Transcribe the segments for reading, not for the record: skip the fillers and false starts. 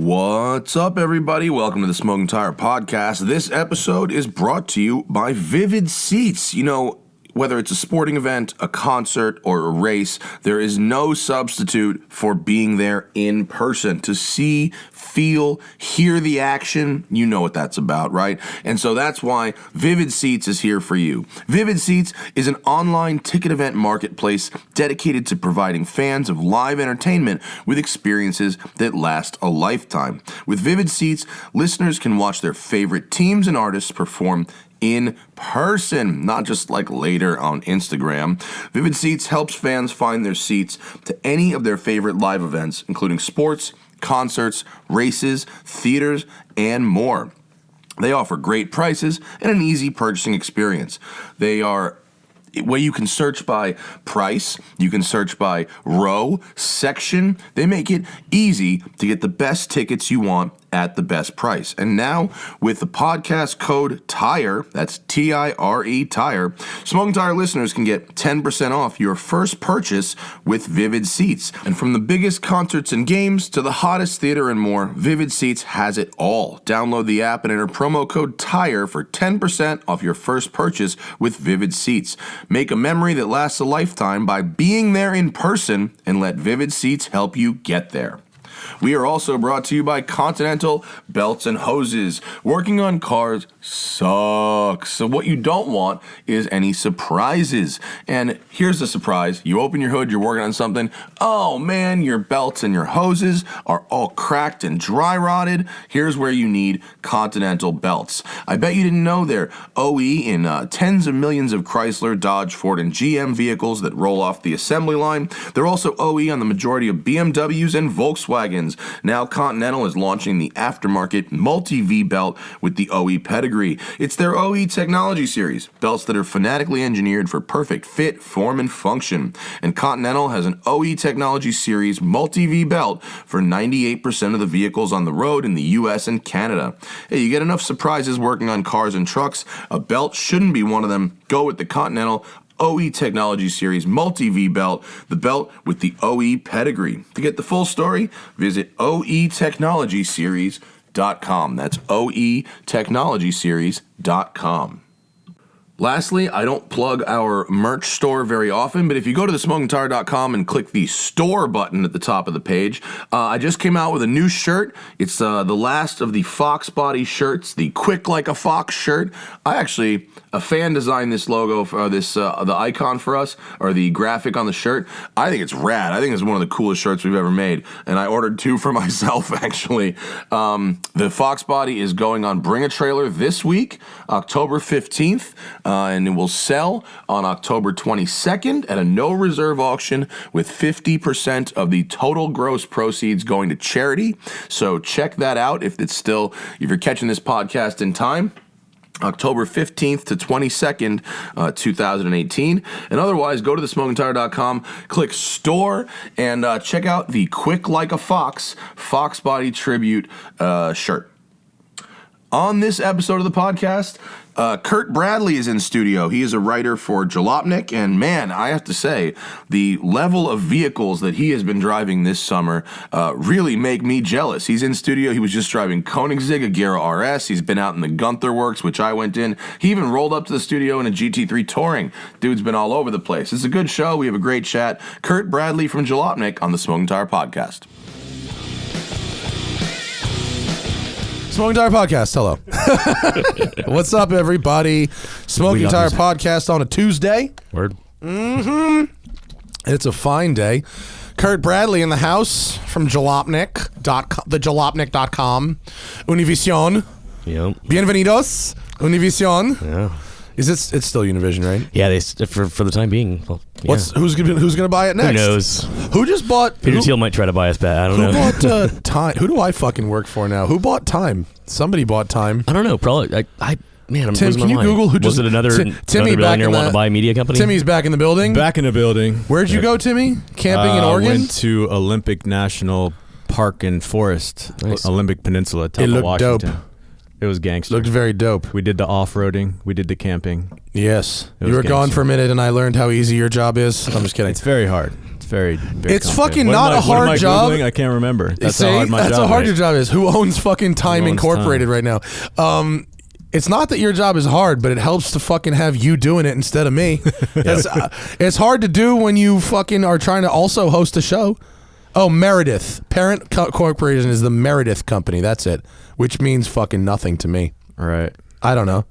What's up, everybody? Welcome to the Smoking Tire Podcast. This episode is brought to you by Vivid Seats. You know, whether it's a sporting event, a concert, or a race, there is no substitute for being there in person to see, feel, hear the action. You know what that's about, right? And so that's why Vivid Seats is here for you. Vivid Seats is an online ticket event marketplace dedicated to providing fans of live entertainment with experiences that last a lifetime. With Vivid Seats, listeners can watch their favorite teams and artists perform in person, not just like later on Instagram. Vivid Seats helps fans find their seats to any of their favorite live events, including sports, concerts, races, theaters, and more. They offer great prices and an easy purchasing experience. They are where you can search by price, you can search by row, section. They make it easy to get the best tickets you want at the best price. And now, with the podcast code TIRE, that's T-I-R-E, TIRE, Smoking Tire listeners can get 10% off your first purchase with Vivid Seats. And from the biggest concerts and games to the hottest theater and more, Vivid Seats has it all. Download the app and enter promo code TIRE for 10% off your first purchase with Vivid Seats. Make a memory that lasts a lifetime by being there in person, and let Vivid Seats help you get there. We are also brought to you by Continental Belts and Hoses. Working on cars sucks. So what you don't want is any surprises. And here's the surprise. You open your hood, you're working on something. Oh man, your belts and your hoses are all cracked and dry rotted. Here's where you need Continental belts. I bet you didn't know they're OE in tens of millions of Chrysler, Dodge, Ford, and GM vehicles that roll off the assembly line. They're also OE on the majority of BMWs and Volkswagens. Now Continental is launching the aftermarket multi-V belt with the OE pedigree. It's their OE technology series, belts that are phonetically engineered for perfect fit, form, and function. And Continental has an OE technology series multi-V belt for 98% of the vehicles on the road in the US and Canada. Hey, you get enough surprises working on cars and trucks. A belt shouldn't be one of them. Go with the Continental OE Technology Series Multi-V Belt, the belt with the OE pedigree. To get the full story, visit oetechnologyseries.com. That's oetechnologyseries.com. Lastly, I don't plug our merch store very often, but if you go to thesmokingtire.com and click the store button at the top of the page, I just came out with a new shirt. It's the last of the Fox Body shirts, the Quick Like a Fox shirt. A fan designed this logo for the icon for us, or the graphic on the shirt. I think it's rad. I think it's one of the coolest shirts we've ever made, and I ordered two for myself, actually. The Fox Body is going on Bring a Trailer this week, October 15th, and it will sell on October 22nd at a no-reserve auction with 50% of the total gross proceeds going to charity. So check that out if you're catching this podcast in time. October 15th to 22nd, 2018. And otherwise, go to thesmokingtire.com, click store, and check out the Quick Like a Fox Body Tribute shirt. On this episode of the podcast, Kurt Bradley is in studio. He is a writer for Jalopnik, and man, I have to say, the level of vehicles that he has been driving this summer really make me jealous. He's in studio. He was just driving Koenigsegg Agera RS. He's been out in the Gunther Works, which I went in. He even rolled up to the studio in a GT3 Touring. Dude's been all over the place. It's a good show. We have a great chat. Kurt Bradley from Jalopnik on the Smoking Tire Podcast. Smoking Tire Podcast, hello. What's up, everybody? Smoking Tire Podcast on a Tuesday. Word. It's a fine day. Kurt Bradley in the house from Jalopnik, thejalopnik.com. Univision. Yep. Bienvenidos. Univision. Yeah. It's still Univision, right? Yeah, for the time being. Well, yeah. Who's gonna buy it next? Who knows? Who just bought? Peter Thiel might try to buy us back. I don't know. Who bought Time? Who do I fucking work for now? Who bought Time? Somebody bought Time. I don't know. Probably. I'm Tim, losing can my you mind. Google who just? Was it another Timmy back billionaire want to buy a media company? Timmy's back in the building. Back in the building. Where'd you go, Timmy? Camping in Oregon? I went to Olympic National Park and Forest, Nice. Olympic Peninsula, top It of looked Washington. dope. It was gangster. Looked very dope. We did the off-roading. We did the camping. Yes. It You was were gone gangster. for a minute and I learned how easy your job is. I'm just kidding. It's very hard. It's very It's complicated. fucking What not am I- a hard what am I job. Googling? I can't remember. That's See? how hard my That's job how hard is. your job is. Who owns fucking Time Who owns Incorporated Time? right now? It's not that your job is hard, but it helps to fucking have you doing it instead of me. It's hard to do when you fucking are trying to also host a show. Oh, Meredith. Parent corporation is the Meredith company. That's it. Which means fucking nothing to me. Right. I don't know.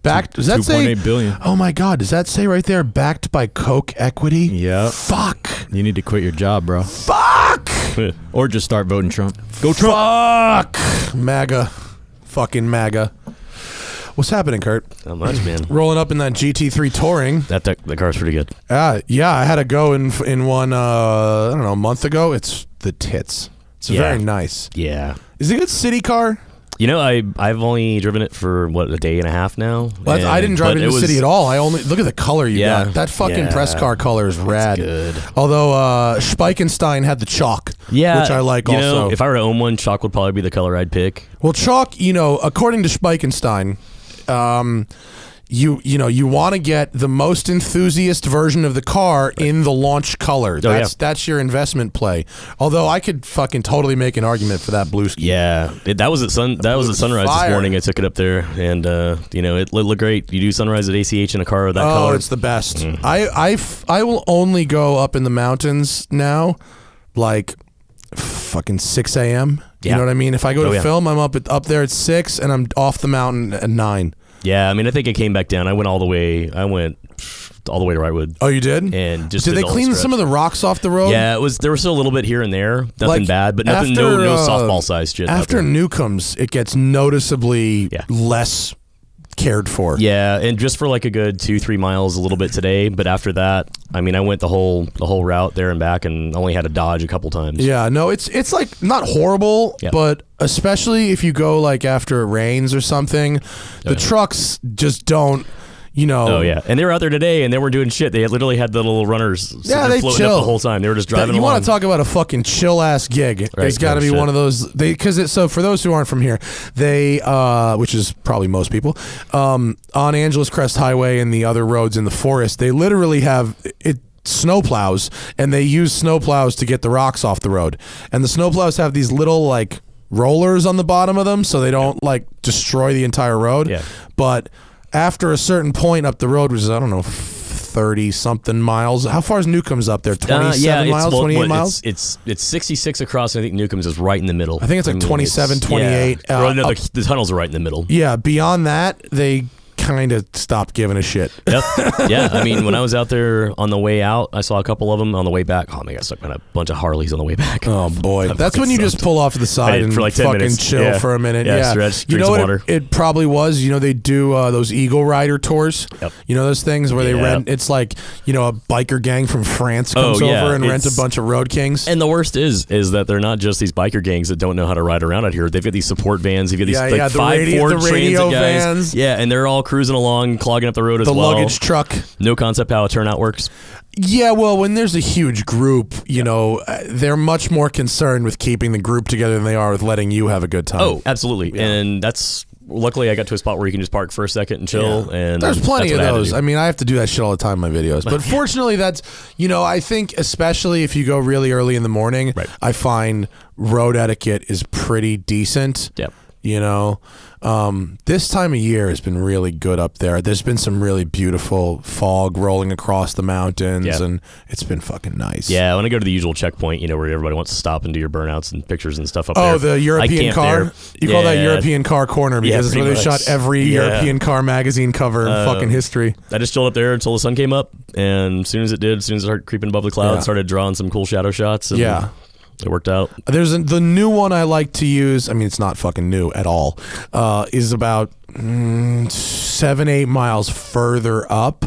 Does that say 2.8 billion. Oh my God, does that say right there backed by Coke equity? Yep. Fuck. You need to quit your job, bro. Fuck. Or just start voting Trump. Go Trump. Fuck. MAGA. Fucking MAGA. What's happening, Kurt? Not much, man. Rolling up in that GT3 Touring. The car's pretty good. Yeah, I had a go in one, I don't know, a month ago. It's the tits. It's very nice. Yeah. Is it a good city car? You know, I've only driven it for a day and a half now. Well, I didn't drive it in the city at all. I only look at the color you Yeah. got. That fucking press car color is rad. good. Although Speikenstein had the chalk, which I like you also. know, if I were to own one, chalk would probably be the color I'd pick. Well, chalk, according to Speikenstein, you want to get the most enthusiast version of the car in the launch color. That's your investment play. Although I could fucking totally make an argument for that blue ski. Yeah, that was at sunrise fire. this morning. I took it up there, and it looked great. You do sunrise at ACH in a car of that color. Oh, it's the best. I will only go up in the mountains now, like fucking 6 a.m. You know what I mean? If I go to film, I'm up there at 6, and I'm off the mountain at 9. Yeah, I mean, I think I came back down. I went all the way to Wrightwood. Oh, you did? And just did they all the clean stretch. some of the rocks off the road? Yeah, there was still a little bit here and there. Nothing Like, bad, but nothing. after, No softball sized shit. After Newcomb's, it gets noticeably less cared for. Yeah, and just for like a good 2-3 miles, a little bit today. But after that, I mean, I went the whole route there and back, and only had to dodge a couple times. Yeah, no, it's like not horrible, but especially if you go like after it rains or something, the trucks just don't. Oh yeah, and they were out there today, and they weren't doing shit. They literally had the little runners. They floating chill up the whole time. They were just driving You along. want to talk about a fucking chill ass gig? It's got to be one of those. So for those who aren't from here, they which is probably most people, on Angeles Crest Highway and the other roads in the forest, they literally have it. Snowplows, and they use snowplows to get the rocks off the road. And the snowplows have these little like rollers on the bottom of them, so they don't like destroy the entire road. Yeah. But after a certain point up the road, which is, I don't know, 30 something miles. How far is Newcomb's up there? 27 miles, 28 miles? It's 66 across, and I think Newcomb's is right in the middle. I think it's like 27, 28. Yeah. The tunnels are right in the middle. Yeah, beyond that, they kind of stopped giving a shit. Yep. Yeah, I mean, when I was out there on the way out, I saw a couple of them. On the way back, oh my God, I stuck on a bunch of Harleys on the way back. Oh boy, that's when you just pull off to the side and for like 10 fucking minutes. chill for a minute. Yeah, stretch, you know drink what some water. it probably was. They do those Eagle Rider tours. Yep. You know those things where they rent. It's like a biker gang from France comes over and rent a bunch of Road Kings. And the worst is that they're not just these biker gangs that don't know how to ride around out here. They've got these support vans. You've got these like the 5 Ford radio Transit guys. vans. Yeah, and they're all cruising along, clogging up the road as The well. luggage truck. No concept how a turnout works. Yeah, well, when there's a huge group, they're much more concerned with keeping the group together than they are with letting you have a good time. Oh, absolutely. Yeah. And that's luckily I got to a spot where you can just park for a second and chill. Yeah. And there's plenty of those. I mean, I have to do that shit all the time in my videos. But fortunately, that's I think especially if you go really early in the morning, I find road etiquette is pretty decent. Yep. This time of year has been really good up there. There's been some really beautiful fog rolling across the mountains, and it's been fucking nice. Yeah, when I go to the usual checkpoint, where everybody wants to stop and do your burnouts and pictures and stuff up there. Oh, the European car? You call that European car corner because it's where they shot every European car magazine cover in fucking history. I just chilled up there until the sun came up, and as soon as it started creeping above the clouds, started drawing some cool shadow shots. And it worked out. There's the new one I like to use. I mean, it's not fucking new at all. Is about 7-8 miles further up,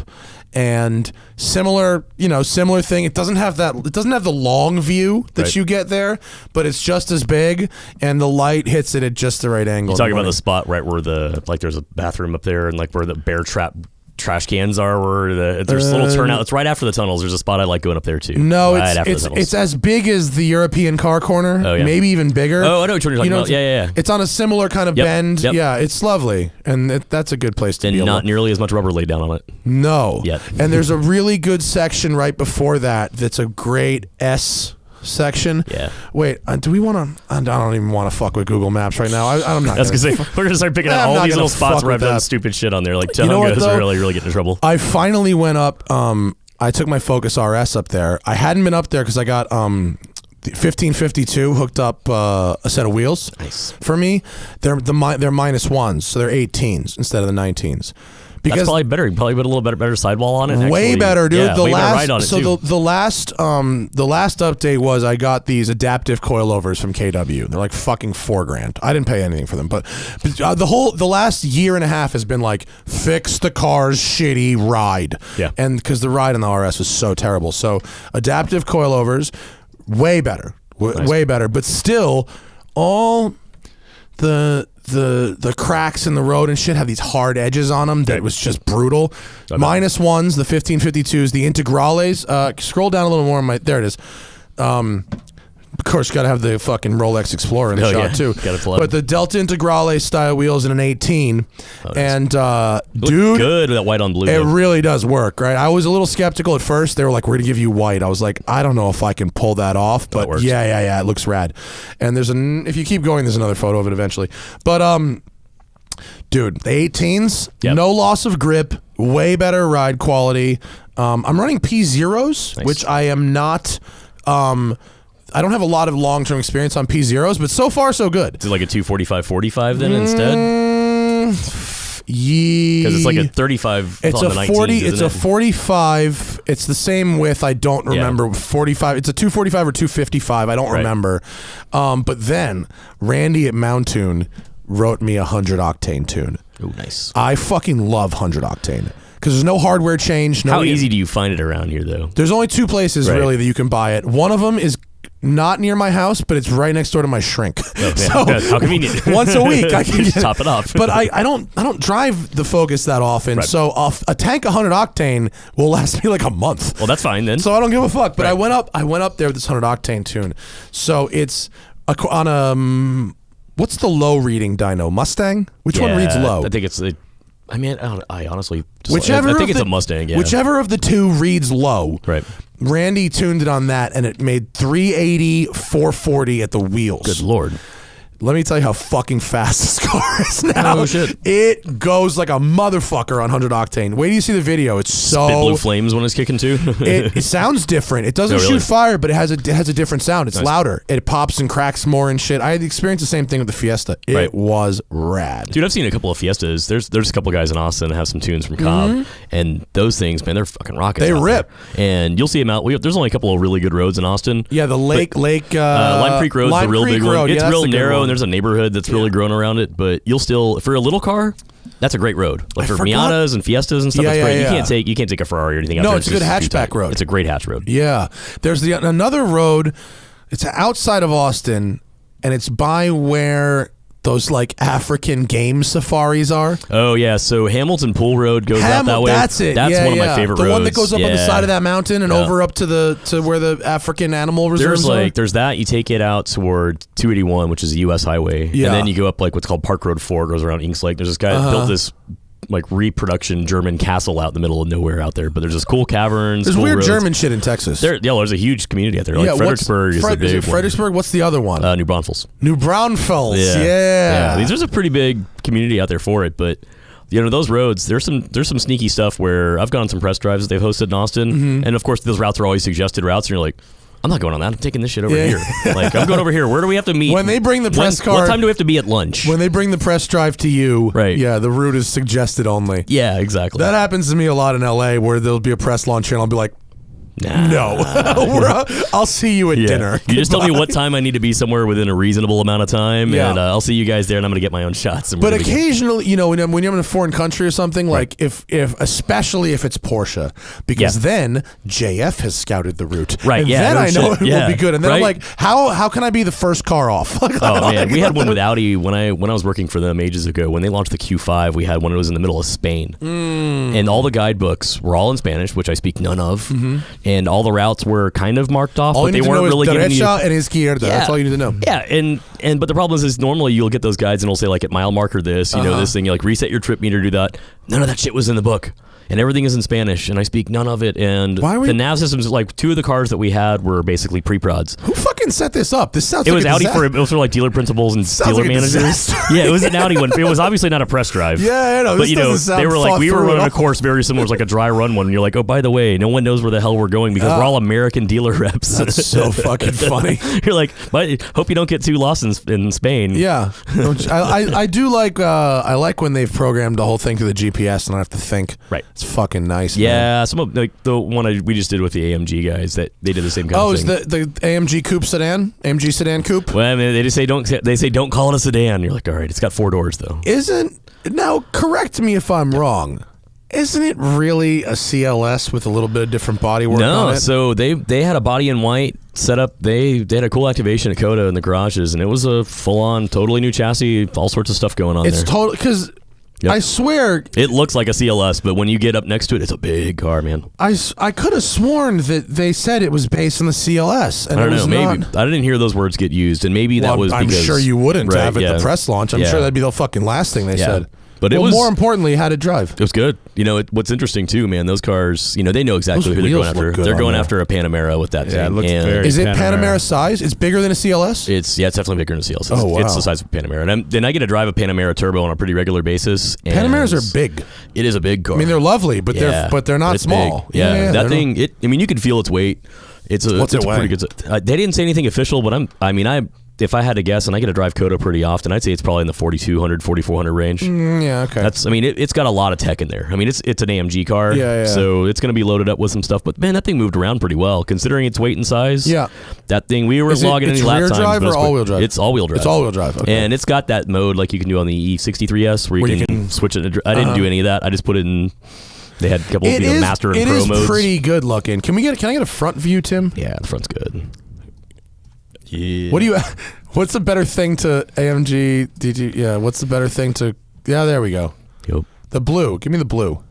and similar thing. It doesn't have that. It doesn't have the long view that you get there, but it's just as big, and the light hits it at just the right angle. You're talking about the spot right where there's a bathroom up there, and like where the bear trap trash cans are, where there's a little turnout. It's right after the tunnels. There's a spot I like going up there too. No, right it's as big as the European car corner. Oh, yeah. Maybe even bigger. Oh, I know what you're talking about. Yeah. It's on a similar kind of bend. Yep. Yeah, it's lovely, and that's a good place to be. And not nearly as much rubber laid down on it. No. Yet. And there's a really good section right before that. That's a great S section. Yeah. Wait, do we want to? I don't even want to fuck with Google Maps right now. I'm not. That's because we're gonna start picking out all these little spots where I've done stupid shit on there. Like Tehunga's really getting in trouble. I finally went up. I took my Focus RS up there. I hadn't been up there because I got the 1552 hooked up a set of wheels. Nice. For me. They're -1s, so they're 18s instead of the 19s. Because that's probably better. You probably put a little better sidewall on it. Way better, dude. Yeah, the way better last, ride on it so too. the last update was I got these adaptive coilovers from KW. They're like fucking $4,000. I didn't pay anything for them, but the last year and a half has been like fix the car's shitty ride. Yeah, and because the ride on the RS was so terrible, so adaptive coilovers, way better, way better, but still all the cracks in the road and shit have these hard edges on them that was just brutal. -1s, the 1552s, the Integrales. Scroll down a little more on my. There it is. Of course, got to have the fucking Rolex Explorer in the shot too. But the Delta Integrale style wheels in an 18, and dude, good with that white on blue. It really does work, right? I was a little skeptical at first. They were like, "We're gonna give you white." I was like, "I don't know if I can pull that off," but yeah, it looks rad. And if you keep going, there's another photo of it eventually. But dude, the 18s, no loss of grip, way better ride quality. I'm running P0s, which I am not. I don't have a lot of long-term experience on P0s, but so far so good. Is it like a 245/45 then instead? Yeah, because it's like a 35. It's on a the 40. 19s, It's a 45. It's the same width. I don't remember 45. It's a 245 or 255. I don't remember. But then Randy at Mountune wrote me a 100 octane tune. Oh, nice. I fucking love 100 octane. Because there's no hardware change. How easy do you find it around here, though? There's only two places really that you can buy it. One of them is not near my house, but it's right next door to my shrink. Oh, so how convenient! Once a week, I can just top it off. But I don't drive the Focus that often, so a tank 100 octane will last me like a month. Well, that's fine then. So I don't give a fuck. But I went up there with this 100 octane tune. So it's on a what's the low reading dyno? Mustang? Which one reads low? I think it's. I honestly. I think it's a Mustang. Yeah. Whichever of the two reads low. Right. Randy tuned it on that, and it made 380, 440 at the wheels. Good Lord. Let me tell you how fucking fast this car is now. Oh, shit. It goes like a motherfucker on 100 octane. Wait till you see the video. It's so... Spit blue flames when it's kicking too? it sounds different. It doesn't shoot fire, but it has a different sound. It's louder. It pops and cracks more and shit. I had experienced the same thing with the Fiesta. It was rad. Dude, I've seen a couple of Fiestas. There's a couple guys in Austin that have some tunes from Cobb, and those things, man, they're fucking rocking. They rip. And you'll see them out. There's only a couple of really good roads in Austin. Yeah, the Lime Creek Road's a real big one. It's real narrow, and there's a neighborhood that's really grown around it, but you'll still, for a little car, that's a great road. Like for Miatas and Fiestas and stuff, that's great. You can't take a Ferrari or anything out there. No, it's a good hatchback road. It's a great hatch road. Yeah. There's another road, it's outside of Austin, and it's by where those like African game safaris are. Oh yeah, so Hamilton Pool Road goes out that way. That's it. That's one of my favorite roads. The one that goes up on the side of that mountain and over up to where the African animal reserves are. There's that. You take it out toward 281, which is a U.S. highway, and then you go up like what's called Park Road 4, goes around Inks Lake. There's this guy that built this like reproduction German castle out in the middle of nowhere out there, but there's just cool caverns. There's weird roads. German shit in Texas. There's a huge community out there. Like Fredericksburg is the big one. Fredericksburg? What's the other one? New Braunfels. New Braunfels. Yeah. There's a pretty big community out there for it, but those roads, there's some sneaky stuff where I've gone on some press drives that they've hosted in Austin, and of course those routes are always suggested routes, and you're like, I'm not going on that. I'm taking this shit over here. Like, I'm going over here. Where do we have to meet? When they bring the press car... What time do we have to be at lunch? When they bring the press drive to you, yeah, the route is suggested only. Yeah, exactly. That happens to me a lot in L.A. where there'll be a press launch and I'll be like, nah. No. I'll see you at dinner. You just tell me what time I need to be somewhere within a reasonable amount of time, and I'll see you guys there, and I'm going to get my own shots. But occasionally, when you're in a foreign country or something, like if especially if it's Porsche, because then JF has scouted the route. Right, and then I know it will be good. And then I'm like, how can I be the first car off? Man, we had one with Audi when I was working for them ages ago. When they launched the Q5, we had one that was in the middle of Spain. and all the guidebooks were all in Spanish, which I speak none of, and all the routes were kind of marked off, All but you they need to weren't know really is giving you. derecha and izquierda. That's all you need to know. Yeah, and but the problem is normally you'll get those guides and it'll say like at mile marker this, you know, this thing, you like reset your trip meter, do that. None of that shit was in the book. And everything is in Spanish, and I speak none of it. And the nav systems, like 2 of the cars that we had were basically pre-prods. Who fucking set this up? This sounds It like was a Audi disaster. it was for like dealer principals and dealer like a managers. disaster. Yeah, it was an Audi one. It was obviously not a press drive. Yeah, I know. But This you know, doesn't sound they were like, thought we were through at running a all. course very similar, it was like a dry run one. And you're like, oh, by the way, no one knows where the hell we're going because we're all American dealer reps. That's so fucking funny. You're like, hope you don't get too lost in Spain. Yeah, I do like I like when they've programmed the whole thing through the GPS and I don't have to think. Right. It's fucking nice. Yeah, man. some of like the one we just did with the AMG guys that they did the same kind Oh, of is thing. the AMG coupe sedan? AMG sedan coupe? Well, I mean, they just say don't call it a sedan. You're like, all right, it's got 4 doors though. Now correct me if I'm wrong. Isn't it really a CLS with a little bit of different bodywork on it? So they had a body in white set up. They had a cool activation at Coda in the garages, and it was a full on, totally new chassis, all sorts of stuff going on It's there. total because Yep. I swear It looks like a CLS, but when you get up next to it, it's a big car, man. I could have sworn that they said it was based on the CLS. And I don't it know. was Maybe not. I didn't hear those words get used, and maybe that Well, was I'm because sure you wouldn't right, have at yeah. the press launch. I'm Yeah. sure that'd be the fucking last thing they Yeah. said. But it well, was more importantly, how to drive. It was good. You know, what's interesting too, man, those cars, you know, they know exactly Those who they're wheels going after. look good They're on going there. after a Panamera with that Yeah, thing. it looks and very- Is it Panamera. Panamera size? It's bigger than a CLS? it's definitely bigger than a CLS. Oh, wow. It's the size of a Panamera. And I get to drive a Panamera Turbo on a pretty regular basis. And Panameras are big. It is a big car. I mean, they're lovely, but Yeah, they're not it's small. big. Yeah, that they're thing. I mean, you can feel its weight. It's a What's it's it a weigh? pretty good. They didn't say anything official, but if I had to guess, and I get to drive Coda pretty often, I'd say it's probably in the 4,200, 4,400 range. yeah, okay. I mean, it's got a lot of tech in there. I mean, it's an AMG car, Yeah. so it's going to be loaded up with some stuff. But man, that thing moved around pretty well considering its weight and size. Yeah. that thing we were Is it- logging it's any lap rear times. drive but or it's all-wheel drive? It's all-wheel drive. It's all-wheel drive, okay. and it's got that mode like you can do on the E63S where you can switch it. I didn't do any of that. I just put it in. They had a couple of master and pro modes. It is pretty good looking. Can I get a front view, Tim? Yeah, the front's good. Yeah. What's the better thing to AMG DG? Yeah, what's the better thing to? Yeah, there we go. Yep. The blue. Give me the blue.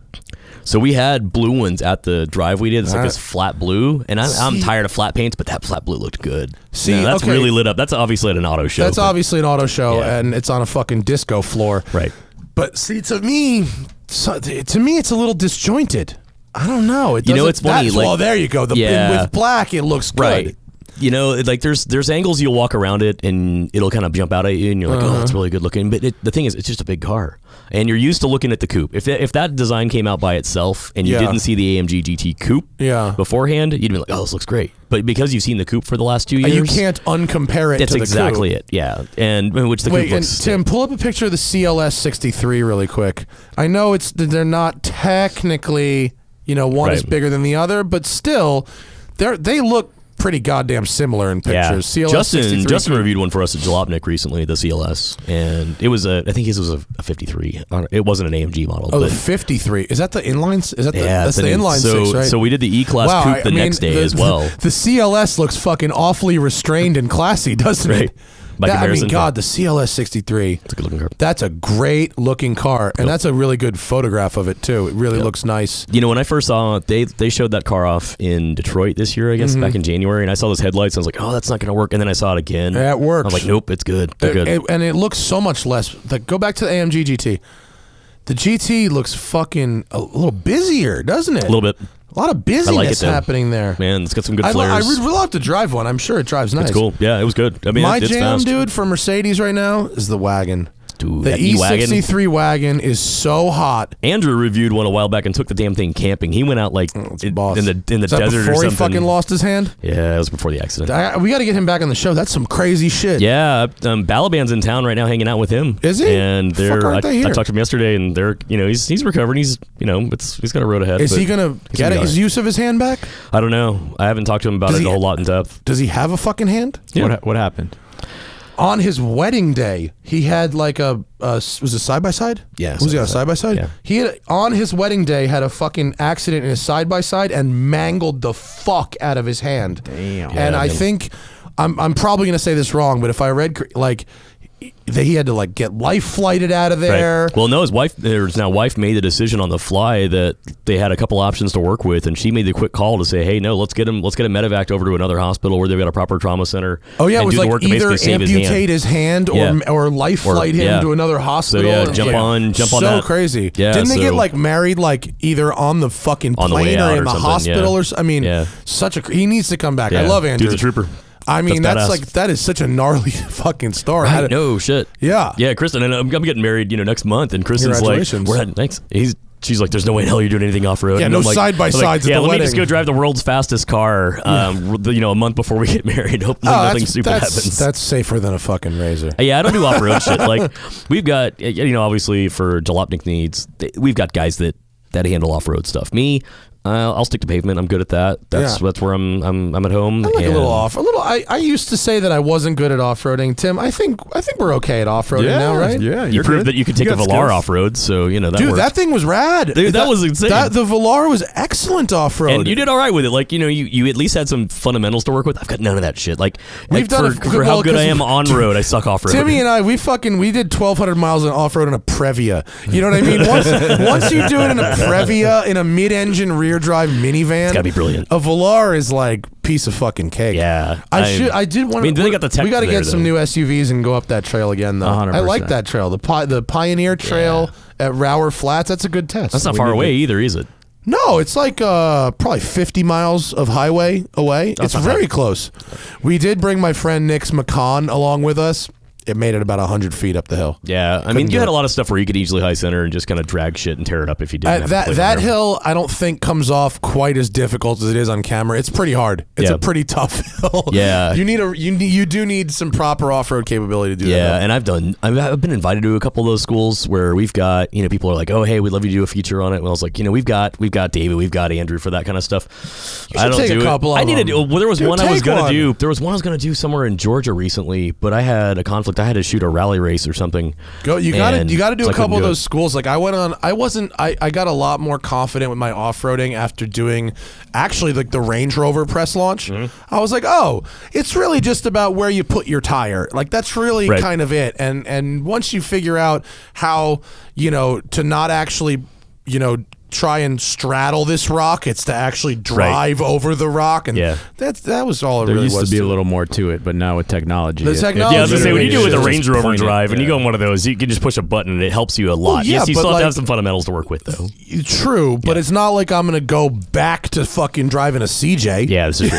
So we had blue ones at the drive we did. It's like this flat blue, and I'm See- tired of flat paints, but that flat blue looked good. See, Yeah, that's okay. really lit up. That's obviously at an auto show. That's but- obviously an auto show, Yeah. and it's on a fucking disco floor. right. But see, to me, it's a little disjointed. I don't know. It You know, doesn't- it's funny, well, like- there you go. Yeah. With black, it looks good. Right. You know, like there's angles you'll walk around it and it'll kind of jump out at you and you're like, oh, that's really good looking. But the thing is, it's just a big car, and you're used to looking at the coupe. If that design came out by itself and you Yeah. didn't see the AMG GT coupe Yeah. beforehand, you'd be like, oh, this looks great. But because you've seen the coupe for the last 2 years, You can't uncompare it That's to the exactly coupe. it. Yeah, and which the Wait, coupe and looks. Tim, pull up a picture of the CLS 63 really quick. I know they're not technically, one is Right. bigger than the other, but still, they look pretty goddamn similar in Yeah, pictures. CLS 63. Justin reviewed one for us at Jalopnik recently, the CLS, and it was I think his was a 53. It wasn't an AMG model. Oh, but the 53. Is that the inlines? Is that yeah, that's the inline six, right? So we did the E-Class Wow, coupe the next day as well. The CLS looks fucking awfully restrained and classy, doesn't Right. it? By I mean, comparison, God, the CLS 63. It's a good looking car. That's a great looking car, and that's a really good photograph of it too. It really looks nice. You know, when I first saw it, they showed that car off in Detroit this year, I guess, back in January, and I saw those headlights. I was like, oh, that's not going to work. And then I saw it again. Yeah, it works. I was like, nope, it's good. They're good. And it looks so much less. Like, go back to the AMG GT. The GT looks fucking a little busier, doesn't it? A little bit. A lot of busyness though. happening there. Man, it's got some good I flares. would love to drive one. I'm sure it drives nice. It's cool. Yeah, it was good. I mean, My it's jam, fast. dude, for Mercedes right now is the wagon. Dude, The that E-Wagon. E63 wagon is so hot. Andrew reviewed one a while back and took the damn thing camping. He went out like It's in boss. the Is that desert or before something. he fucking lost his hand? Yeah, it was before the accident. We got to get him back on the show. That's some crazy shit. Yeah, Balaban's in town right now, hanging out with him. Is he? And Fuck, aren't they here? I talked to him yesterday, and they're he's recovering. He's he's got a road ahead. Is but he gonna he's get gonna be his all right. use of his hand back? I don't know. I haven't talked to him about Does it he- a whole lot in depth. Does he have a fucking hand? Yeah. What happened? On his wedding day, he had like was it side by side? Yeah, Was he on a side by side? Yeah. He had on his wedding day had a fucking accident in his side by side and mangled the fuck out of his hand. Damn. And Yeah, I man. think I'm probably gonna say this wrong, but if I read like he had to like get life flighted out of there. Right. Well, no, his wife made the decision on the fly that they had a couple options to work with, and she made the quick call to say, hey, no, let's get him medevac over to another hospital where they've got a proper trauma center. Oh yeah, it was do the like work to either basically amputate his hand or life flight him to another hospital. So jump on so that. crazy. Yeah, didn't they get like married like either on the fucking plane or in the hospital or? I mean, he needs to come back. I love Andrew. Dude's a trooper. I mean, that is such a gnarly fucking story. Right, no shit. Yeah. Yeah, Kristen, and I'm getting married, next month, and Kristen's like, thanks. She's like, there's no way in hell you're doing anything off road. Yeah, and no I'm like, side-by-sides at the let wedding. me just go drive the world's fastest car, a month before we get married. Hopefully nothing stupid happens. That's safer than a fucking Razor. Yeah, I don't do off-road shit. Like, we've got, obviously for Jalopnik needs, we've got guys that handle off-road stuff. Me, I'll stick to pavement. I'm good at that. That's where I'm at home. I like a little off. I used to say that I wasn't good at off-roading. Tim, I think we're okay at off-roading now, right? Yeah, you proved that you could take a Velar off-road, so that Dude, worked. that thing was rad. Dude, that was insane. The Velar was excellent off-road. And you did all right with it. Like, you at least had some fundamentals to work with. I've got none of that shit. Like, We've done for how good I am on-road, I suck off-road. Timmy and I, we did 1,200 miles on off-road in a Previa. You know what I mean? Once you do it in a Previa, in a mid-engine rear-drive minivan, it's gotta be brilliant. A Velar is like piece of fucking cake. Yeah, I did want. I mean, they got the tech. We got to get some new SUVs and go up that trail again, though. 100%. I like that trail. The Pioneer Trail at Rower Flats. That's a good test. That's not far away either, is it? No, it's like probably 50 miles of highway away. It's very close. We did bring my friend Nick's Macan along with us. It made it about 100 feet up the hill. Yeah, I mean, you had a lot of stuff where you could easily high center and just kind of drag shit and tear it up if you didn't. That hill, I don't think comes off quite as difficult as it is on camera. It's pretty hard. It's a pretty tough hill. Yeah, you do need some proper off road capability to do that. Yeah, and I've been invited to a couple of those schools where we've got people are like, oh hey, we'd love you to do a feature on it. Well, I was like, we've got David, we've got Andrew for that kind of stuff. You should take a couple. I need to do. Well, there was one I was gonna do. There was one I was gonna do somewhere in Georgia recently, but I had a conflict. I had to shoot a rally race or something. You got to do a couple of those schools. Like I got a lot more confident with my off-roading after doing actually like the Range Rover press launch. Mm-hmm. I was like, oh, it's really just about where you put your tire. Like that's really kind of it. And once you figure out how, to not actually, try and straddle this rock, it's to actually drive over the rock, and that was all it there really was. There used to be a little more to it, but now with technology, I was gonna say, when you do it with a Range Rover drive and you go on one of those, you can just push a button and it helps you a lot. Yes, you still have to have some fundamentals to work with, though. True, but it's not like I'm gonna go back to fucking driving a CJ. Yeah, this is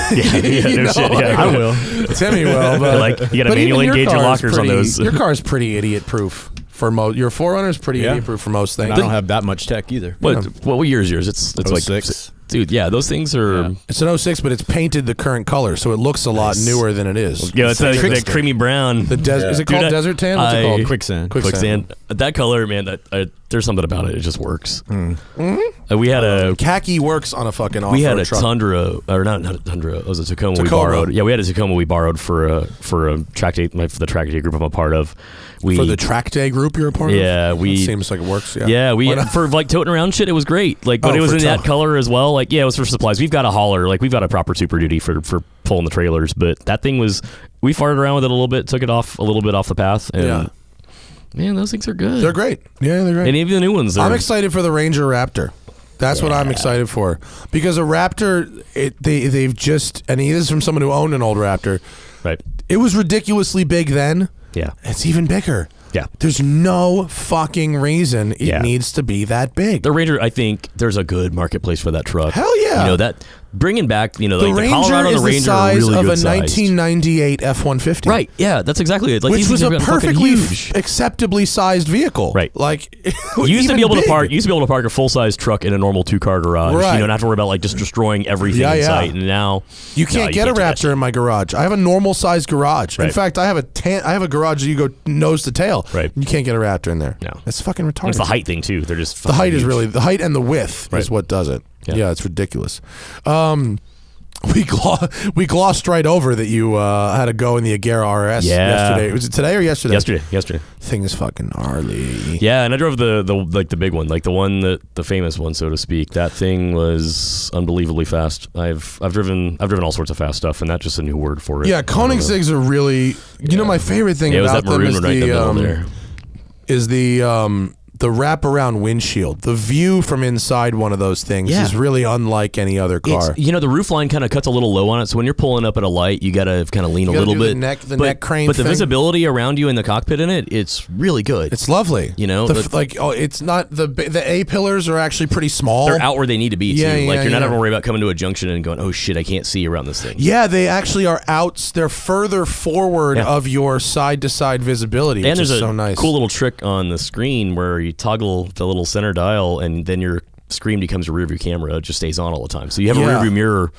true. I will. Timmy will, but you got to manually engage your lockers on those. Your car's pretty idiot proof. For your 4Runner is pretty idiot proof for most things. And I don't have that much tech either. What year is yours? It's 06. Dude, yeah, those things are... Yeah. It's an 06, but it's painted the current color, so it looks a lot newer than it is. Yeah, it's that creamy brown. Is it called desert tan? What's it called? Quicksand. That color, man, there's something about it. It just works. We had a... Khaki works on a fucking off-road We had a truck. Tundra, or not a Tundra, it was a Tacoma we borrowed. Yeah, we had a Tacoma we borrowed for a track day, for the track day group I'm a part of. For the track day group you're a part of? Yeah, seems like it works, Yeah, for like toting around shit, it was great. Like, but it was in that color as well. Like, yeah, it was for supplies. We've got a hauler. Like, we've got a proper Super Duty for pulling the trailers. But that thing was, we farted around with it a little bit, took it off a little bit off the path. And man, those things are good. They're great. Yeah, they're great. And even the new ones. I'm excited for the Ranger Raptor. That's what I'm excited for. Because a Raptor, they've just, and this is from someone who owned an old Raptor. Right. It was ridiculously big then. Yeah. It's even bigger. Yeah. There's no fucking reason it needs to be that big. The Ranger, I think there's a good marketplace for that truck. Hell yeah. That bringing back, the Ranger Colorado, is the Ranger the size are really of a good 1998 F-150. Right. Yeah, that's exactly it. Like, which was a perfectly huge. acceptably sized vehicle. Right. Like you used to be able to park a full size truck in a normal 2-car garage. Right. Not have to worry about like just destroying everything in sight. And now you can't get a Raptor in my garage. I have a normal sized garage. In fact, I have a garage that you go nose to tail. Right. You can't get a Raptor in there. No. It's fucking retarded. It's the height thing too. They're just the height huge. is really the height and the width is what does it. Yeah, it's ridiculous. We glossed right over that you had to go in the Agera RS yesterday. Was it today or yesterday? Yesterday. Thing is fucking gnarly. Yeah, and I drove the big one, like the famous one, so to speak. That thing was unbelievably fast. I've driven all sorts of fast stuff, and that's just a new word for it. Yeah, Koenigseggs are really. You know, my favorite thing about them is the wraparound windshield. The view from inside one of those things is really unlike any other car. The roof line kind of cuts a little low on it, so when you're pulling up at a light, you got to kind of lean a little bit. The neck crane. But the visibility around you in the cockpit in it, it's really good. It's lovely. It's not the A pillars are actually pretty small. They're out where they need to be too. You're not ever worried about coming to a junction and going, oh shit, I can't see around this thing. Yeah, they actually are out. They're further forward of your side to side visibility. And there's a so nice. Cool little trick on the screen where you toggle the little center dial, and then your screen becomes a rear view camera. It just stays on all the time. So you have a rear view mirror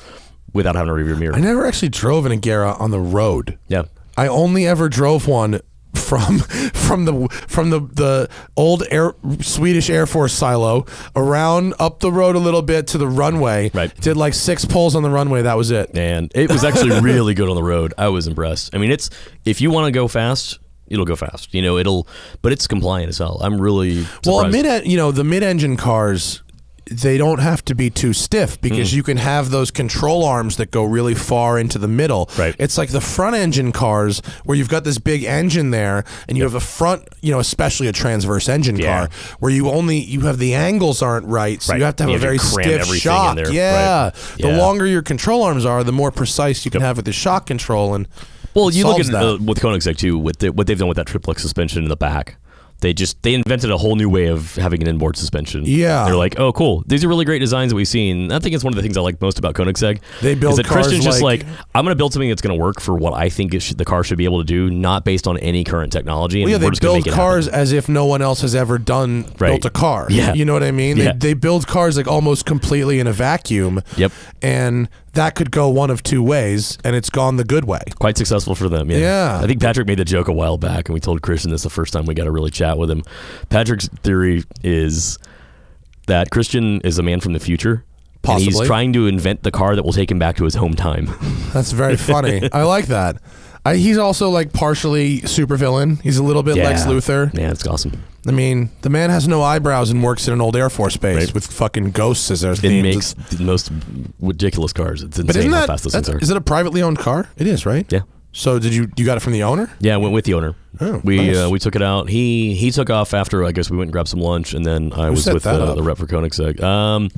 without having a rear view mirror. I never actually drove an Agera on the road. Yeah. I only ever drove one from the old Swedish Air Force silo around up the road a little bit to the runway. Right. Did like 6 pulls on the runway. That was it. And it was actually really good on the road. I was impressed. I mean, if you want to go fast, it'll go fast. But it's compliant as hell. I'm really surprised. Well, the mid-engine cars, they don't have to be too stiff because you can have those control arms that go really far into the middle. Right. It's like the front engine cars where you've got this big engine there and you have a front, especially a transverse engine car where you have the angles aren't right. So you have to have a very stiff shock. Yeah. Right. The longer your control arms are, the more precise you can have with the shock control. And well, you look at with Koenigsegg too, what they've done with that triplex suspension in the back. They invented a whole new way of having an inboard suspension. Yeah. They're like, oh, cool. These are really great designs that we've seen. I think it's one of the things I like most about Koenigsegg. They build is that cars Christian's just like, I'm going to build something that's going to work for what I think the car should be able to do, not based on any current technology. And they build cars as if no one else has ever built a car. Yeah. You know what I mean? Yeah. They build cars like almost completely in a vacuum. Yep. And that could go one of two ways, and it's gone the good way. Quite successful for them, Yeah. I think Patrick made the joke a while back, and we told Christian this the first time we got to really chat with him. Patrick's theory is that Christian is a man from the future. Possibly. And he's trying to invent the car that will take him back to his home time. That's very funny. I like that. He's also like partially supervillain. He's a little bit Lex Luthor. Yeah, it's awesome. I mean, the man has no eyebrows and works in an old Air Force base with fucking ghosts as their themes. It makes the most ridiculous cars. It's insane how fast those things are. Is it a privately owned car? It is, right? Yeah. So did you got it from the owner? Yeah, I went with the owner. Oh, we nice. we took it out. He took off after, I guess we went and grabbed some lunch, and then I was with the rep for Koenigsegg.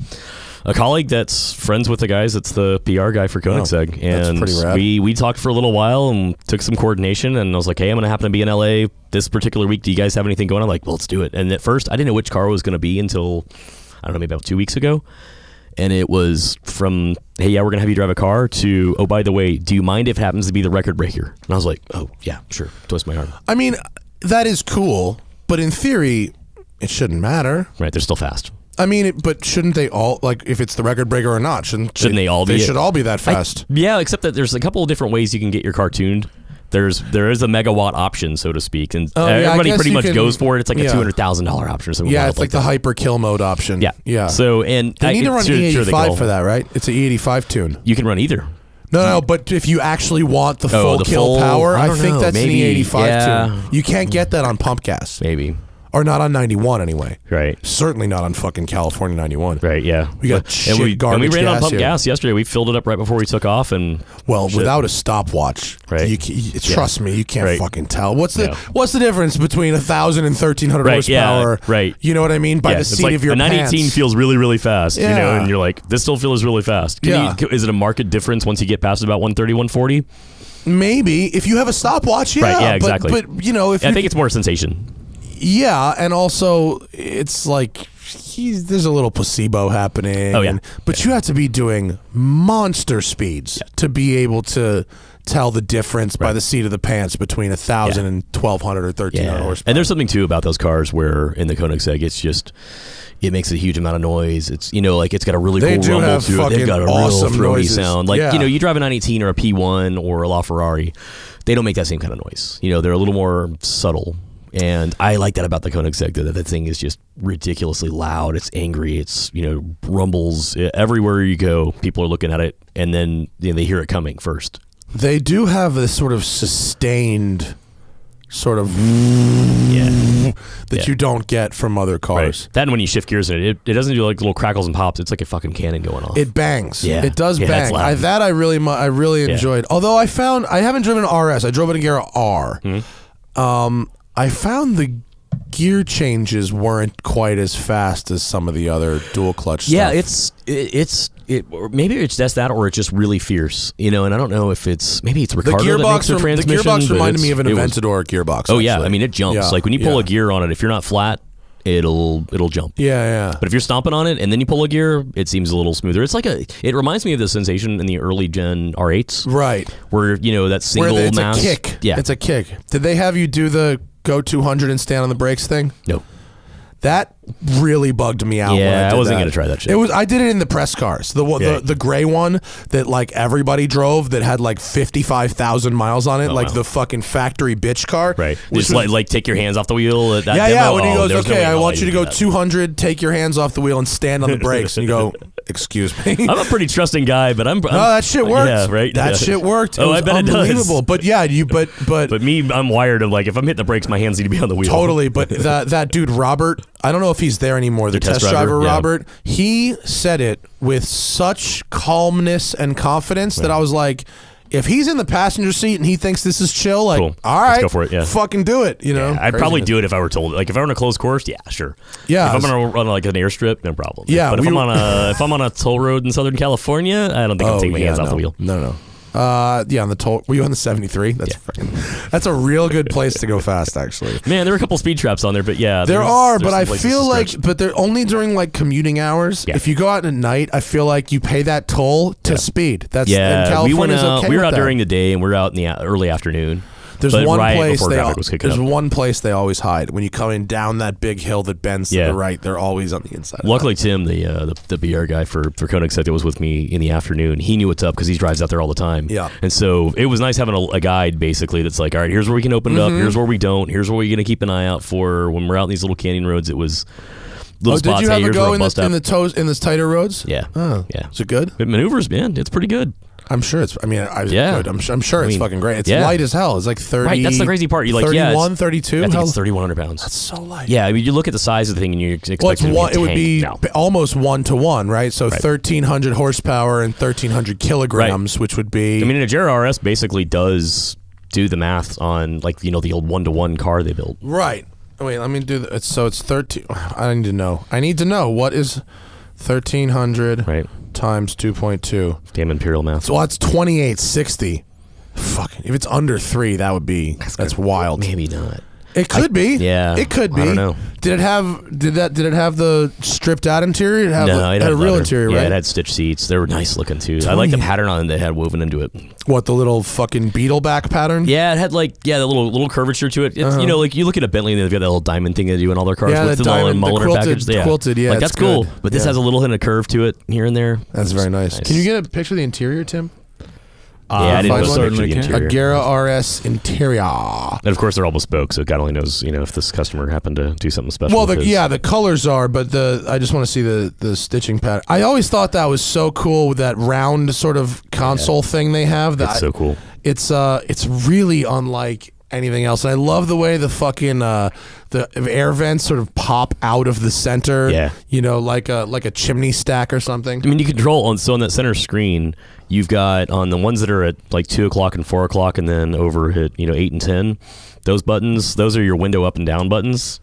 A colleague that's friends with the guys that's the PR guy for Koenigsegg. And that's pretty rad. We talked for a little while and took some coordination, and I was like, hey, I'm going to happen to be in LA this particular week. Do you guys have anything going on? Like, well, let's do it. And at first, I didn't know which car it was going to be until, I don't know, maybe about 2 weeks ago. And it was from, hey, yeah, we're going to have you drive a car, to, oh, by the way, do you mind if it happens to be the record breaker? And I was like, oh, yeah, sure. Twist my arm. I mean, that is cool, but in theory, it shouldn't matter. Right, they're still fast. I mean, but shouldn't they all, like, if it's the record breaker or not, shouldn't they all be? They should all be that fast. Yeah, except that there's a couple of different ways you can get your car tuned. There is a megawatt option, so to speak, and everybody pretty much goes for it. It's like a $200,000 option or something. Yeah, it's like the hyper kill mode option. Yeah. So and they need to run E85 for that, right? It's an E85 tune. You can run either. No, but if you actually want the full kill power, I think that's an E85 tune. You can't get that on pump gas. Maybe. Or not on 91 anyway. Right. Certainly not on fucking California 91. Right, yeah. We got garbage we ran gas on pump here. gas yesterday. We filled it up right before we took off. Without a stopwatch, right. Trust me, you can't fucking tell. What's the difference between 1,000 and 1,300 horsepower? Yeah, right. You know what I mean? By the seat of your pants. A 918 feels really, really fast, and you're like, this still feels really fast. Is it a market difference once you get past about 130, 140? Maybe. If you have a stopwatch, yeah. Right, yeah, exactly. But if I think it's more sensation. Yeah, and also it's like there's a little placebo happening. Oh, yeah. But you have to be doing monster speeds to be able to tell the difference by the seat of the pants between 1,000 and 1,200 or 1,300 horsepower. And there's something too about those cars where in the Koenigsegg it makes a huge amount of noise. It's it's got a really cool rumble to it. They've got a awesome real throaty noises. sound. You drive a 918 or a P1 or a LaFerrari, they don't make that same kind of noise. They're a little more subtle. And I like that about the Koenigsegg, that thing is just ridiculously loud. It's angry. It's, rumbles everywhere you go. People are looking at it and then they hear it coming first. They do have this sort of sustained sort of that you don't get from other cars. Right. That and when you shift gears in it doesn't do like little crackles and pops. It's like a fucking cannon going off. It bangs. Yeah. It does bang. I really enjoyed. Although I haven't driven an RS. I drove an Agera R. I found the gear changes weren't quite as fast as some of the other dual clutch stuff. Yeah, maybe it's just that, or it's just really fierce, and I don't know if maybe it's Ricardo that makes the transmission. The gearbox reminded me of an Aventador gearbox. Oh yeah, I mean it jumps. Like when you pull a gear on it, if you're not flat, it'll jump. Yeah. But if you're stomping on it and then you pull a gear, it seems a little smoother. It's it reminds me of the sensation in the early gen R8s, right? Where that single mass. It's a kick. Yeah, it's a kick. Did they have you do the go 200 and stand on the brakes thing? No. That really bugged me out. Yeah, I wasn't gonna try that shit. I did it in the press cars. The gray one that like everybody drove that had like 55,000 miles on it, like the fucking factory bitch car. Right. Just like take your hands off the wheel. At that yeah. demo? When he goes, okay, I want you to go that. 200, take your hands off the wheel and stand on the brakes, and you go, excuse me. I'm a pretty trusting guy, but I'm no, that shit worked. Yeah, right. That shit worked. Oh, I bet it does. Unbelievable. But yeah, but me, I'm wired of like if I'm hitting the brakes, my hands need to be on the wheel. Totally. But that dude Robert, I don't know if he's there anymore. The test driver Robert, he said it with such calmness and confidence that I was like, if he's in the passenger seat and he thinks this is chill, like, cool. All right, let's go for it. Yeah, fucking do it. I'd probably do it if I were told. Like if I were on a closed course, yeah, sure. Yeah, if I'm gonna run like an airstrip, no problem. Yeah, but if I'm on a toll road in Southern California, I don't think I'll take my hands off the wheel. No. On the toll. Were you on the 73? That's a real good place to go fast, actually. Man, there are a couple speed traps on there, but yeah, there are. But I feel like, but they're only during like commuting hours. Yeah. If you go out at night, I feel like you pay that toll to speed. That's and California's okay. We were out that. during the day, and we're out in the early afternoon. There's but one right place there's one place they always hide. When you come in down that big hill that bends to the right, they're always on the inside. Luckily, Tim, the BR guy for Koenigsegg that was with me in the afternoon, he knew what's up because he drives out there all the time. Yeah. And so it was nice having a guide basically that's like, all right, here's where we can open it up, here's where we don't, here's where we're gonna keep an eye out for when we're out in these little canyon roads. It was little spots. Did you have a go in the tighter roads? Yeah. Oh, yeah. Is it good? It maneuvers, man. It's pretty good. I'm sure it's. I mean, good. I'm sure it's fucking great. It's light as hell. It's like 30. Right, that's the crazy part. You like 31, 32. I think it's 3,100 pounds. That's so light. Yeah, I mean, you look at the size of the thing and you expect it would be almost 1-to-1, right? So 1,300 horsepower and 1,300 kilograms, which would be. I mean, an Agera RS basically does do the math on like the old 1-to-1 car they built. Right. Wait, let me do that. So it's 13. I need to know what is 1,300 times 2.2. Damn imperial math. So that's 2860. Fucking, if it's under 3, that would be that's wild. Maybe not. It could be. Yeah, it could be. I don't know. Did it have the stripped out interior? It had a real leather. interior, right? Yeah, it had stitched seats. They were nice looking too. I like the pattern on it that had woven into it. What, the little fucking beetle back pattern? Yeah, it had the little curvature to it. It's, like you look at a Bentley and they've got that little diamond thing they do in all their cars with the Mulliner package. Quilted, yeah, like that's cool. But this has a little hint of curve to it here and there. That's very nice. Can you get a picture of the interior, Tim? Yeah, I didn't post a picture of the interior. Agera RS interior. And of course, they're all bespoke, so God only knows, if this customer happened to do something special. Well, the colors are, but I just want to see the stitching pattern. I always thought that was so cool with that round sort of console thing they have. That's so cool. It's really unlike anything else. And I love the way the fucking the air vents sort of pop out of the center. Yeah. Like a chimney stack or something. I mean, you control on that center screen. You've got on the ones that are at like 2 o'clock and 4 o'clock, and then over at 8 and 10. Those buttons, those are your window up and down buttons.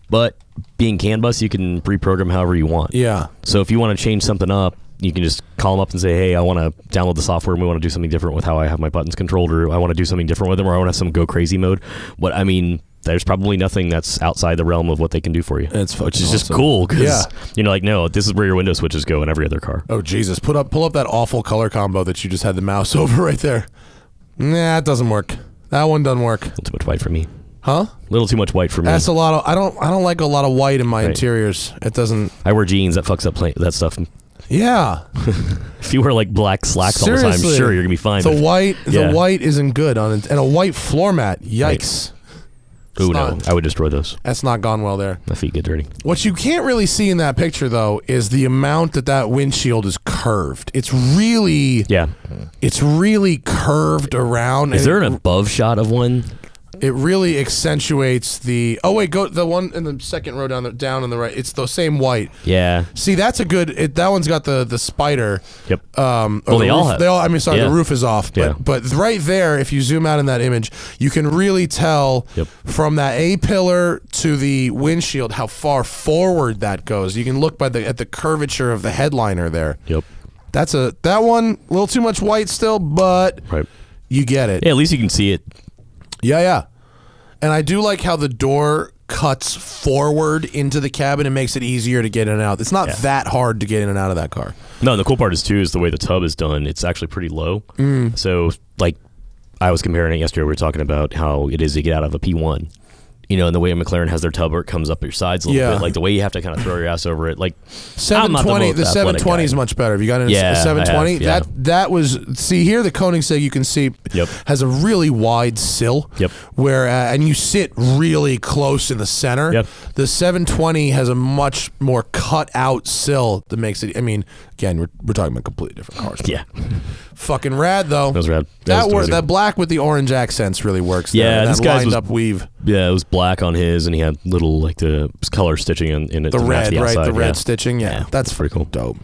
But being CAN bus, you can pre-program however you want. Yeah. So if you want to change something up, you can just call them up and say, hey, I want to download the software and we want to do something different with how I have my buttons controlled, or I want to do something different with them, or I want to have some go crazy mode. But I mean, there's probably nothing that's outside the realm of what they can do for you. Which is just cool because no, this is where your window switches go in every other car. Oh Jesus! Pull up that awful color combo that you just had the mouse over right there. Nah, it doesn't work. That one doesn't work. A little too much white for me. Huh? A little too much white for me. That's a lot of. I don't like a lot of white in my interiors. It doesn't. I wear jeans. That fucks up that stuff. Yeah. If you wear like black slacks all the time, sure, you're gonna be fine. The white isn't good on it, and a white floor mat. Yikes. Right. Ooh, no. I would destroy those. That's not gone well there. My feet get dirty. What you can't really see in that picture, though, is the amount that windshield is curved. It's really curved around. Is there an above shot of one? It really accentuates the. Oh wait, go the one in the second row down on the right. It's the same white. Yeah. See, that's a good. That one's got the spider. Yep. Well, they all have. I mean, sorry, the roof is off. But right there, if you zoom out in that image, you can really tell from that A pillar to the windshield how far forward that goes. You can look at the curvature of the headliner there. Yep. That one a little too much white still, but you get it. Yeah, at least you can see it. Yeah. And I do like how the door cuts forward into the cabin and makes it easier to get in and out. It's not that hard to get in and out of that car. No, and the cool part is the way the tub is done. It's actually pretty low. So, like, I was comparing it yesterday. We were talking about how it is to get out of a P1. You know, and the way a McLaren has their tub where it comes up your sides a little bit, like the way you have to kind of throw your ass over it. Like 720, the 720 is much better. Have you got a 720? That was here the Koenigsegg you can see has a really wide sill. Where and you sit really close in the center. The 720 has a much more cut out sill that makes it. I mean, again, we're talking about completely different cars. Fucking rad though. That was rad. That black with the orange accents really works. Yeah, this guy's lined up weave. Yeah, it was black on his, and he had little like the color stitching in it. The red, the outside. The red stitching. Yeah, that's pretty cool. Dope.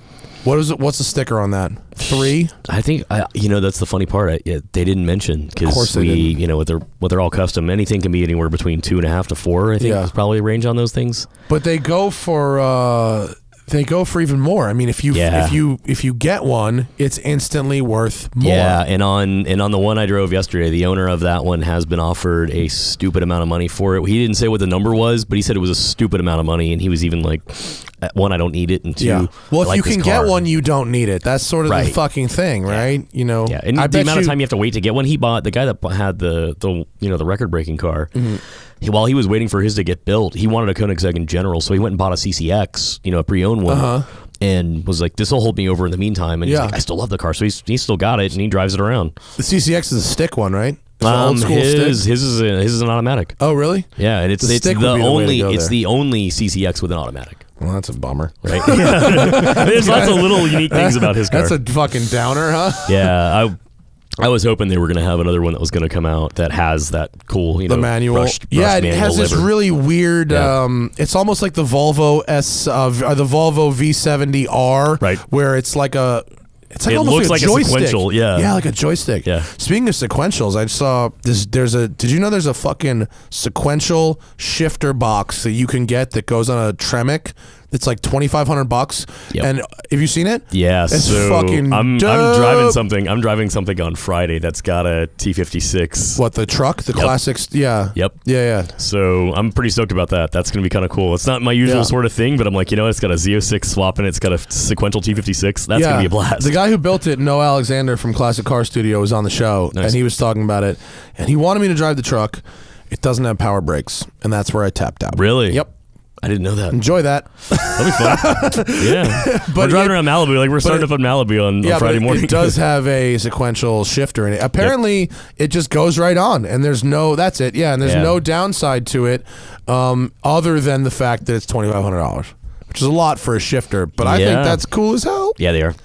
What is it? What's the sticker on that? 3? I think that's the funny part. They didn't mention because what they're all custom. Anything can be anywhere between 2.5 to 4. I think is probably a range on those things. But they go for. They go for even more. I mean, if you get one, it's instantly worth more. Yeah, and on the one I drove yesterday, the owner of that one has been offered a stupid amount of money for it. He didn't say what the number was, but he said it was a stupid amount of money, and he was even like, one, I don't need it, and 2, well, if you can get one, you don't need it. That's sort of the fucking thing, right? You know, and the amount of time you have to wait to get one. He bought the guy that had the record breaking car. While he was waiting for his to get built, he wanted a Koenigsegg in general, so he went and bought a CCX, a pre-owned one, and was like, "This will hold me over in the meantime." And he's like, "I still love the car," so he's still got it and he drives it around. The CCX is a stick one, right? Old school his is an automatic. Oh, really? Yeah, and it's the only CCX with an automatic. Well, that's a bummer, right? There's lots of little unique things about his car. That's a fucking downer, huh? Yeah, I was hoping they were going to have another one that was going to come out that has that cool, the manual. Brushed it has this really weird. It's almost like the Volvo the Volvo V70R, right? Where it's like a. It's like it almost looks like a sequential, like a joystick. Yeah. Speaking of sequentials, I saw this. Did you know there's a fucking sequential shifter box that you can get that goes on a Tremec? It's like $2,500. And have you seen it? Yeah, it's so fucking I'm dope. I'm driving something on Friday that's got a T56. What, the truck, the classics? Yeah. Yeah. So I'm pretty stoked about that. That's gonna be kind of cool. It's not my usual sort of thing, but I'm like, it's got a Z06 swap in it. It's got a sequential T56. That's gonna be a blast. The guy who built it, Noah Alexander from Classic Car Studio, was on the show, and he was talking about it, and he wanted me to drive the truck. It doesn't have power brakes, and that's where I tapped out. Really? Yep. I didn't know that. Enjoy that. That'll be fun. Yeah. But we're driving around Malibu. Like, we're starting up on Malibu on Friday morning. It does have a sequential shifter in it. Apparently, it just goes right on, and that's it. Yeah, and there's no downside to it other than the fact that it's $2,500. Which is a lot for a shifter, but I think that's cool as hell. Yeah, they are.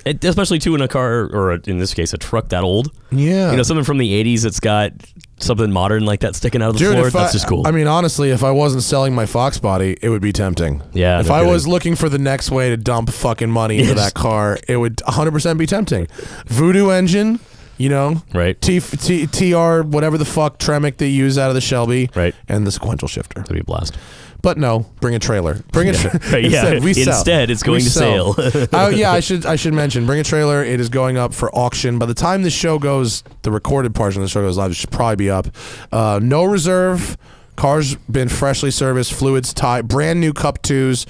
Especially, too, in a car, or in this case, a truck that old. Yeah. Something from the 80s that's got something modern like that sticking out of the floor. That's just cool. I mean, honestly, if I wasn't selling my Fox body, it would be tempting. Yeah. If I was looking for the next way to dump fucking money into that car, it would 100% be tempting. Voodoo engine. Right. TR, whatever the fuck Tremec they use out of the Shelby. Right. And the sequential shifter. That'd be a blast. But no, bring a trailer. Bring a trailer. Instead, it's going to sale. I should mention, bring a trailer. It is going up for auction. By the time the show goes, the recorded portion of the show goes live, it should probably be up. No reserve. Car's been freshly serviced, fluids tied, brand new Cup 2s.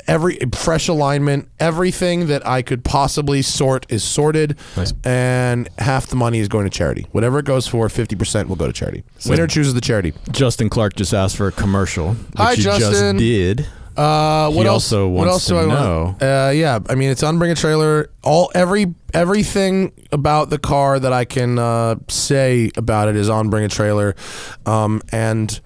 Every fresh alignment, everything that I could possibly sort is sorted, and half the money is going to charity. Whatever it goes for, 50% will go to charity. Winner chooses the charity. Justin Clark just asked for a commercial, which Hi, you Justin. just did. What else do I know? I mean, it's on Bring a Trailer. Everything about the car that I can say about it is on Bring a Trailer, and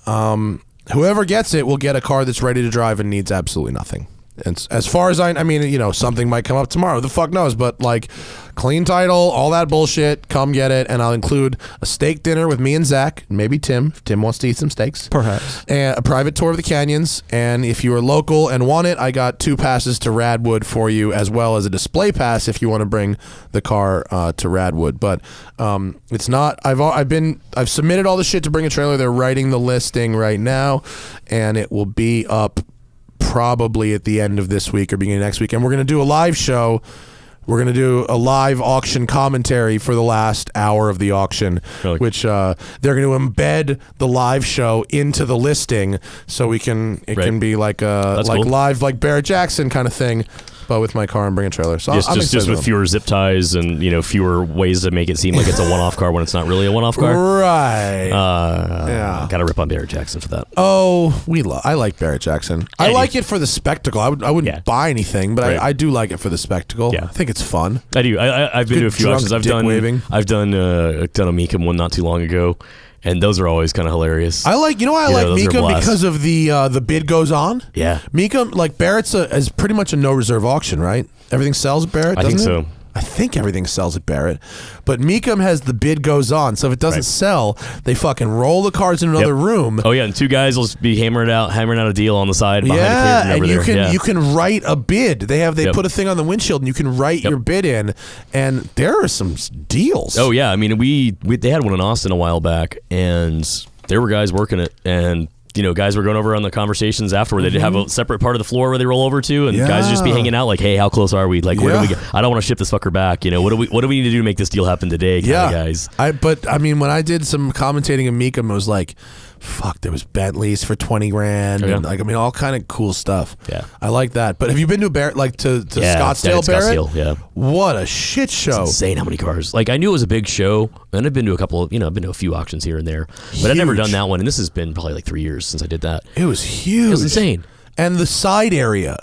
whoever gets it will get a car that's ready to drive and needs absolutely nothing. And as far as I mean, something might come up tomorrow. Who the fuck knows? But like, clean title, all that bullshit. Come get it, and I'll include a steak dinner with me and Zach, maybe Tim, if Tim wants to eat some steaks, Perhaps. and a private tour of the canyons. And if you are local and want it, I got 2 passes to Radwood for you, as well as a display pass if you want to bring the car to Radwood. But it's not. I've submitted all the shit to bring a trailer. They're writing the listing right now, and it will be up probably at the end of this week or beginning of next week. And we're going to do a live show. We're going to do a live auction commentary for the last hour of the auction, which they're going to embed the live show into the listing, so it can be like a cool. live, like Barrett Jackson kind of thing, but with my car and bring a trailer. So just with fewer zip ties and fewer ways to make it seem like it's a one-off car when it's not really a one-off car. Right. Yeah. Gotta rip on Barrett Jackson for that. Oh, I like Barrett Jackson. I like it for the spectacle. I wouldn't buy anything, but I do like it for the spectacle. Yeah. I think it's fun. I do. I've been to a few auctions. I've done a Meekum one not too long ago. And those are always kind of hilarious. I like Meekum because of the bid goes on. Yeah. Meekum, like Barrett's is pretty much a no reserve auction, right? Everything sells at Barrett, doesn't it? I think so. I think everything sells at Barrett. But Meekum has the bid goes on. So if it doesn't sell, they fucking roll the cards in another room. Oh, yeah. And 2 guys will be hammering out a deal on the side behind the curtain and you can write a bid. They put a thing on the windshield and you can write your bid in. And there are some deals. Oh, yeah. I mean, they had one in Austin a while back, and there were guys working it, and guys were going over on the conversations afterward. They did have a separate part of the floor where they roll over to, and guys would just be hanging out like, hey, how close are we? Like, where do we get? I don't want to ship this fucker back. What do we need to do to make this deal happen today? Guys. But when I did some commentating in Meekum, it was like, fuck, there was Bentleys for $20,000 and all kind of cool stuff. Yeah. I like that. But have you been to Barrett, to Scottsdale Barrett? Scottsdale, yeah. What a shit show. It's insane how many cars. Like, I knew it was a big show, and I've been to I've been to a few auctions here and there, but I've never done that one, and this has been probably like 3 years since I did that. It was huge. It was insane. And the side area,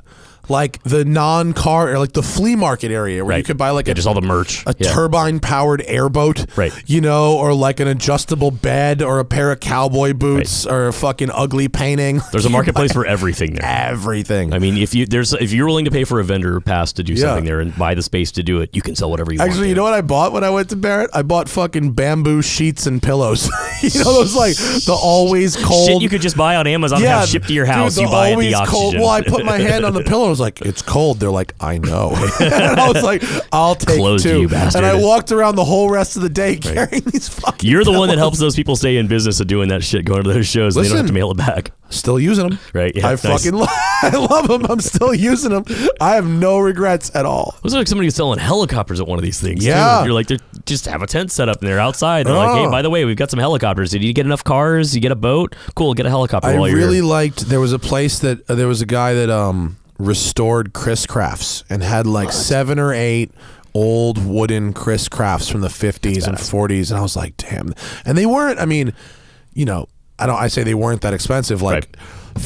like the non-car, or like the flea market area where you could buy just all the merch, a turbine-powered airboat, or like an adjustable bed, or a pair of cowboy boots, or a fucking ugly painting. There's a marketplace for everything there. Everything. I mean, if you're willing to pay for a vendor pass to do something there and buy the space to do it, you can sell whatever you want. Actually, you know what I bought when I went to Barrett? I bought fucking bamboo sheets and pillows. Those like the always cold shit you could just buy on Amazon and have shipped to your house. Dude, you buy at the oxygen. Cold. Well, I put my hand on the pillow. I was like, it's cold. They're like, I know. And I was like, I'll take Close 2. you bastard. And I walked around the whole rest of the day carrying these fucking You're the pillows. one that helps those people stay in business of doing that shit, going to those shows. Listen, they don't have to mail it back. Still using them. Right. Yeah, I love them. I'm still using them. I have no regrets at all. It was like somebody selling helicopters at one of these things. Yeah. Too. You're like, they just have a tent set up and they're outside. They're like, hey, by the way, we've got some helicopters. Did you get enough cars? You get a boat? Cool, get a helicopter while you're here. There was a place that, there was a guy that restored Chris Crafts and had like 7 or 8 old wooden Chris Crafts from the 50s and 40s. And I was like, damn. And they weren't, I say they weren't that expensive. Like,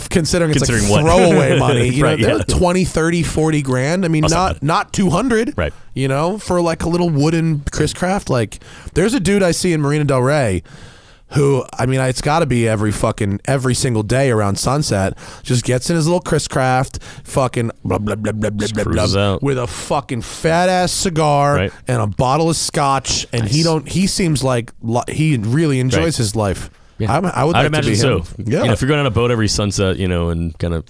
considering it's like throwaway money, they're 20, 30, 40 grand. I mean, not 200, right? For like a little wooden Chris Craft. Like, there's a dude I see in Marina Del Rey who, it's got to be every single day around sunset, just gets in his little Chris Craft, fucking blah, blah, blah, blah, blah, blah, blah, with a fucking fat ass cigar and a bottle of scotch. And he seems like he really enjoys his life. Yeah. I would like imagine to be so. him. Yeah. If you're going on a boat every sunset, and kind of,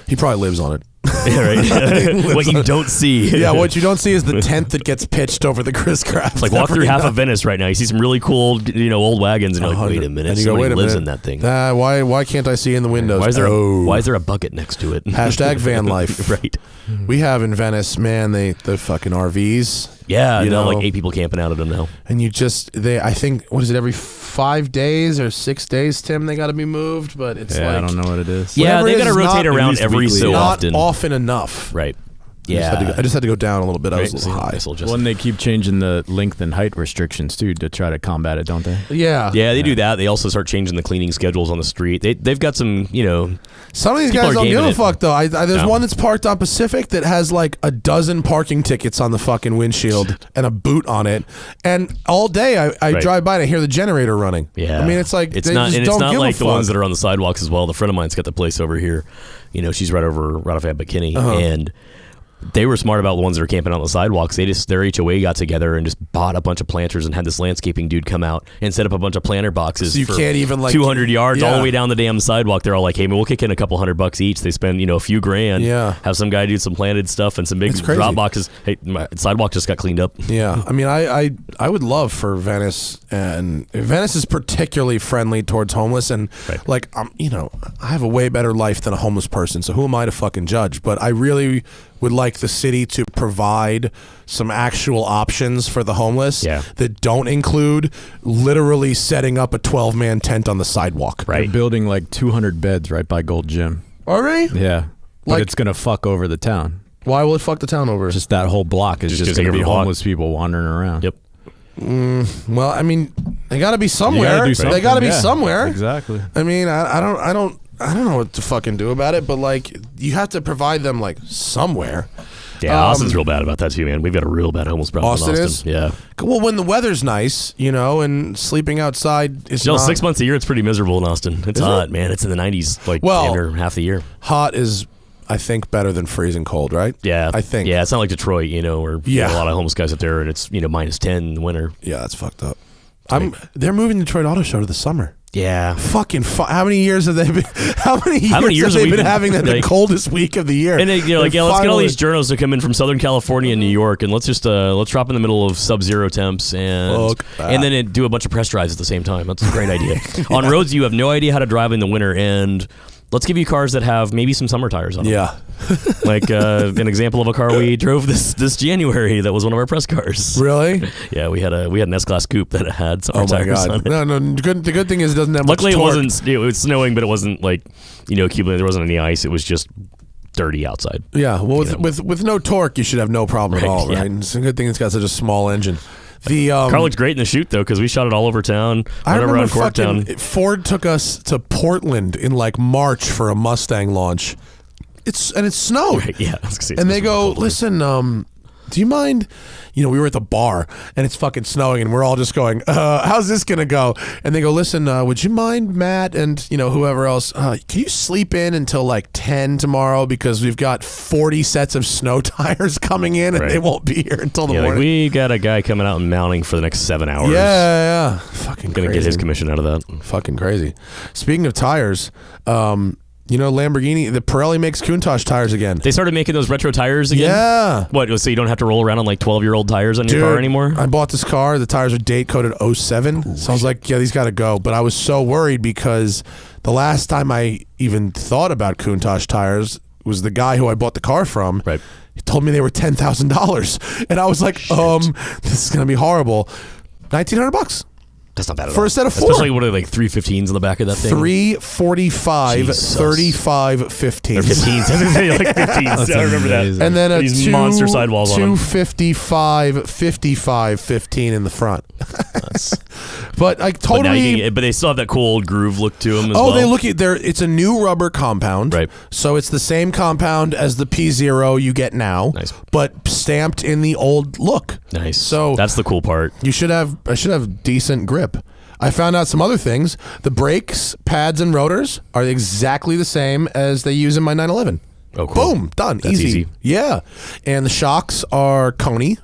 he probably lives on it. Yeah, right. What you don't see. Yeah, what you don't see is the tent that gets pitched over the Chris Craft. Like, walk through half of Venice right now. You see some really cool, old wagons, and you're like, wait a minute, somebody lives in that thing. Why can't I see in the windows? Why is there a bucket next to it? Hashtag van life. Right. We have in Venice, man, the fucking RVs. Yeah, like 8 people camping out of them now. And I think, what is it, every 5 days or 6 days, Tim, they got to be moved, but it's I don't know what it is. Yeah, they got to rotate around every so often. Not often enough. Right. Yeah. I just had to go down a little bit. I was a little high. Well, and they keep changing the length and height restrictions too to try to combat it, don't they? Yeah. Yeah, they do that. They also start changing the cleaning schedules on the street. They've got some, Some of these people guys are don't give gaming a it. fuck though. There's No. one that's parked on Pacific that has like a dozen parking tickets on the fucking windshield and a boot on it. And all day I Right. drive by and I hear the generator running. Yeah, I mean, it's like it's they not, just and don't it's not give like a the fuck. ones that are on the sidewalks as well. The friend of mine's got the place over here. She's right off at McKinney, and they were smart about the ones that are camping on the sidewalks. Their HOA got together and just bought a bunch of planters and had this landscaping dude come out and set up a bunch of planter boxes. So you for can't even, like, 200 yards all yeah. the way down the damn sidewalk. They're all like, "Hey, man, we'll kick in a couple $100 each." They spend a few grand. Yeah. Have some guy do some planted stuff and some big It's crazy. drop boxes. Hey, my sidewalk just got cleaned up. Yeah, I mean, I would love for Venice, and Venice is particularly friendly towards homeless, and Right. like I have a way better life than a homeless person, so who am I to fucking judge? But I really would like the city to provide some actual options for the homeless Yeah. that don't include literally setting up a 12-man tent on the sidewalk. Right. They're building like 200 beds right by Gold Gym. All right. Yeah, but Like- it's gonna fuck over the town. Why will it fuck the town over? Just that whole block is Just just take gonna over be the block. homeless people wandering around. Yep. Well, I mean, they got to be You somewhere. gotta do They something, got to be yeah. somewhere. Exactly. I mean, I don't know what to fucking do about it, but like you have to provide them like somewhere. Yeah, Austin's real bad about that too, man. We've got a real bad homeless problem Austin in is? Austin. Yeah. Well, when the weather's nice, and sleeping outside is not 6 months a year, it's pretty miserable in Austin. It's Is hot, it? man. It's in the 90s, like Well- damn near half the year. hot is, I think, better than freezing cold, right? Yeah, I think. Yeah, it's not like Detroit, where Yeah. a lot of homeless guys up there, and it's minus 10 in the winter. Yeah, that's fucked up. They're moving the Detroit Auto Show to the summer. Yeah. Fucking how many years have they been? How many years, many years have have they we been been, having the like- coldest week of the year? And let's get all finally- these journalists to come in from Southern California and New York, and let's drop in the middle of sub-zero temps and Fuck that. and then do a bunch of press drives at the same time. That's a great idea. On roads you have no idea how to drive in the winter, and let's give you cars that have maybe some summer tires on them. Yeah. Like an example of a car we drove this January that was one of our press cars. Really? Yeah, we had an S-Class coupe that had summer Oh my tires on god. it. No. The good thing is it doesn't have Luckily, much it torque. wasn't. It was snowing, but it wasn't like accumulating. There wasn't any ice. It was just dirty outside. Yeah. Well, with no torque, you should have no problem at Right, all, right? yeah. And it's a good thing it's got such a small engine. The Car looked great in the shoot though, because we shot it all over town. I Right remember around fucking Corktown. Ford took us to Portland in like March for a Mustang launch. It snowed. Right, yeah, I was gonna say, And they it's go, cold. listen, do you mind? We were at the bar and it's fucking snowing and we're all just going, how's this gonna go? And they go, listen, would you mind, Matt, and whoever else? Can you sleep in until like 10 tomorrow because we've got 40 sets of snow tires coming in and Right. they won't be here until the Yeah, like morning. we got a guy coming out and mounting for the next 7 hours. Yeah. Fucking Gonna crazy. get his commission out of that. Fucking crazy. Speaking of tires, Lamborghini, the Pirelli makes Countach tires again. They started making those retro tires again. Yeah. What? So you don't have to roll around on like 12-year-old tires on your car anymore? I bought this car. The tires are date coded 07. So I was like, yeah, these got to go. But I was so worried because the last time I even thought about Countach tires was the guy who I bought the car from. Right. He told me they were $10,000. And I was like, this is going to be horrible. $1,900 That's not bad at for all. a set of four. Especially what are they, like 315s on the back of that thing? 345, Jesus. 35, 15. Or 15s. They like 15s. I remember that. amazing. And then a These monster sidewalls on 'em. 255, 55, 15 in the front. But like But, now totally. but they still have that cool old groove look to them as Oh, well. they look at there. It's a new rubber compound, Right. So it's the same compound as the P0 you get now, Nice. but stamped in the old look. Nice. So that's the cool part. I should have decent grip. I found out some other things. The brakes, pads, and rotors are exactly the same as they use in my 911. Oh, cool. Boom, done, That's easy. Yeah, and the shocks are Coney.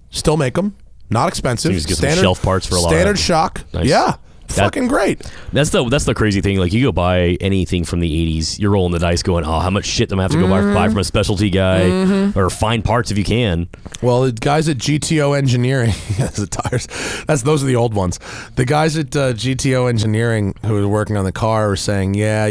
Still make them. Not expensive. So you just get some shelf parts for a lot of standard that. shock. Nice. Yeah, fucking great. That's the crazy thing. Like you go buy anything from the 80s, you're rolling the dice going, oh, how much shit am I have to go buy from a specialty guy or find parts if you can. Well, the guys at GTO Engineering, the tires. Those are the old ones. The guys at GTO Engineering who are working on the car are saying, yeah,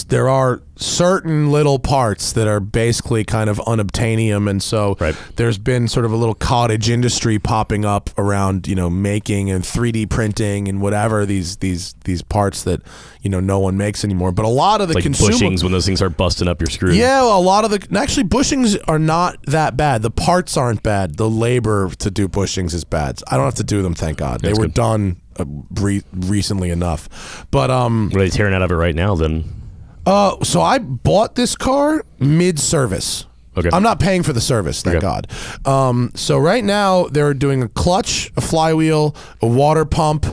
there are certain little parts that are basically kind of unobtainium, and so there's been sort of a little cottage industry popping up around making and 3D printing and whatever these parts that no one makes anymore. But a lot of the bushings, when those things are busting up your screw. Yeah, well, a lot of actually bushings are not that bad. The parts aren't bad. The labor to do bushings is bad. I don't have to do them, thank God. They were done recently enough. But are they tearing out of it right now then? So I bought this car mid-service. Okay. I'm not paying for the service, thank God. So right now they're doing a clutch, a flywheel, a water pump,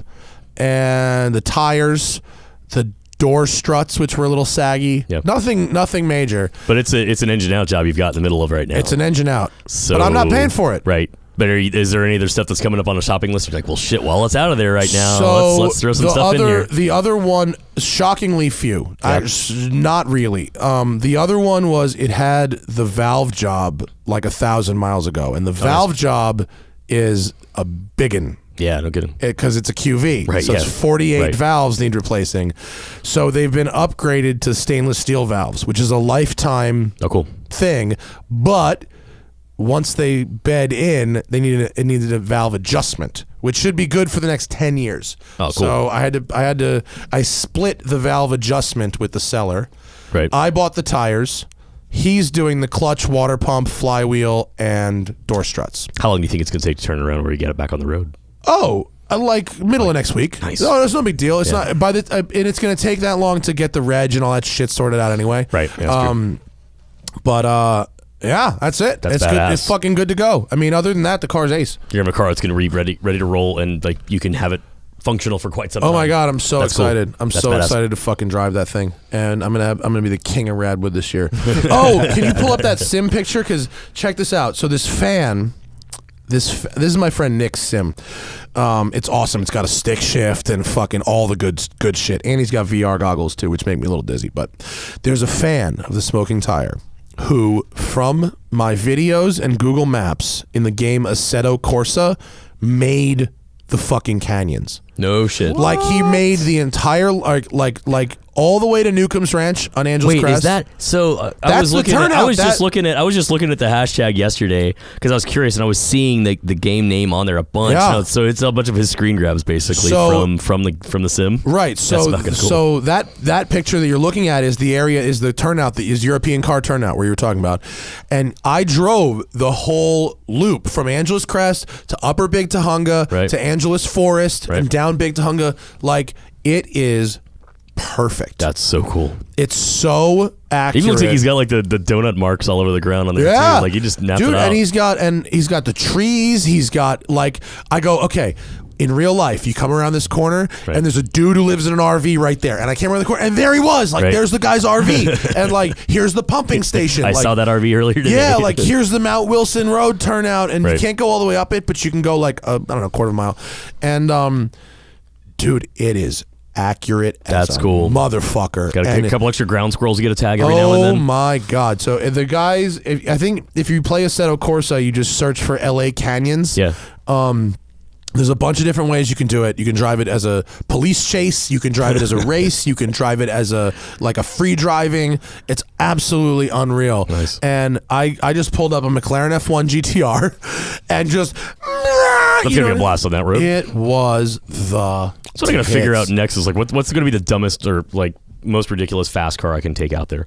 and the tires, the door struts, which were a little saggy. Yep. Nothing major. But it's an engine out job you've got in the middle of right now. It's an engine out. So, but I'm not paying for it. Right. But is there any other stuff that's coming up on a shopping list? You're like, well, shit, while it's out of there right now, so let's throw some stuff in here. The other one, shockingly few. Not really. The other one was it had the valve job like 1,000 miles ago, and the valve job is a biggin. Yeah, no kidding. Because it's a QV. Right, so it's 48 valves need replacing. So they've been upgraded to stainless steel valves, which is a lifetime thing, but once they bed in, it needed a valve adjustment, which should be good for the next 10 years. Oh, cool. So I split the valve adjustment with the seller. Right. I bought the tires. He's doing the clutch, water pump, flywheel, and door struts. How long do you think it's going to take to turn around where you get it back on the road? Oh, like middle of next week. Nice. No, it's no big deal. It's not and it's going to take that long to get the reg and all that shit sorted out anyway. Right. Yeah, that's true. But yeah, that's it. That's it's badass. good. It's fucking good to go. I mean, other than that, the car's ace. You have a car that's going to be ready to roll, and like you can have it functional for quite some time. Oh my God, I'm so excited. Cool. I'm that's so badass. excited to fucking drive that thing. And I'm gonna be the king of Radwood this year. Oh, can you pull up that sim picture? Because check this out. So this fan, this is my friend Nick's sim. It's awesome. It's got a stick shift and fucking all the good shit. And he's got VR goggles too, which make me a little dizzy. But there's a fan of the Smoking Tire who, from my videos and Google Maps in the game Assetto Corsa, made the fucking canyons. No shit. What? Like he made the entire like all the way to Newcomb's Ranch on Angeles Crest. Is that so? I was just looking at the hashtag yesterday because I was curious and I was seeing the game name on there a bunch. Yeah. So it's a bunch of his screen grabs basically from the sim. Right. So that's fucking cool. So that picture that you're looking at is the turnout that is European car turnout where you were talking about, and I drove the whole loop from Angeles Crest to Upper Big Tahunga to Angeles Forest and down Big Tahunga. Like it is perfect. That's so cool. It's so accurate. He looks like he's got like the donut marks all over the ground on there too. Like he just napped it out. And he's got the trees. He's got like I go okay. In real life, you come around this corner and there's a dude who lives in an RV right there, and I came around the corner and there he was. Like there's the guy's RV, and like here's the pumping station. I saw that RV earlier today. Yeah, like here's the Mount Wilson Road turnout, and you can't go all the way up it, but you can go like I don't know, quarter of a mile. And dude, it is accurate as a motherfucker. Got a couple extra ground squirrels to get a tag every now and then. Oh my God. So the guys, I think if you play Assetto Corsa, you just search for LA Canyons. Yeah. There's a bunch of different ways you can do it. You can drive it as a police chase. You can drive it as a race. You can drive it as a free driving. It's absolutely unreal. Nice. And I just pulled up a McLaren F1 GTR and just... That's going to be a blast on that road. It was the... That's what I got to figure out next is like what's going to be the dumbest or like most ridiculous fast car I can take out there.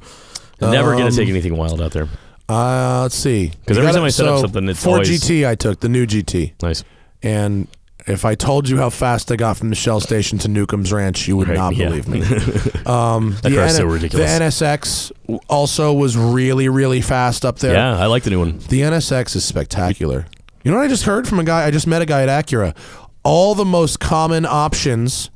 Never going to take anything wild out there. Let's see. Because every time I set up something, it's Ford always... GT I took, the new GT. Nice. And if I told you how fast I got from the Shell station to Newcomb's Ranch, you would not believe me. That car's so ridiculous. The NSX also was really, really fast up there. Yeah, I like the new one. The NSX is spectacular. You know what I just heard from a guy? I just met a guy at Acura. All the most common options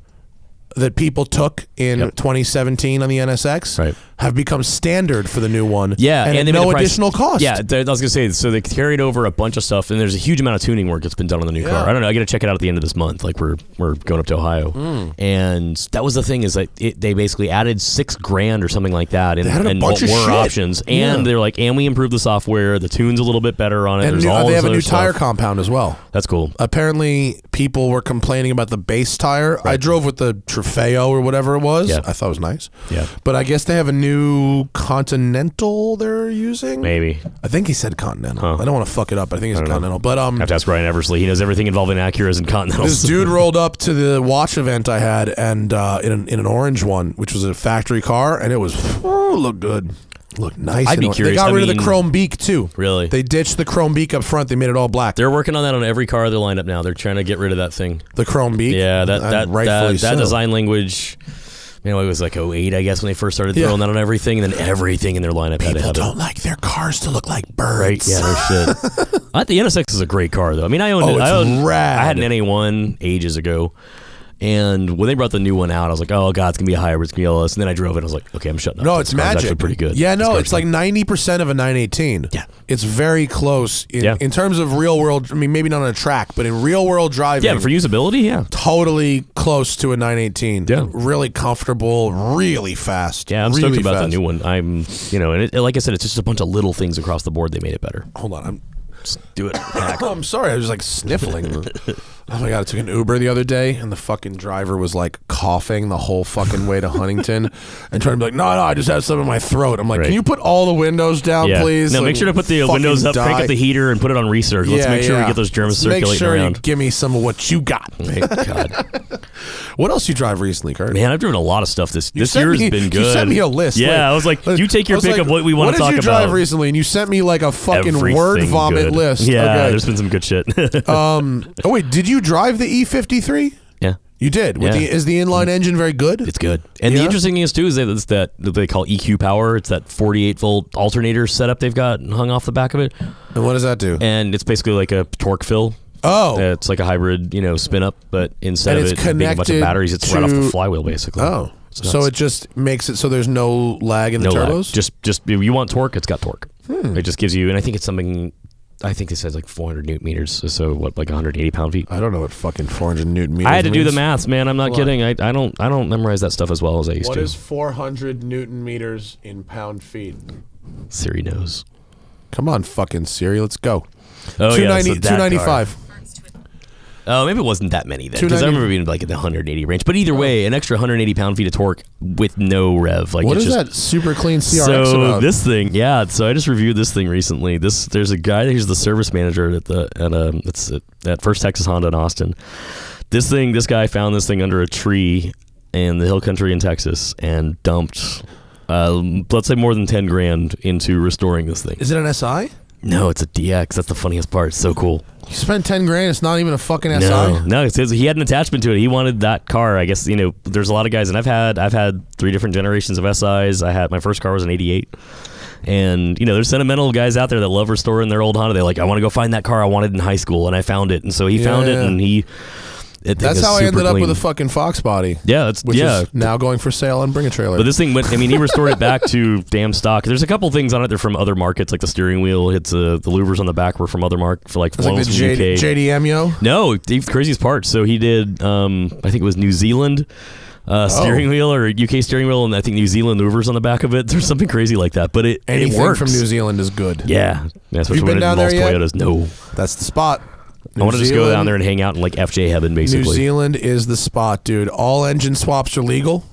that people took in 2017 on the NSX have become standard for the new one. Yeah, and they no made the price, additional cost. Yeah, I was going to say, so they carried over a bunch of stuff, and there's a huge amount of tuning work that's been done on the new car. I don't know, I got to check it out at the end of this month. Like we're going up to Ohio, and that was the thing is that they basically added $6,000 or something like that, and bunch of shit. options, and they're like, and we improved the software, the tune's a little bit better on it. And they have a new tire compound as well. That's cool. Apparently, people were complaining about the base tire. I drove with the Trofeo or whatever it was. Yeah. I thought it was nice. Yeah. But I guess they have a new new Continental they're using? Maybe. I think he said Continental. I don't want to fuck it up. I think it's Continental. But I have to ask Brian Eversley. He knows everything involving Acuras and Continentals. this dude rolled up to the watch event I had, and in an orange one, which was a factory car, and it was looked good. Looked nice. I'd be curious. They got rid of the chrome beak too. Really? They ditched the chrome beak up front. They made it all black. They're working on that on every car they're lined up now. They're trying to get rid of that thing. The chrome beak. Yeah, that so. design language. You know, it was like 08, I guess, when they first started throwing that on everything, and then everything in their lineup had to have don't like their cars to look like birds. Right? Yeah, no shit. The NSX is a great car, though. I mean, I owned it. Rad. I had an NA1 ages ago. And when they brought the new one out, I was like, "Oh God, it's gonna be a hybrid, it's gonna be LS." And then I drove it, and I was like, "Okay, I'm shutting up." No, it's magic. Actually pretty good. Yeah, no, it's like 90% of a 918. Yeah, it's very close in terms of real world. I mean, maybe not on a track, but in real world driving. Yeah, but for usability, yeah, totally close to a 918. Yeah, really comfortable, really fast. Yeah, I'm really stoked about fast. the new one. And like I said, it's just a bunch of little things across the board. They made it better. Hold on, Just do it. I'm sorry, I was like sniffling. Oh my God, I took an Uber the other day, and the fucking driver was like coughing the whole fucking way to Huntington and trying to be like, no, I just have something in my throat. I'm like, Can you put all the windows down, please? No, like, make sure to put the windows up, crank up the heater, and put it on recirc. Let's make sure we get those germs circulating make sure around. You give me some of what you got. Thank God. What else you drive recently, Kurt? Man, I've driven a lot of stuff this year has been good. You sent me a list. Yeah, I was like, you take your pick of what we want to talk about. What did you drive recently? And you sent me like a fucking Everything word vomit good. list. Yeah, okay. there's been some good shit. Oh wait, did you drive the E53? Yeah. You did. Is the inline engine very good? It's good. And the interesting thing is too is that it's that they call EQ power. It's that 48 volt alternator setup they've got hung off the back of it. And what does that do? And it's basically like a torque fill. Oh. It's like a hybrid, spin up, but instead of it being a bunch of batteries, it's right off the flywheel basically. Oh. So it just makes it so there's no lag in the turbos? Lag. Just you want torque, it's got torque. It just gives you, and I think it's something. I think it says like 400 newton meters, so what, like 180 pound-feet? I don't know what fucking 400 newton meters I had to means. do the maths, man. I'm not kidding. I don't memorize that stuff as well as I used to. What is 400 newton meters in pound-feet? Siri knows. Come on, fucking Siri, let's go. Oh, 295. Oh, maybe it wasn't that many then, because I remember being like in the 180 range. But either way, an extra 180 pound-feet of torque with no rev. Like, what is that super clean CRX so about? This thing, so I just reviewed this thing recently. There's a guy who's the service manager at First Texas Honda in Austin. This guy found this thing under a tree in the hill country in Texas and dumped, let's say, more than 10 grand into restoring this thing. Is it an SI? No, it's a DX. That's the funniest part. It's so cool. You spent 10 grand. It's not even a fucking SI. No. He had an attachment to it. He wanted that car. I guess there's a lot of guys, and I've had 3 different generations of SIs. My first car was an '88, and there's sentimental guys out there that love restoring their old Honda. They're like, I want to go find that car I wanted in high school, and I found it, and so he found it, and he. That's how I ended up with a fucking Fox body. Yeah, which is now going for sale on Bring a Trailer. But this thing went. He restored it back to damn stock. There's a couple things on it that are from other markets, like the steering wheel. It's the louvers on the back were from other for like the UK. JDM yo. No, the craziest part. So he did. I think it was New Zealand. Steering wheel or UK steering wheel, and I think New Zealand louvers on the back of it. There's something crazy like that, but anything works. from New Zealand is good. Yeah, especially You've been down there yet? Toyotas. No, that's the spot. I want to just go down there and hang out in like FJ heaven, basically. New Zealand is the spot, dude. All engine swaps are legal.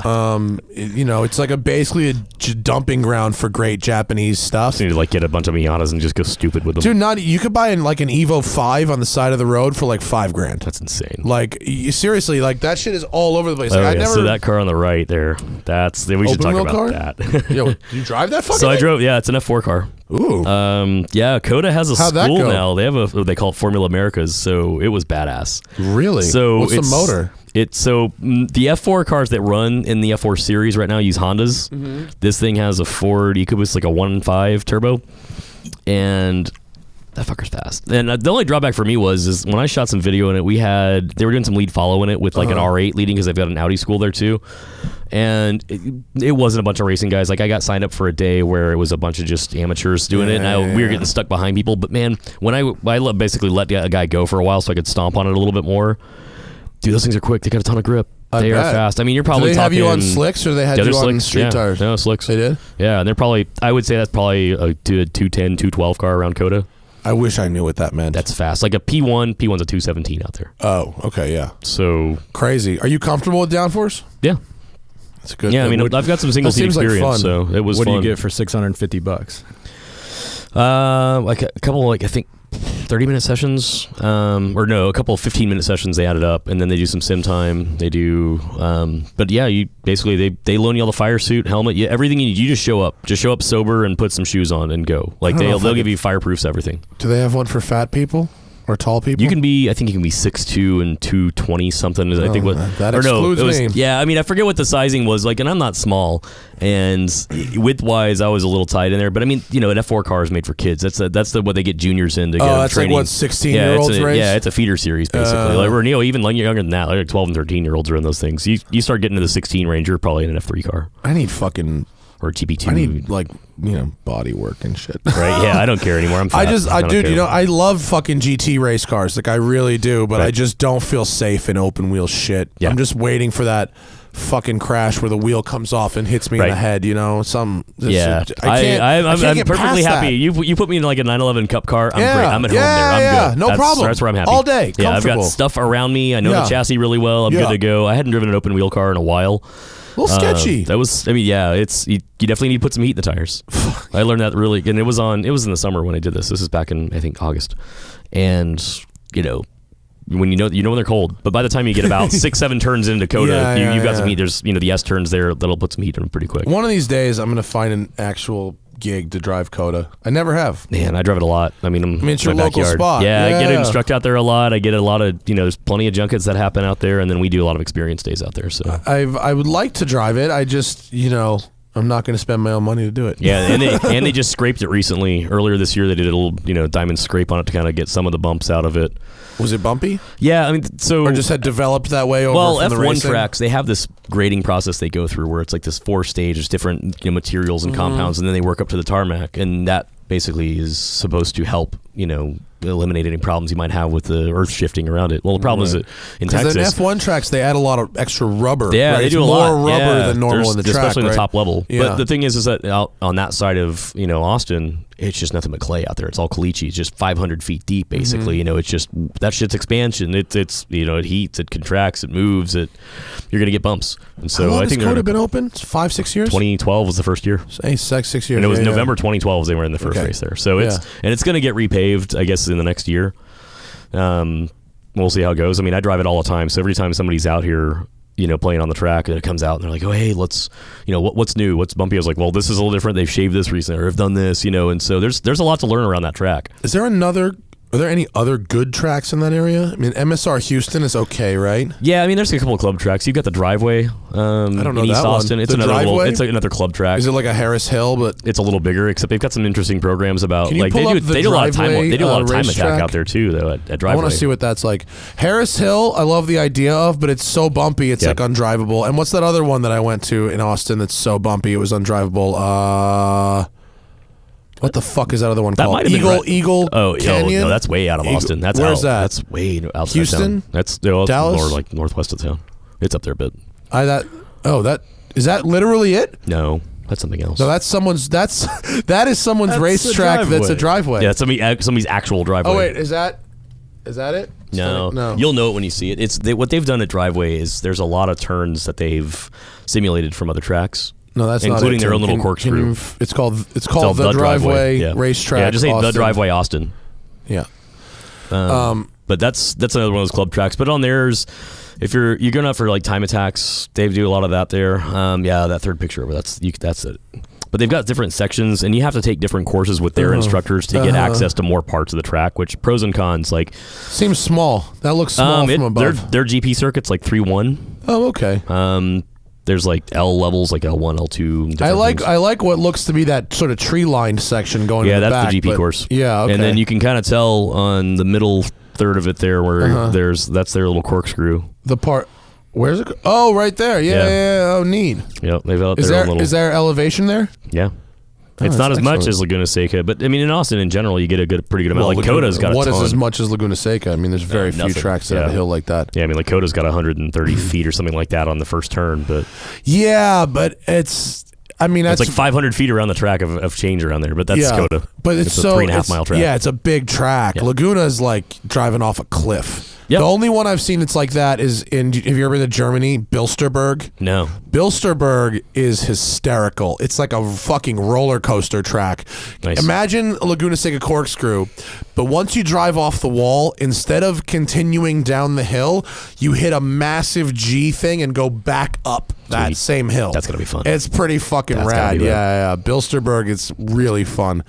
Oh, it's like basically a dumping ground for great Japanese stuff. So you need to get a bunch of Miatas and just go stupid with them. Dude, you could buy an Evo 5 on the side of the road for like $5 grand. That's insane. Like seriously, like that shit is all over the place. Like, So that car on the right there, we should talk about that. Yo, do you drive that fucking So thing? I drove. Yeah, it's an F4 car. Ooh. Coda has a How'd that school go? now. They have they call it Formula Americas, so it was badass. Really? So what's the motor? The F4 cars that run in the F4 series right now use Hondas. Mm-hmm. This thing has a Ford EcoBoost, like a 1.5 turbo, and that fucker's fast. And the only drawback for me is when I shot some video in it, they were doing some lead follow in it with like an R8 leading because they've got an Audi school there too. And it wasn't a bunch of racing guys. Like I got signed up for a day where it was a bunch of just amateurs doing it, and we were getting stuck behind people. But man, when I basically let a guy go for a while so I could stomp on it a little bit more. Dude, those things are quick. They got a ton of grip. They are fast. I mean, you're probably talking... Did they have talking, you on slicks or they had you on street tires? No, slicks. They did? Yeah, and they're probably, I would say that's probably a 210, 212 car around Coda. I wish I knew what that meant. That's fast. Like a P1's a 217 out there. Oh, okay, yeah. So crazy. Are you comfortable with downforce? Yeah. It's good. Yeah, I mean, I've got some single seat experience, so it was What fun. do you get for $650? Like a couple, I think 30-minute sessions, or no, a couple of 15-minute sessions they added up, and then they do some sim time. They do, but yeah, you basically they loan you all the fire suit, helmet, everything you need. You just show up sober and put some shoes on and go. Like they'll give you fireproofs, everything. Do they have one for fat people or tall people? I think you can be 6'2" and 220 something. I think that excludes me. Yeah, I mean, I forget what the sizing was like, and I'm not small, and width wise, I was a little tight in there. But I mean, an F4 car is made for kids. That's what they get juniors in to get that's training. like what 16-year-olds race. Yeah, it's a feeder series basically. Or even younger than that, like 12 and 13-year-olds are in those things. You start getting to the 16 range, you're probably in an F3 car. I need fucking. Or TP2. I need body work and shit. Right? Yeah, I don't care anymore. I'm fat. I love fucking GT race cars. Like I really do, but I just don't feel safe in open wheel shit. Yeah. I'm just waiting for that fucking crash where the wheel comes off and hits me in the head. I'm I'm perfectly happy. You put me in like a 911 Cup car. I'm great. I'm at home there. I'm good. No problem. That's where I'm happy. All day. Yeah, I've got stuff around me. I know the chassis really well. I'm good to go. I hadn't driven an open wheel car in a while. A little sketchy. It's you definitely need to put some heat in the tires. I learned that really, and it was in the summer when I did this. This is back in I think August, and when you know when they're cold, but by the time you get about 6-7 turns into Dakota, you've got some heat. There's the S turns there that'll put some heat in them pretty quick. One of these days, I'm gonna find an actual gig to drive Coda. I never have. Man, I drive it a lot. I mean, it's your my local backyard. spot. Yeah, I get instruct out there a lot. I get a lot of there's plenty of junkets that happen out there, and then we do a lot of experience days out there. So I would like to drive it. I just I'm not going to spend my own money to do it. Yeah, and they just scraped it recently. Earlier this year, they did a little diamond scrape on it to kind of get some of the bumps out of it. Was it bumpy? Yeah, I mean, or just had developed that way over from the F1 racing? tracks, they have this grading process they go through where it's like this 4-stage, there's different materials and compounds, and then they work up to the tarmac, and that basically is supposed to help eliminate any problems you might have with the earth shifting around it. Well, the problem is that in Texas, in F1 tracks they add a lot of extra rubber. Yeah, right? they do it's a lot more rubber than normal in the track, especially in the right? top level. Yeah. But the thing is that out on that side of Austin, it's just nothing but clay out there. It's all caliche. It's just 500 feet deep, basically. It's just that shit's expansion. It heats, it contracts, it moves. You're gonna get bumps. And so How long I think has Coda been open? 5-6 years. 2012 was the first year. 6 years. And it was November 2012 they were in the first race there. So it's going to get repaved, I guess, in the next year. We'll see how it goes. I mean, I drive it all the time. So every time somebody's out here, playing on the track, and it comes out, and they're like, "Oh, hey, let's, what's new? What's bumpy?" I was like, "Well, this is a little different. They've shaved this recently, or have done this, And so there's a lot to learn around that track. Are there any other good tracks in that area? I mean, MSR Houston is okay, right? Yeah, I mean, there's a couple of club tracks. You've got the driveway. I don't know in East that Austin. one. It's The driveway? It's another club track. Is it like a Harris Hill, but it's a little bigger? Except they've got some interesting programs about Can you like pull up the they do a lot of time. driveway, They do a lot of time racetrack? attack out there too, though. At driveway. I want to see what that's like. Harris Hill, I love the idea of, but it's so bumpy, it's like undrivable. And what's that other one that I went to in Austin that's so bumpy it was undrivable? What the fuck is that other one that called? Might have been Eagle Canyon? No, that's way out of Austin. That's Where's out. that? That's way outside Houston? town. That's Dallas? more like northwest of town. It's up there a bit. Is that literally it? No, that's something else. No, that is someone's That's racetrack. a That's a driveway. Yeah, somebody's actual driveway. Oh wait, is that it? No, you'll know it when you see it. What they've done at driveway is there's a lot of turns that they've simulated from other tracks. No, that's including not their own little corkscrew. It's called the driveway racetrack. Yeah, just say Austin. the driveway Austin. Yeah. But that's another one of those club tracks. But on theirs, if you're going out for like time attacks, they do a lot of that there. That third picture over that's it. But they've got different sections, and you have to take different courses with their instructors to get access to more parts of the track. Which pros and cons, like seems small. That looks small from above. Their GP circuit's like 3-1. Oh, okay. There's like L levels, like L1, L2. I like what looks to be that sort of tree lined section going. Yeah, in the that's back, the GP course. Yeah, okay. And then you can kind of tell on the middle third of it there where that's their little corkscrew. The part. Where's it? Oh, right there. Yeah. Oh, neat. Yep, they've got their own little. Is there elevation there? Yeah. It's not as much as Laguna Seca, but I mean, in Austin in general, you get a pretty good amount. Well, Coda's got a ton. What is as much as Laguna Seca? I mean, there's very few tracks that have a hill like that. Yeah, I mean, Coda's got 130 feet or something like that on the first turn, but yeah, but it's like 500 feet around the track of change around there, but that's Coda. But it's a 3.5 mile track. Yeah, it's a big track. Yeah. Laguna is like driving off a cliff. Yep. The only one I've seen that's like that is have you ever been to Germany? Bilsterberg? No. Bilsterberg is hysterical. It's like a fucking roller coaster track. Nice. Imagine Laguna Seca Corkscrew, but once you drive off the wall, instead of continuing down the hill, you hit a massive G thing and go back up that same hill. That's gonna be fun. It's pretty fucking rad. Yeah. Bilsterberg, it's really fun.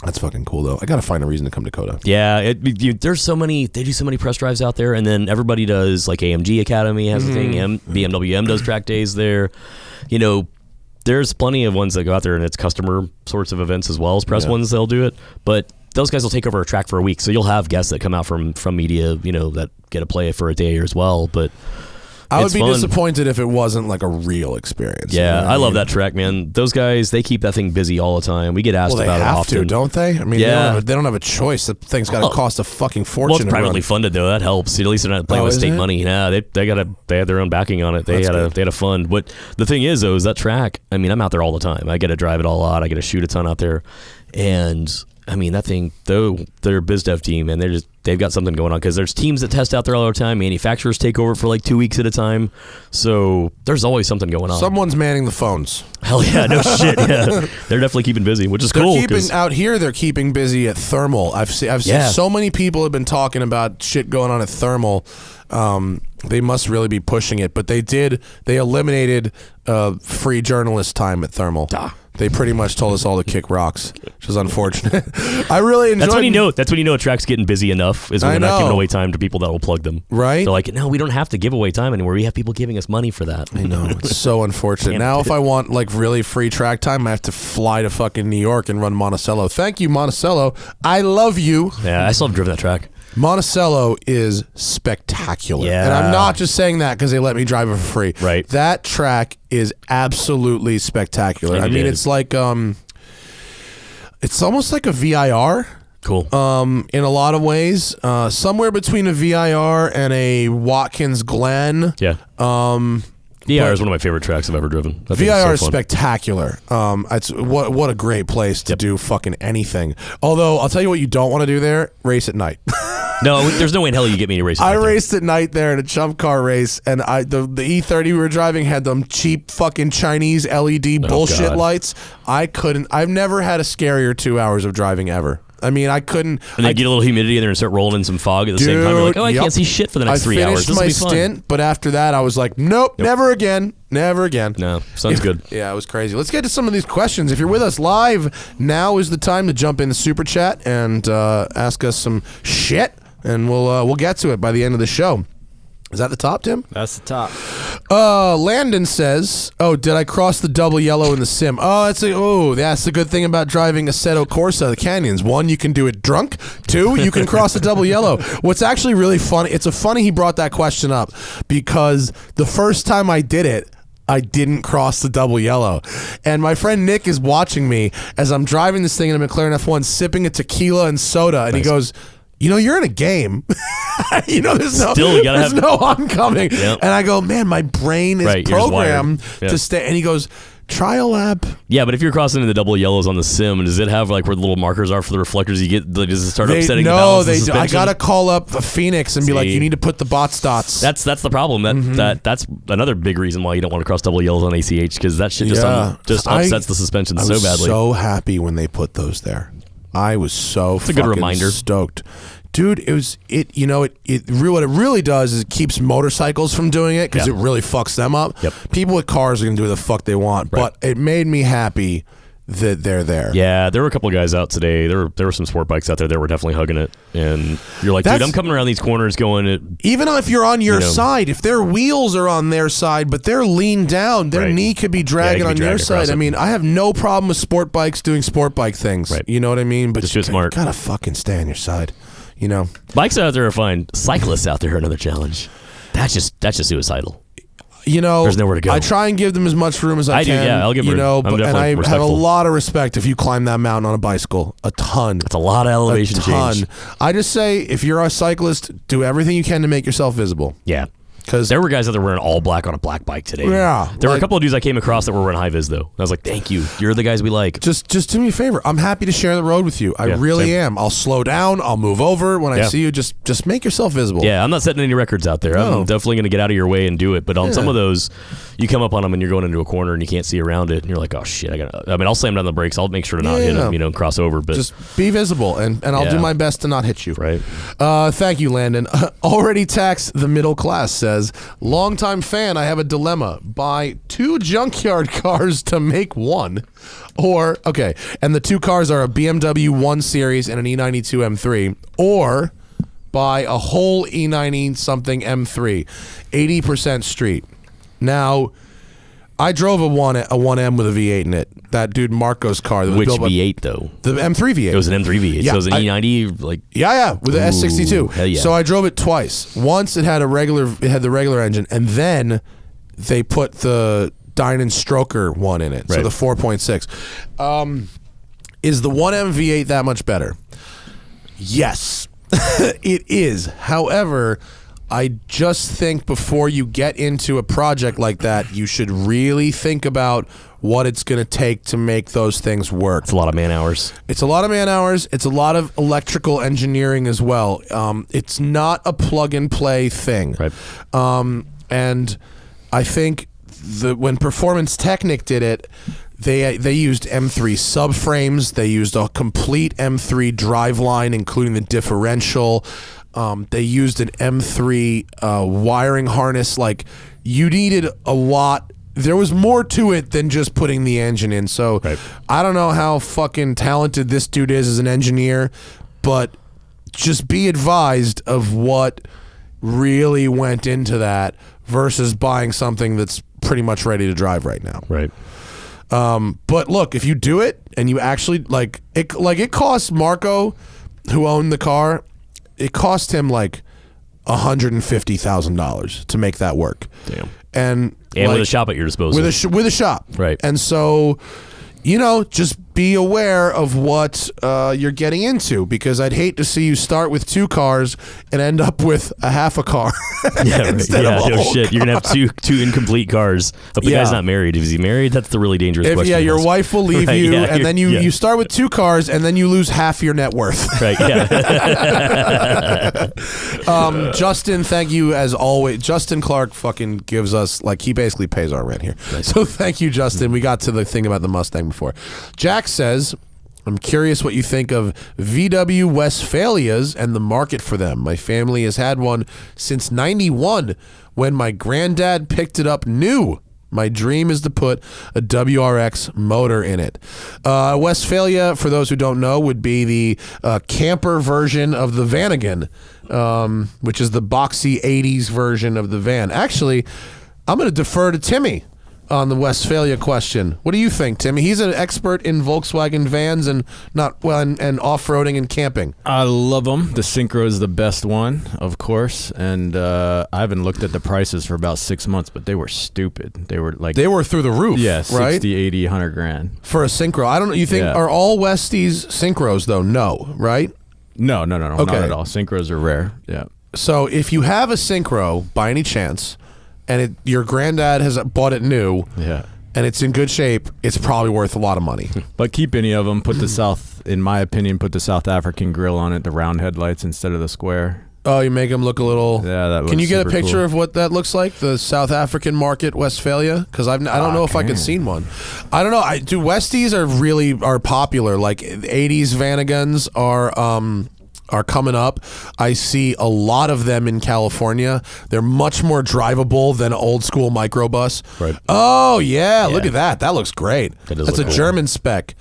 That's fucking cool though. I gotta find a reason to come to COTA. Yeah, there's so many. They do so many press drives out there, and then everybody does like AMG Academy has a thing. BMW M does track days there. You know, there's plenty of ones that go out there, and it's customer sorts of events as well as press ones. They'll do it, but those guys will take over a track for a week. So you'll have guests that come out from media, you know, that get to play it for a day as well. But I would be disappointed if it wasn't like a real experience. Yeah, you know I love that track, man. Those guys, they keep that thing busy all the time. We get asked about it often. They have to, don't they? I mean, they don't have a choice. The thing's got to cost a fucking fortune. Well, it's privately funded though. That helps. At least they're not playing with state money. Yeah, they had their own backing on it. They had a fund. But the thing is, though, is that track. I mean, I'm out there all the time. I get to drive it all out. I get to shoot a ton out there, and I mean, that thing, though, they're a biz dev team, and they've got something going on because there's teams that test out there all the time. Manufacturers take over for like 2 weeks at a time. So there's always something going on. Someone's manning the phones. Hell yeah, no shit. Yeah, they're definitely keeping busy, which is cool. Out here, they're keeping busy at Thermal. I've seen so many people have been talking about shit going on at Thermal. They must really be pushing it, but they eliminated free journalist time at Thermal. They pretty much told us all to kick rocks, which is unfortunate. I really enjoyed. That's when you know a track's getting busy enough is when they're not giving away time to people that will plug them. Right? They're like, no, we don't have to give away time anymore. We have people giving us money for that. I know, it's so unfortunate. Now, if I want like really free track time, I have to fly to fucking New York and run Monticello. Thank you, Monticello. I love you. Yeah, I still have driven that track. Monticello is spectacular. Yeah. And I'm not just saying that because they let me drive it for free. Right. That track is absolutely spectacular. I mean, it's like, it's almost like a VIR. Cool. In a lot of ways. Somewhere between a VIR and a Watkins Glen. Yeah. VIR is one of my favorite tracks I've ever driven. VIR is spectacular. It's what a great place to do fucking anything. Although I'll tell you what you don't want to do there: race at night. No, there's no way in hell you get me to race. I raced at night there in a jump car race, and the E30 we were driving had them cheap fucking Chinese LED bullshit lights. I've never had a scarier 2 hours of driving ever. I mean, I couldn't. And they get a little humidity in there and start rolling in some fog at the same time. You're like, I can't see shit for the next 3 hours. This will be fun. I finished my stint, but after that, I was like, nope, never again. Never again. No, sounds good. Yeah, it was crazy. Let's get to some of these questions. If you're with us live, now is the time to jump in the Super Chat and ask us some shit, and we'll get to it by the end of the show. Is that the top, Tim? That's the top. Landon says, did I cross the double yellow in the sim? That's the good thing about driving Assetto Corsa, the Canyons. 1, you can do it drunk. 2, you can cross the double yellow. What's actually really funny, it's funny he brought that question up because the first time I did it, I didn't cross the double yellow. And my friend Nick is watching me as I'm driving this thing in a McLaren F1, sipping a tequila and soda, and he goes, you're in a game. There's no oncoming. Yep. And I go, man, my brain is programmed to stay. And he goes, trial lap. Yeah, but if you're crossing into the double yellows on the sim, does it have like where the little markers are for the reflectors? Does it start upsetting the balance? No, they do. I gotta call up Phoenix and be like, you need to put the bots dots. That's the problem. That's another big reason why you don't want to cross double yellows on ACH because that shit just upsets the suspension so badly. I was so happy when they put those there. I was so it's a good reminder. Stoked. Dude, what it really does is it keeps motorcycles from doing it because it really fucks them up. Yep. People with cars are going to do the fuck they want, but it made me happy that they're there. Yeah, there were a couple of guys out today. There were some sport bikes out there that were definitely hugging it. And you're like, dude, I'm coming around these corners going... Even if you're on your side, if their wheels are on their side, but they're leaned down, their knee could be dragging on your side. I mean, I have no problem with sport bikes doing sport bike things. Right. You know what I mean? But you gotta fucking stay on your side. Bikes out there are fine. Cyclists out there are another challenge. That's just suicidal. There's nowhere to go. I try and give them as much room as I can. do, yeah. I'll give room. And I have a lot of respect if you climb that mountain on a bicycle. A ton. That's a lot of elevation change. I just say, if you're a cyclist, do everything you can to make yourself visible. Yeah. Because there were guys out there wearing all black on a black bike today. Yeah, there were a couple of dudes I came across that were wearing high vis though. I was like, thank you. You're the guys we like. Just do me a favor. I'm happy to share the road with you. I really am. I'll slow down. I'll move over when I see you. Just make yourself visible. Yeah, I'm not setting any records out there. No. I'm definitely going to get out of your way and do it. But on some of those, you come up on them and you're going into a corner and you can't see around it, and you're like, oh shit, I'll slam down the brakes. I'll make sure to not hit them, and cross over. But just be visible, and I'll do my best to not hit you. Right. Thank you, Landon. Already taxed the middle class says, longtime fan, I have a dilemma. Buy 2 junkyard cars to make one. Or, and the 2 cars are a BMW 1 Series and an E92 M3. Or buy a whole E90 something M3, 80% street. Now, I drove a 1M with a V8 in it. That dude Marco's car. That was Which built by, V8 though? The M3 V8. It was an M3 V8. Yeah, So it was an E90 like. Yeah, with the S62. Hell yeah. So I drove it twice. Once it had the regular engine, and then they put the Dynan Stroker one in it. So the 4.6. Is the 1M V8 that much better? Yes, it is. However, I just think before you get into a project like that, you should really think about what it's going to take to make those things work. It's a lot of man hours. It's a lot of man hours. It's a lot of electrical engineering as well. It's not a plug and play thing. Right. And I think when Performance Technic did it, they used M3 subframes. They used a complete M3 driveline, including the differential. They used an M3 wiring harness. Like, you needed a lot. There was more to it than just putting the engine in. So I don't know how fucking talented this dude is as an engineer, but just be advised of what really went into that versus buying something that's pretty much ready to drive right now. Right. But look, if you do it and you actually it cost Marco, who owned the car, it cost him like $150,000 to make that work. Damn. And with a shop at your disposal. With a shop. Right. And so, just be aware of what you're getting into, because I'd hate to see you start with 2 cars and end up with a half a car. Yeah, instead of a whole shit. You're going to have two incomplete cars. Hope the guy's not married. Is he married? That's the really dangerous question. Yeah, your wife will leave you, and then you start with 2 cars, and then you lose half your net worth. Right, yeah. Justin, thank you as always. Justin Clark fucking gives us, he basically pays our rent here. Nice. So thank you, Justin. We got to the thing about the Mustang before. Jack says, I'm curious what you think of VW Westphalias and the market for them. My family has had one since 91 when my granddad picked it up new. My dream is to put a WRX motor in it. Westphalia, for those who don't know, would be the camper version of the Vanagon, which is the boxy 80s version of the van. Actually, I'm going to defer to Timmy on the Westphalia question. What do you think, Timmy? He's an expert in Volkswagen vans and and off-roading and camping. I love them. The Syncro is the best one, of course. And I haven't looked at the prices for about 6 months, but they were stupid. They were through the roof. Yeah, right? 60, 80, 100 grand. For a Syncro. I don't know. You think, are all Westies Syncros, though? No, right? No, Okay. not at all. Syncros are rare. Yeah. So if you have a Syncro, by any chance, and your granddad has bought it new, and it's in good shape, it's probably worth a lot of money. But keep any of them. In my opinion, put the South African grill on it, the round headlights instead of the square. Oh, you make them look a little. Yeah, that looks. Can you get a picture cool of what that looks like? The South African market, Westphalia? Because I don't know if I could seen one. I don't know. Westies are popular. Like 80s Vanagons are coming up. I see a lot of them in California. They're much more drivable than old school microbus. Right. Oh yeah, look at that. That looks great. That's a cool. German spec.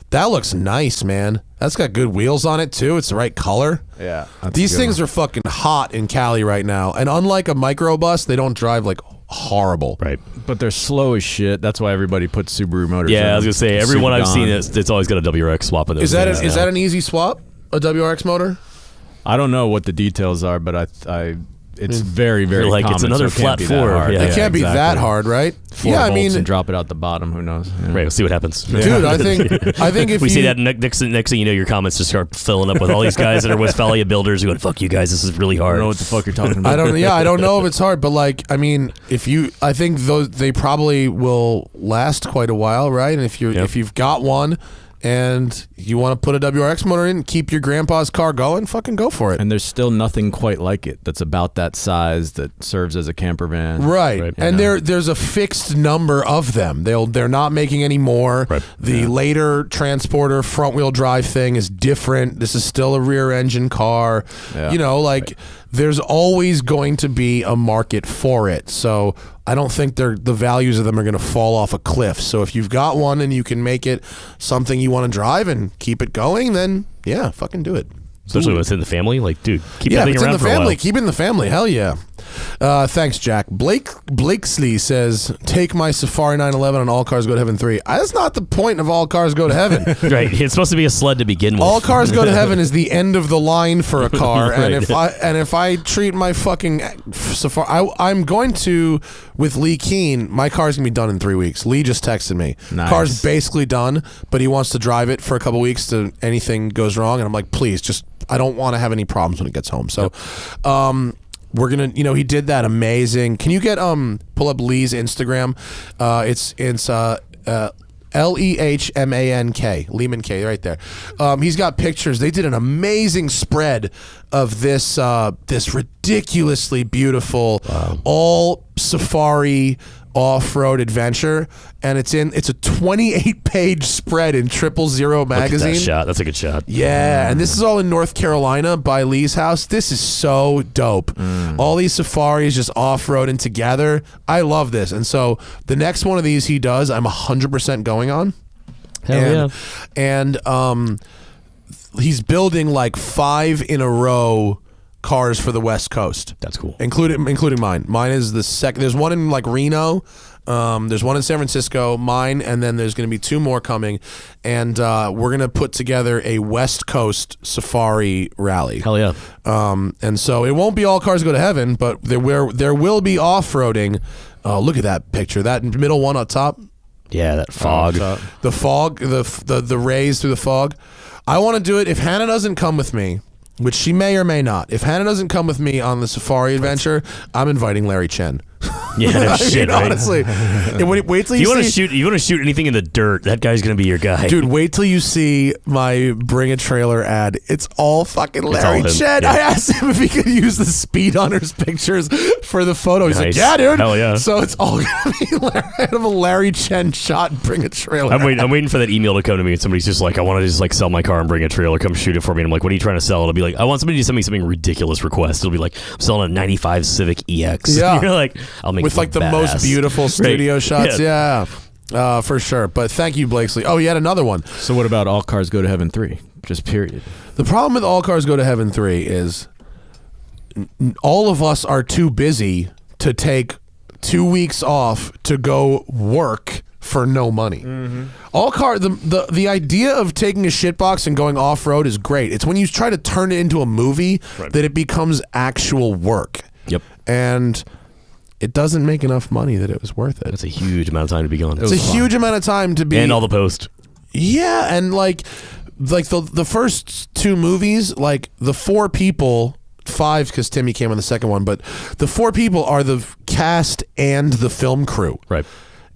That looks nice, man. That's got good wheels on it too. It's the right color. Yeah. These things are fucking hot in Cali right now. And unlike a microbus, they don't drive like horrible. Right. But they're slow as shit. That's why everybody puts Subaru motors in. I was going to say, everyone I've seen, Super it's always got a WRX swap in those. Is that an easy swap? A WRX motor? I don't know what the details are, but it's very, very like, common. it's another so it can't flat be that four. hard. Yeah. It can't be that hard, right? Four bolts and drop it out the bottom. Who knows? Yeah. Right, we'll see what happens. Dude, I think if we you see that next thing you know, your comments just start filling up with all these guys that are Westphalia builders who go, "Fuck you guys, this is really hard." I don't know what the fuck you're talking about. I don't know if it's hard, but like, I mean, I think they probably will last quite a while, right? And if you've got one and you want to put a WRX motor in, keep your grandpa's car going, fucking go for it. And there's still nothing quite like it that's about that size that serves as a camper van. Right. And there's a fixed number of them. They're not making any more. Right. The later Transporter front wheel drive thing is different. This is still a rear engine car. Yeah. You know, like there's always going to be a market for it. So I don't think the values of them are going to fall off a cliff. So if you've got one and you can make it something you want to drive and keep it going, then yeah, fucking do it. Especially when it's in the family. Like, dude, keep Yeah, that if thing it's in around the for a while. family, keep it in the family. Hell yeah. Thanks, Jack. Blakesley says, take my Safari 911 on All Cars Go to Heaven 3. That's not the point of All Cars Go to Heaven. Right, it's supposed to be a sled to begin with. All Cars Go to Heaven is the end of the line for a car. Right. And if I treat my fucking Safari, I'm going to, with Lee Keene, my car's going to be done in 3 weeks. Lee just texted me. Nice. Car's basically done, but he wants to drive it for a couple weeks to anything goes wrong. And I'm like, please, just, I don't want to have any problems when it gets home. So, we're gonna, he did that amazing. Can you get pull up Lee's Instagram? It's LEHMANK, Lehman K, right there. He's got pictures. They did an amazing spread of this this ridiculously beautiful all safari off-road adventure, and it's a 28-page spread in 000 magazine. Look at that shot. That's a good shot. Yeah, and this is all in North Carolina by Lee's house. This is so dope. All these safaris just off-roading together. I love this. And so the next one of these he does, I'm 100% going on. Hell yeah. And he's building like 5 in a row cars for the West Coast. That's cool. Including mine. Mine is the second. There's one in like Reno. There's one in San Francisco, mine, and then there's going to be 2 more coming. And we're going to put together a West Coast safari rally. Hell yeah. And so it won't be All Cars Go to Heaven, but there will be off-roading. Look at that picture. That middle one up top. Yeah, that fog. The fog, the rays through the fog. I want to do it if Hannah doesn't come with me, which she may or may not. If Hannah doesn't come with me on the safari adventure, I'm inviting Larry Chen. Yeah, no shit, right? Honestly, wait till you want to see. shoot. You want to shoot anything in the dirt? That guy's gonna be your guy, Dude, wait till you see my Bring a Trailer ad. It's all fucking Larry all him. Chen. Yeah. I asked him if he could use the Speed Hunters pictures for the photo. He's like, Nice. yeah, dude. Hell yeah. So it's all gonna be a Larry Chen shot and Bring a Trailer. I'm waiting for that email to come to me, and somebody's just like, I want to just like sell my car and bring a trailer, come shoot it for me. And I'm like, what are you trying to sell? It'll be like, I want somebody to send me something ridiculous request. It'll be like, I'm selling a '95 Civic EX. Yeah. You're like, I'll make with it like the badass. most beautiful studio Right. shots. Yeah. For sure. But thank you, Blakesley. Oh, you had another one. So what about All Cars Go to Heaven 3? Just period. The problem with All Cars Go to Heaven 3 is all of us are too busy to take 2 weeks off to go work for no money. The idea of taking a shitbox and going off-road is great. It's when you try to turn it into a movie that it becomes actual work. Yep. And it doesn't make enough money that it was worth it. That's a huge amount of time to be gone. It's a huge amount of time to be, and all the post. yeah, and like the first 2 movies, like the 4 people, 5 because Timmy came on the second one, but the 4 people are the cast and the film crew. Right.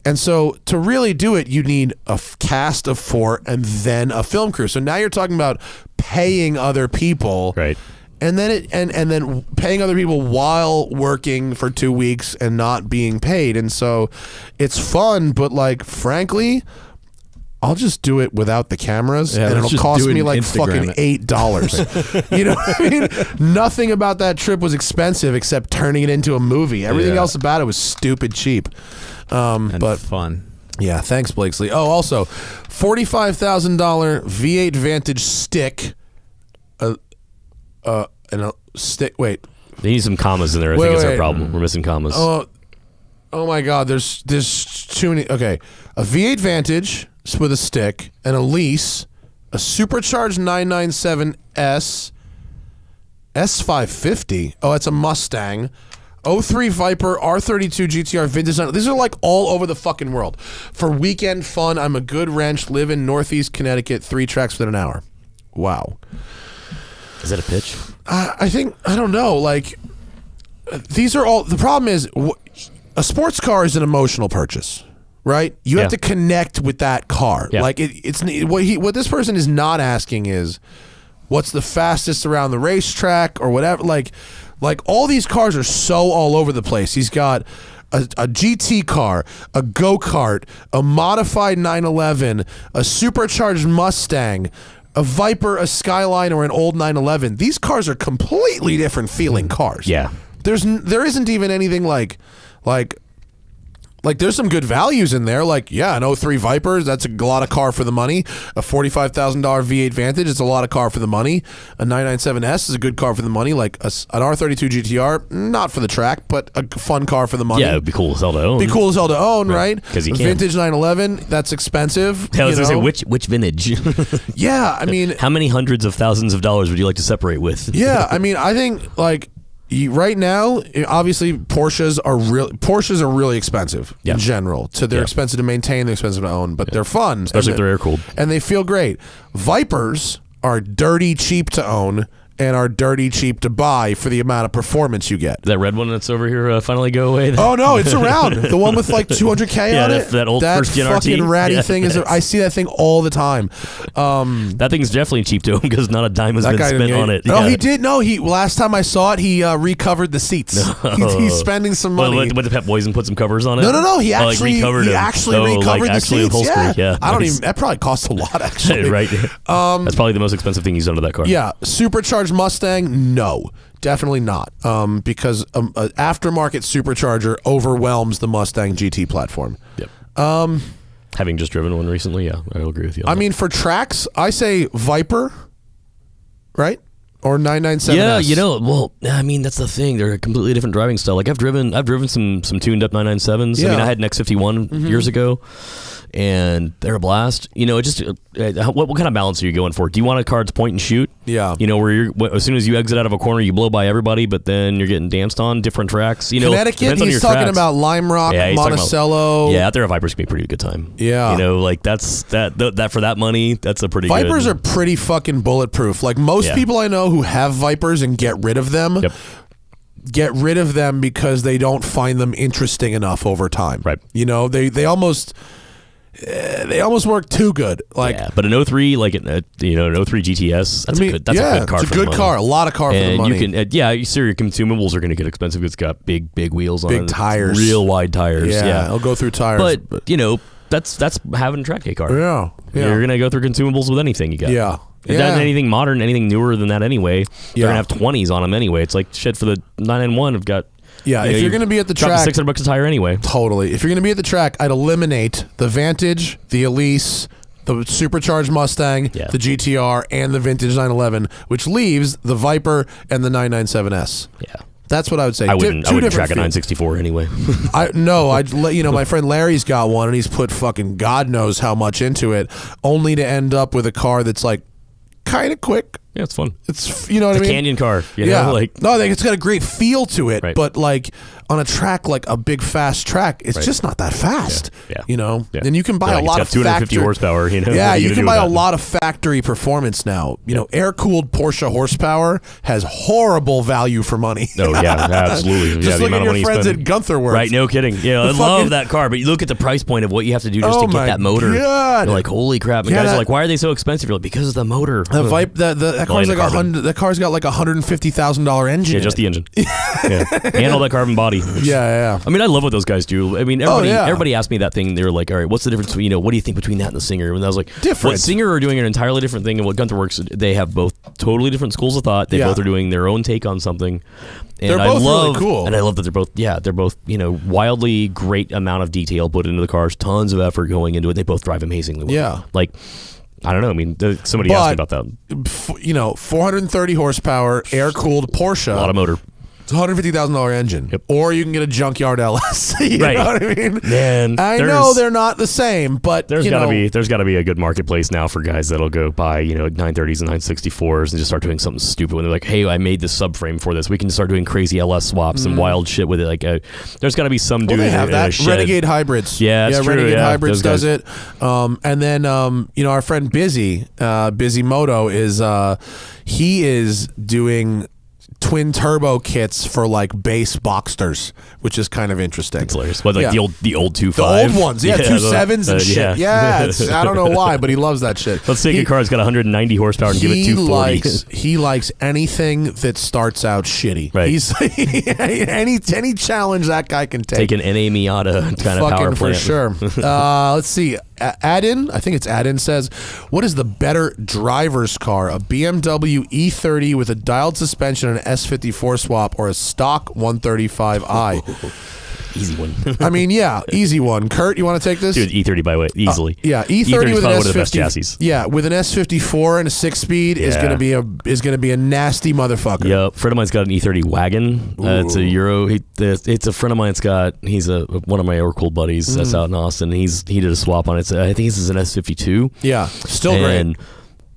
And so to really do it, you need a cast of 4 and then a film crew. So now you're talking about paying other people. Right. And then and then paying other people while working for 2 weeks and not being paid. And so it's fun, but like frankly, I'll just do it without the cameras, Yeah, and let's it'll just cost do it me and like Instagram fucking $8. You know what I mean? Nothing about that trip was expensive except turning it into a movie. Everything Yeah. else about it was stupid cheap. And But fun. yeah, thanks, Blakesley. Oh, also, $45,000 V8 Vantage stick. And a stick. Wait. They need some commas in there. I Wait, think it's our wait. problem. We're missing commas. Oh my God. There's too many. Okay, a V8 Vantage with a stick and a lease, a supercharged 997S, S550. Oh, it's a Mustang. 03 Viper, R32 GTR vintage. These are like all over the fucking world. For weekend fun, I'm a good wrench, live in Northeast Connecticut, 3 tracks within an hour. Wow. Is that a pitch? I don't know. Like, these are all, the problem is, a sports car is an emotional purchase, right? You have to connect with that car. Yeah. Like, what this person is not asking is, what's the fastest around the racetrack or whatever. Like all these cars are so all over the place. He's got a GT car, a go-kart, a modified 911, a supercharged Mustang, a Viper, a Skyline, or an old 911. These cars are completely different feeling cars. Yeah. There isn't even anything like there's some good values in there. Like, yeah, an 03 Vipers, that's a lot of car for the money. A $45,000 V8 Vantage, it's a lot of car for the money. A 997S is a good car for the money. Like an R32 GTR, not for the track, but a fun car for the money. Yeah, it would be cool as hell to own. Right? Because you a can. Vintage 911, that's expensive. I was going to say, which vintage? Yeah, I mean... How many hundreds of thousands of dollars would you like to separate with? Yeah, I mean, I think, like... Right now, obviously, Porsches are really expensive in general. So they're expensive to maintain, they're expensive to own, but they're fun, especially if they're air cooled, and they feel great. Vipers are dirty cheap to own and are dirty cheap to buy for the amount of performance you get. That red one that's over here finally go away? Oh no, it's around. The one with like 200K on it. That old first gen fucking RT. ratty thing is. I see that thing all the time. That thing's definitely cheap to own because not a dime has been spent on it. Oh, he did. No, last time I saw it, he recovered the seats. He's spending some money. Went to Pep Boys and put some covers on it. No. He actually recovered the seats. Yeah. I don't even. That probably cost a lot actually. Right. That's probably the most expensive thing he's done to that car. Yeah, supercharged Mustang. No, definitely not. Because an aftermarket supercharger overwhelms the Mustang GT platform. Yep. Having just driven one recently, yeah, I'll agree with you. I mean, for tracks, I say Viper, right? Or 997S. Yeah, well, I mean, that's the thing. They're a completely different driving style. Like I've driven some tuned up 997s. Yeah. I mean, I had an X51 years ago, and they're a blast. It just what kind of balance are you going for? Do you want a car to point and shoot? Yeah. Where as soon as you exit out of a corner, you blow by everybody, but then you're getting danced on different tracks. Connecticut, he's talking about Lime Rock, Monticello. Yeah, out there, Vipers can be a pretty good time. Yeah. That's that for that money, that's a pretty Vipers good. are pretty fucking bulletproof. Like most people I know who have Vipers and get rid of them. Yep. Get rid of them because they don't find them interesting enough over time. Right. They almost work too good. But an 03, like an 03 GTS, that's a good car. It's a good car. A lot of car for the money. You can, your consumables are going to get expensive. It's got big wheels on it. Big tires. Real wide tires. Yeah. I'll go through tires. But that's having a track day car. Yeah. You're going to go through consumables with anything you got. Yeah. Anything modern, anything newer than that anyway. They're going to have 20s on them anyway. It's like shit for the 991 have got. Yeah, if you're going to be at the track, $600 a tire anyway. Totally. If you're going to be at the track, I'd eliminate the Vantage, the Elise, the supercharged Mustang, the GTR, and the vintage 911, which leaves the Viper and the 997S. Yeah. That's what I would say. I wouldn't track a 964 anyway. I'd let my friend Larry's got one, and he's put fucking God knows how much into it, only to end up with a car that's like kind of quick. Yeah, it's fun. It's what I mean. Canyon car. It's got a great feel to it, right. but like on a track like a big fast track, it's just not that fast. Yeah. And you can buy a lot of 250 horsepower. Yeah, you can buy a lot of factory performance now. Air cooled Porsche horsepower has horrible value for money. Oh yeah, absolutely. Just look at your friends at Gunther Works. Right, no kidding. Yeah, I love that car, but you look at the price point of what you have to do just to get that motor. God. You're like, holy crap! And guys are like, why are they so expensive? You're like, because of the motor. That car's like that car's got like $150,000 engine. Yeah, just the engine. And all that carbon body. Yeah. I mean, I love what those guys do. I mean, everybody asked me that thing. They were like, all right, what's the difference? What do you think between that and the Singer? And I was like, different. What Singer are doing an entirely different thing, and what Gunther Works, they have both totally different schools of thought. They both are doing their own take on something. And they're both really cool. And I love that they're both wildly great amount of detail put into the cars, tons of effort going into it. They both drive amazingly well. Yeah. Like, I don't know. I mean, somebody asked me about that. 430 horsepower, air-cooled Porsche. A lot of motor. It's a $150,000 engine. Yep. Or you can get a junkyard LS. You Right. know what I mean? Man, I know they're not the same, but there's gotta be a good marketplace now for guys that'll go buy 930s and 964s and just start doing something stupid when they're like, hey, I made this subframe for this. We can start doing crazy LS swaps and wild shit with it. Like, there's got to be some dude. They have in a that. shed. Renegade Hybrids. Yeah, it's true. Renegade Yeah, Hybrids those does it. And then our friend Busy Moto is he is doing twin turbo kits for like base Boxsters, which is kind of interesting. It's hilarious. What, like the old 2.5? The old ones, 2.7s and shit. Yeah. I don't know why, but he loves that shit. Let's take a car that's got 190 horsepower and give it 240. He likes anything that starts out shitty. Right. He's any challenge that guy can take. Take an NA Miata kind of power for plant. sure. Let's see. Adin, I think it's Adin, says, what is the better driver's car? A BMW E30 with a dialed suspension and an S54 swap, or a stock 135i? Easy one. I mean, yeah, easy one. Kurt, you want to take this? Dude, E30 by the way, easily. Yeah, E30 with an one S50. of the best chassis. Yeah, with an S54 and a 6-speed is Yeah. gonna be a nasty motherfucker. Yep, friend of mine's got an E30 wagon. It's a Euro. It's a friend of mine's got. He's one of my air-cooled buddies that's out in Austin. He did a swap on it. So I think this is an S52. Yeah, still great.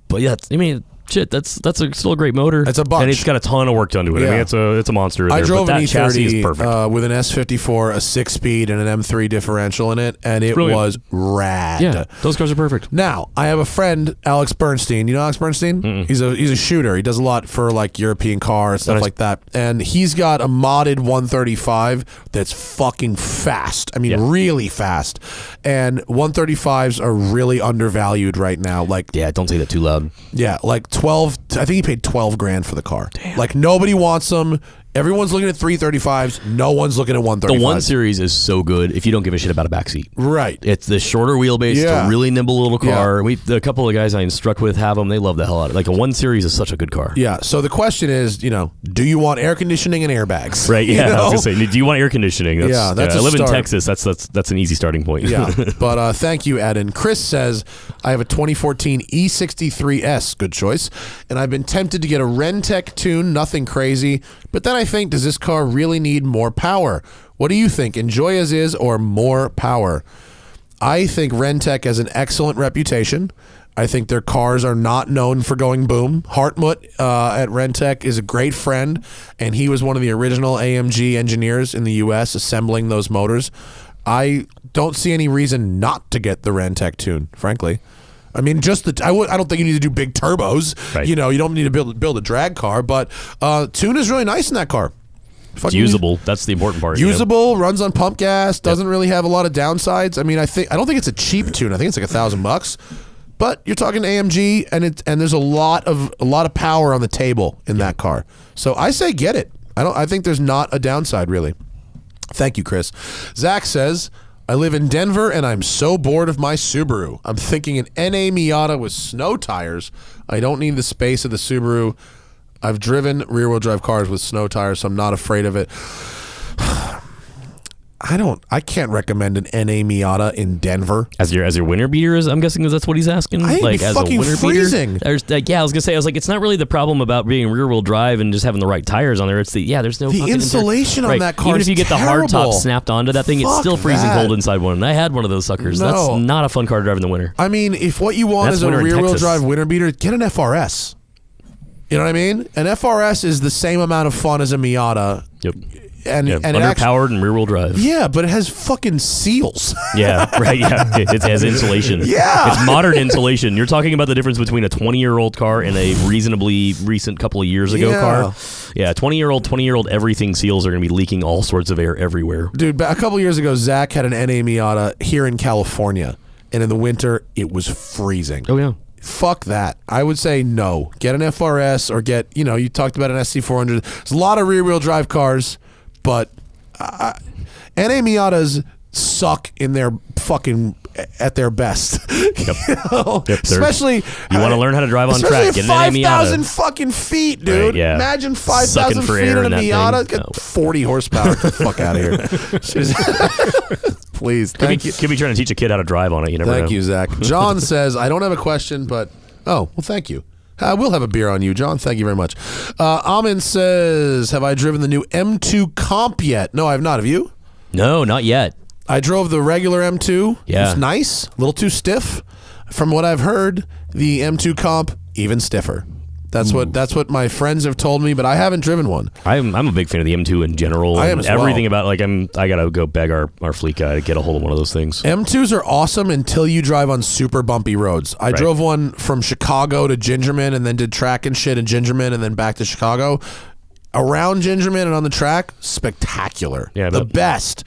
But yeah, I mean, shit, that's still a great motor. It's a bunch. And it's got a ton of work done to it. Yeah. I mean, it's a monster. I drove but an that chassis is E30 perfect. with an S54, a 6-speed, and an M3 differential in it, and it Brilliant. was rad. Yeah, those cars are perfect. Now, I have a friend, Alex Bernstein. You know Alex Bernstein? Mm-mm. He's a shooter. He does a lot for like European cars, stuff Nice. like that. And he's got a modded 135 that's fucking fast. I mean, really fast. And 135s are really undervalued right now. Like, Yeah, don't say that too loud. yeah, like 12. I think he paid $12,000 for the car. Damn. Like, nobody wants them. Everyone's looking at 335s. No one's looking at 135s. The 1 Series is so good if you don't give a shit about a backseat. Right. It's the shorter wheelbase. It's a really nimble little car. Yeah. A couple of guys I instruct with have them. They love the hell out of it. Like a 1 Series is such a good car. Yeah. So the question is, do you want air conditioning and airbags? Right. Yeah. You know? I was gonna say, do you want air conditioning? That's I a live in start. Texas. That's an easy starting point. Yeah. But thank you, Eden. Chris says, I have a 2014 E63S. Good choice. And I've been tempted to get a Rentec tune. Nothing crazy. But then I think, does this car really need more power? What do you think? Enjoy as is or more power? I think Rentec has an excellent reputation. I think their cars are not known for going boom. Hartmut at Rentec is a great friend, and he was one of the original AMG engineers in the U.S. assembling those motors. I don't see any reason not to get the Rentec tune, frankly. I mean, I don't think you need to do big turbos. Right. You don't need to build a drag car, but tune is really nice in that car. It's usable. That's the important part. Usable, runs on pump gas, doesn't really have a lot of downsides. I mean, I don't think it's a cheap tune. I think it's like $1,000. But you're talking AMG, and there's a lot of power on the table in that car. So I say get it. I think there's not a downside really. Thank you, Chris. Zach says, I live in Denver and I'm so bored of my Subaru. I'm thinking an NA Miata with snow tires. I don't need the space of the Subaru. I've driven rear-wheel drive cars with snow tires, so I'm not afraid of it. I can't recommend an NA Miata in Denver. As your winter beater is, I'm guessing that's what he's asking. I think as fucking a winter freezing. beater. I was gonna say, it's not really the problem about being rear wheel drive and just having the right tires on there. It's there's no The fucking insulation on that car Even is if you get the hard terrible. top snapped onto that thing, it's Fuck still freezing that. cold inside one. And I had one of those suckers. No. That's not a fun car to drive in the winter. I mean, if what you want That's is a winter in rear-wheel Texas. drive winter beater, get an FRS. You know what I mean? An FRS is the same amount of fun as a Miata. Yep. And it actually, underpowered and rear wheel drive. yeah, but it has fucking seals. Yeah, right. Yeah, it has insulation. Yeah. It's modern insulation. You're talking about the difference between a 20-year-old car and a reasonably recent couple of years ago car. Yeah, 20-year-old everything seals are going to be leaking all sorts of air everywhere. Dude, a couple years ago, Zach had an NA Miata here in California, and in the winter, it was freezing. Oh, yeah. Fuck that. I would say no. Get an FRS or get, you talked about an SC400. There's a lot of rear-wheel drive cars, but NA Miatas suck in their fucking at their best. Yep. Especially you want to learn how to drive on track. Get an NA Miata. 5,000 fucking feet, dude. Right, yeah. Imagine Sucking 5,000 for feet air in a in that Miata. thing. Get No. 40 horsepower. Get the fuck out of here. Please. Thank you. Could be trying to teach a kid how to drive on it. You never know. Thank you, Zach. John says, I don't have a question, but... Oh, well, thank you. I will have a beer on you, John. Thank you very much. Amin says, have I driven the new M2 Comp yet? No, I have not. Have you? No, not yet. I drove the regular M2. Yeah. It's nice. A little too stiff. From what I've heard, the M2 Comp, even stiffer. That's what my friends have told me, but I haven't driven one. I'm a big fan of the M2 in general. I am as well. Everything about I gotta go beg our fleet guy to get a hold of one of those things. M2s are awesome until you drive on super bumpy roads. I drove one from Chicago to Gingerman and then did track and shit in Gingerman and then back to Chicago. Around Gingerman and on the track, spectacular. Yeah, the best.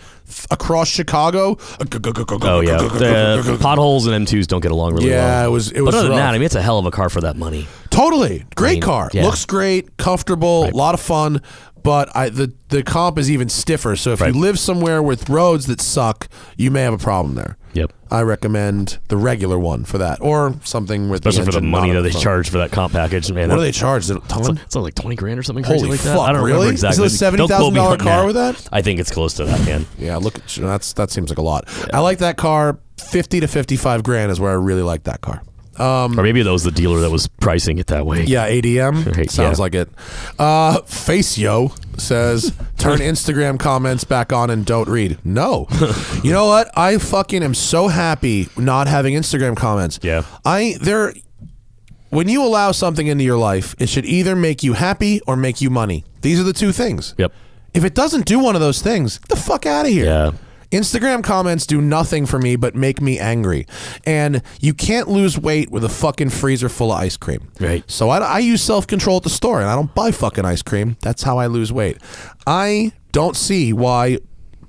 Across Chicago. Oh yeah, the potholes and M2s don't get along really well. Yeah, it was. But other than rough. that, I mean, it's a hell of a car for that money. Totally great car. Yeah. Looks great, comfortable, a lot of fun. But the comp is even stiffer. So if you live somewhere with roads that suck, you may have a problem there. Yep. I recommend the regular one for that, or something with especially the for the money that they front. charge for that comp package. Man, What do they charge? Is it a ton? It's like $20,000 or something crazy Holy like that. fuck! I don't Really? remember exactly. Is it a Don't quote me $70,000 on car with that? I think it's close to that, man. Yeah, look, that seems like a lot. I like that car. 50 to 55 grand is where I really like that car. Or maybe that was the dealer that was pricing it that way. Yeah, ADM. Right, Sounds yeah. like it. Facio says, turn Instagram comments back on and don't read. No. You know what? I fucking am so happy not having Instagram comments. Yeah. When you allow something into your life, it should either make you happy or make you money. These are the two things. Yep. If it doesn't do one of those things, get the fuck out of here. Yeah. Instagram comments do nothing for me but make me angry. And you can't lose weight with a fucking freezer full of ice cream. Right. So I use self-control at the store, and I don't buy fucking ice cream. That's how I lose weight. I don't see why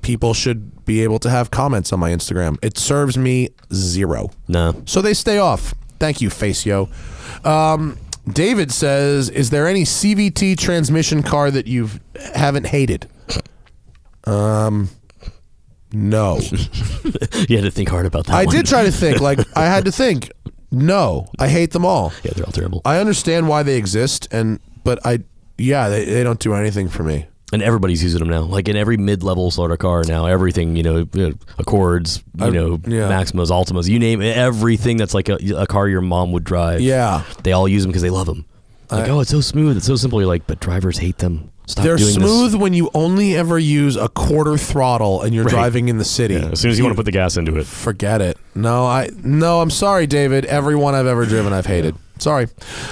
people should be able to have comments on my Instagram. It serves me zero. No. So they stay off. Thank you, Facio. David says, is there any CVT transmission car that you haven't hated? No. You had to think hard about that. I one. did try to think. I had to think. No, I hate them all. Yeah, they're all terrible. I understand why they exist, but they don't do anything for me. And everybody's using them now. Like in every mid-level sort of car now, everything, Accords, Maximas, Altimas, you name it, everything that's like a car your mom would drive. Yeah. They all use them because they love them. Like, it's so smooth, it's so simple. You're like, but drivers hate them. Stop They're doing smooth this. when you only ever use a quarter throttle and you're driving in the city. Yeah, as soon as you want to put the gas into it. Forget it. No, I'm sorry, David. Every one I've ever driven, I've hated. Sorry.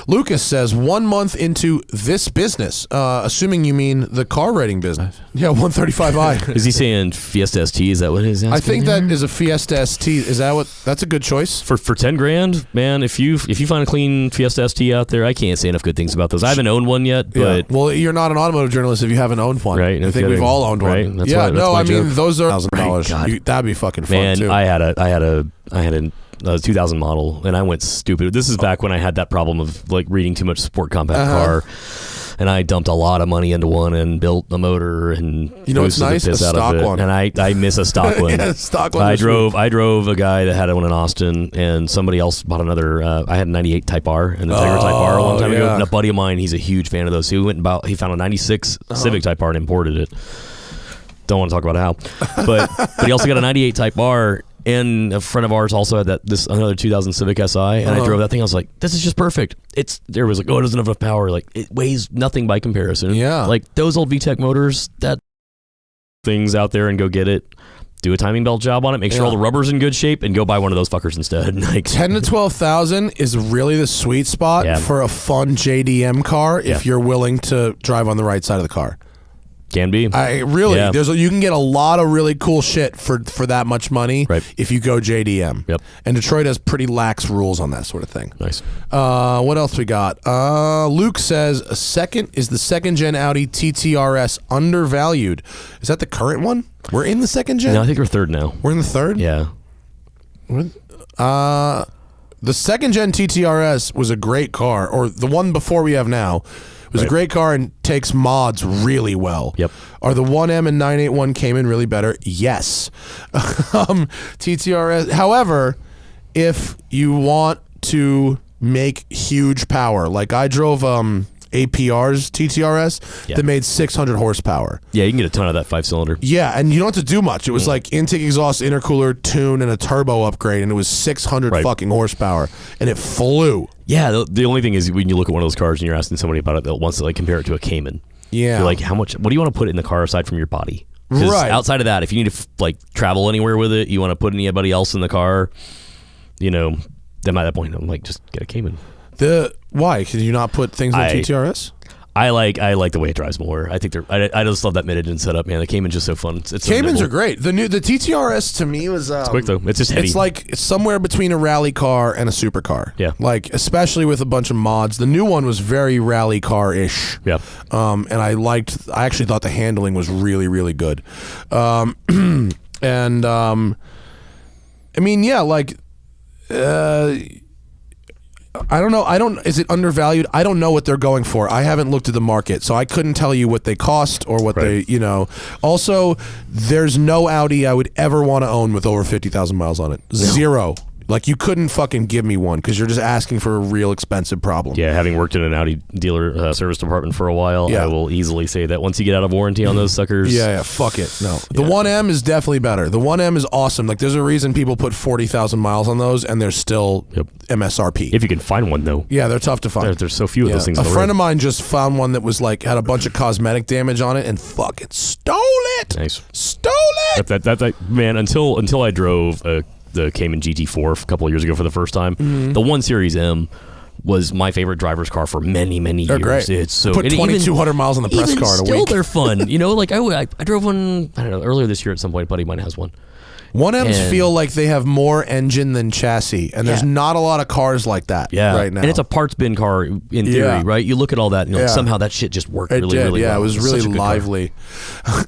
Lucas says 1 month into this business, assuming you mean the car rating business. Yeah, 135i. Is he saying Fiesta ST? Is that what it is? I think that is a Fiesta ST. Is that what? That's a good choice. For $10,000, man. If you find a clean Fiesta ST out there, I can't say enough good things about those. I haven't owned one yet, but well, you're not an automotive journalist if you haven't owned one. Right, no I think we've kidding. all owned one. Right, that's yeah, why- that's no, my I mean joke. those are Right, God. $1,000. That'd be fucking fun man, too. I had a 2000 model, and I went stupid. This is back when I had that problem of like reading too much sport compact car, and I dumped a lot of money into one and built a motor and what's boosted the nice? piss A out stock of it. one. And I miss a stock one. Yeah, stock one I was drove a guy that had one in Austin, and somebody else bought another. I had a 98 Type R and a Tiger Type R a long time ago. yeah. And a buddy of mine, he's a huge fan of those. So he found a 96 Civic Type R and imported it. Don't want to talk about how, but he also got a 98 Type R. And a friend of ours also had another 2000 Civic Si, and I drove that thing. I was like, "This is just perfect." There was like, "Oh, it doesn't have enough power." Like it weighs nothing by comparison. Yeah. like those old VTEC motors. That things out there and go get it. Do a timing belt job on it. Make sure all the rubber's in good shape, and go buy one of those fuckers instead. Like 10 to 12,000 is really the sweet spot for a fun JDM car if you're willing to drive on the right side of the car. Can be. You can get a lot of really cool shit for that much money if you go JDM. Yep. And Detroit has pretty lax rules on that sort of thing. Nice. What else we got? Luke says the second gen Audi TTRS undervalued. Is that the current one? We're in the second gen? No, I think we're third now. We're in the third? Yeah. The second gen TTRS was a great car, or the one before we have now. It was a great car and takes mods really well. Yep. Are the 1M and 981 Cayman really better? Yes. TTRS. However, if you want to make huge power, like I drove APR's TTRS that made 600 horsepower. Yeah, you can get a ton of that 5-cylinder. Yeah, and you don't have to do much. It was like intake, exhaust, intercooler, tune, and a turbo upgrade, and it was 600 fucking horsepower, and it flew. Yeah, the only thing is when you look at one of those cars and you're asking somebody about it that wants to like compare it to a Cayman. Yeah. You're like, what do you want to put in the car aside from your body? Right. Outside of that, if you need to like travel anywhere with it, you want to put anybody else in the car, then at that point, I'm like, just get a Cayman. Why? Can you not put things on TTRS? I like the way it drives more. I think I just love that mid-engine setup, man. The Cayman's just so fun. It's Caymans are great. The TTRS to me was it's quick though. It's just heavy. It's like somewhere between a rally car and a supercar. Yeah. Like especially with a bunch of mods. The new one was very rally car-ish. Yeah. And I actually thought the handling was really, really good. I mean, yeah, like I don't know. Is it undervalued? I don't know what they're going for. I haven't looked at the market, so I couldn't tell you what they cost or what they, Also, there's no Audi I would ever want to own with over 50,000 miles on it. Zero. Like, you couldn't fucking give me one because you're just asking for a real expensive problem. Yeah, having worked in an Audi dealer service department for a while, I will easily say that once you get out of warranty on those suckers... Yeah, fuck it. No. The 1M is definitely better. The 1M is awesome. Like, there's a reason people put 40,000 miles on those, and they're still MSRP. If you can find one, though. Yeah, they're tough to find. There's so few of those things. A friend of mine just found one that was like, had a bunch of cosmetic damage on it and fucking stole it. Nice. Stole it. That man, until I drove the Cayman GT4 a couple of years ago for the first time. The 1 Series M was my favorite driver's car for many, many They're years. Great. It's so put 2,200 miles on the press car in a week. Still, they're fun. Like I drove one. I don't know, earlier this year at some point. A buddy of mine has one. 1Ms feel like they have more engine than chassis, and there's not a lot of cars like that right now. And it's a parts bin car in theory, right? You look at all that, and somehow that shit just worked really well. It was really lively.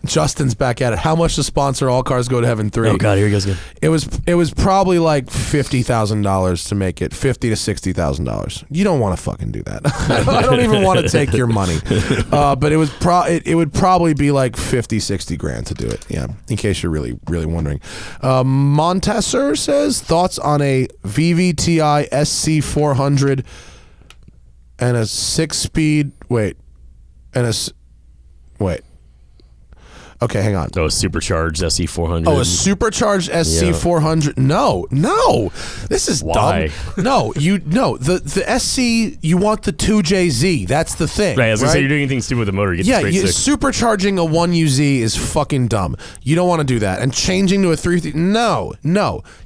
Justin's back at it. How much to sponsor All Cars Go to Heaven 3? Oh God, here he goes again. It was probably like $50,000 to make it, $50,000 to $60,000. You don't want to fucking do that. I don't even want to take your money. But it would probably be like 50, 60 grand to do it. Yeah, in case you're really, really wondering. Montessor says, thoughts on a VVTi SC400 and a 6-speed, okay, hang on. Oh, a supercharged SC400. Oh, a supercharged SC400. No. This is Why? dumb. The SC, you want the 2JZ. That's the thing. Right, I was going to say, you're doing anything stupid with the motor. You get supercharging a 1UZ is fucking dumb. You don't want to do that. And changing to a 3... No.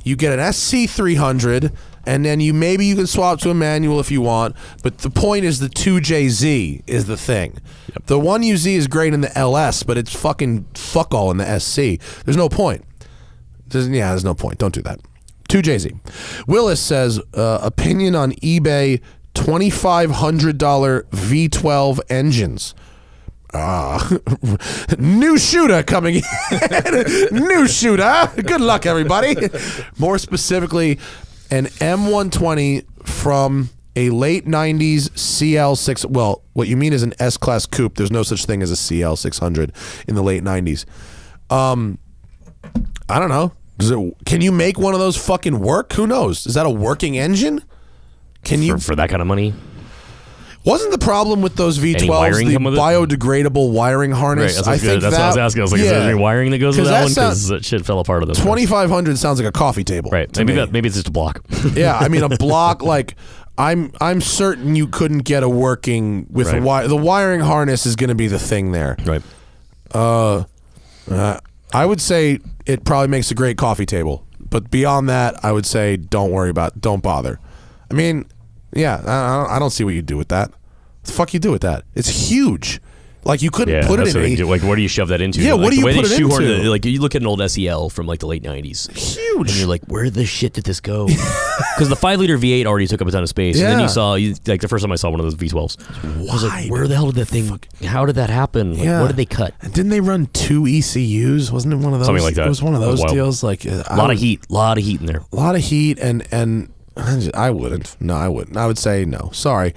You get an SC300... and then you can swap to a manual if you want, but the point is the 2JZ is the thing. Yep. The 1UZ is great in the LS, but it's fucking fuck all in the SC. There's no point. There's no point. Don't do that. 2JZ. Willis says, opinion on eBay $2,500 V12 engines. New shooter coming in. New shooter. Good luck, everybody. More specifically, an M120 from a late 90s CL6. Well, what you mean is an S-Class coupe. There's no such thing as a CL600 in the late 90s. I don't know. Can you make one of those fucking work? Who knows? Is that a working engine? Can you for that kind of money? Wasn't the problem with those V12s the biodegradable wiring harness? Right, that's what I was asking. I was like, is there any wiring that goes with that one? Because that shit fell apart of those. 2,500 sounds like a coffee table. Right. Maybe it's just a block. Yeah, I mean a block. Like I'm certain you couldn't get a working with the wiring harness is going to be the thing there. Right. I would say it probably makes a great coffee table, but beyond that, I would say don't bother. I mean, yeah, I don't see what you do with that. What the fuck you do with that? It's huge. Like you couldn't put it in. Like where do you shove that into? Yeah, what do you put it into? Like you look at an old SEL from like the late '90s, huge, and you're like, where the shit did this go? Because the 5-liter V8 already took up a ton of space, and then you saw like the first time I saw one of those V12s, I was like, where the hell did that thing? How did that happen? Like, what did they cut? And didn't they run 2 ECUs? Wasn't it one of those? Something like that. It was one of those deals. Like a lot of heat in there. A lot of heat and. I wouldn't. No, I wouldn't. I would say no. Sorry.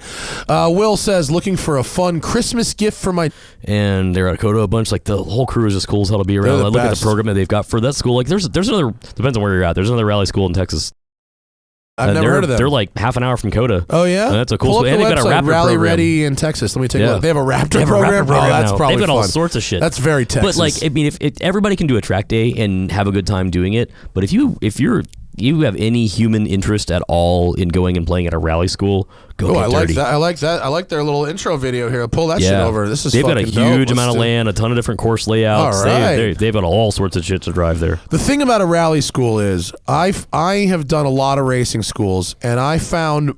Will says, looking for a fun Christmas gift for my... And they're at Kodo a bunch. Like, the whole crew is as cool as hell to be around. I look at the program that they've got for that school. Like, there's another... Depends on where you're at. There's another rally school in Texas I've never heard of them. They're like half an hour from Coda. Oh yeah, that's a cool. Pull up And the they've got a website, Raptor Rally program. Ready in Texas. Let me take a Yeah. look. They have a Raptor They have program. a Raptor program that's now. probably They've got all fun. sorts of shit. That's very Texas. But like, I mean, if everybody can do a track day and have a good time doing it, but if you have any human interest at all in going and playing at a rally school, go get I like dirty. that. I like that. I like their little intro video here. Pull that shit over. This is They've got a fucking dope. huge Let's amount of do- land, a ton of different course layouts. All right. They've got all sorts of shit to drive there. The thing about a rally school is I have done a lot of racing schools, and I found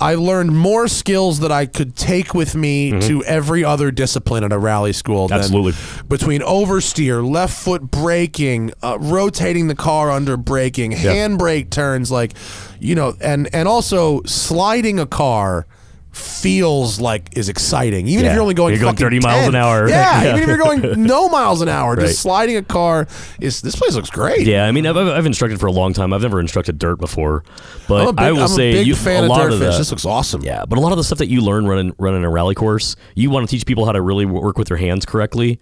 I learned more skills that I could take with me to every other discipline at a rally school. Absolutely. Between oversteer, left foot braking, rotating the car under braking, handbrake turns, and also sliding a car feels like is exciting, even if you're only going 30 miles 10. an hour. Yeah, even if you're going no miles an hour, Right. just sliding a car this place looks great. Yeah, I mean, I've instructed for a long time. I've never instructed dirt before, but I'm a big fan a of lot dirt of fish. that. This looks awesome. Yeah, but a lot of the stuff that you learn running a rally course, you want to teach people how to really work with their hands correctly.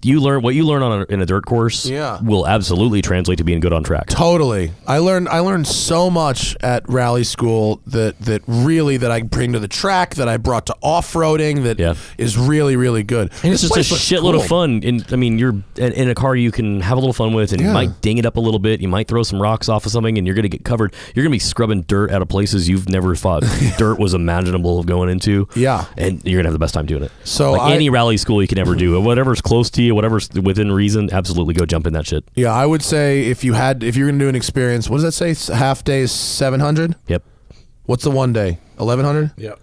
What you learn in a dirt course will absolutely translate to being good on track. Totally. I learned so much at rally school that really I bring to the track, that I brought to off-roading, that is really, really good. And it's just a shitload of fun. You're in a car you can have a little fun with, and you might ding it up a little bit. You might throw some rocks off of something, and you're going to get covered. You're going to be scrubbing dirt out of places you've never thought dirt was imaginable of going into. Yeah. And you're going to have the best time doing it. So any rally school you can ever do, whatever's close to you, whatever's within reason, absolutely go jump in that shit. Yeah, I would say if you're going to do an experience, what does that say? Half day is 700? Yep. What's the one day? 1100? Yep.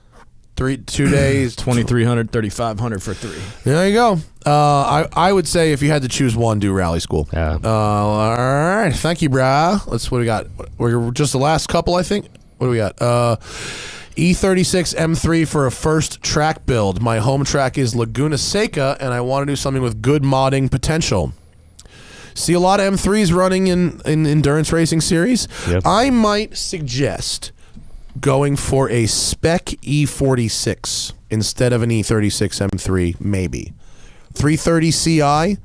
2 days, 2,300, 3,500 for 3. There you go. I would say if you had to choose one, do rally school. Yeah. All right. Thank you, brah. What do we got? We're just the last couple, I think. What do we got? E36 M3 for a first track build. My home track is Laguna Seca, and I want to do something with good modding potential. See a lot of M3s running in endurance racing series. Yep. I might suggest going for a spec E46 instead of an E36 M3, maybe. 330 CI,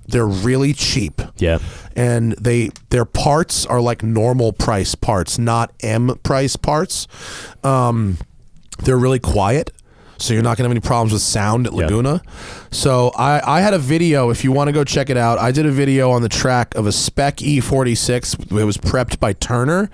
they're really cheap. Yeah. And their parts are like normal price parts, not M price parts. They're really quiet, so you're not going to have any problems with sound at Laguna. So I had a video, if you want to go check it out, I did a video on the track of a spec E46. It was prepped by Turner,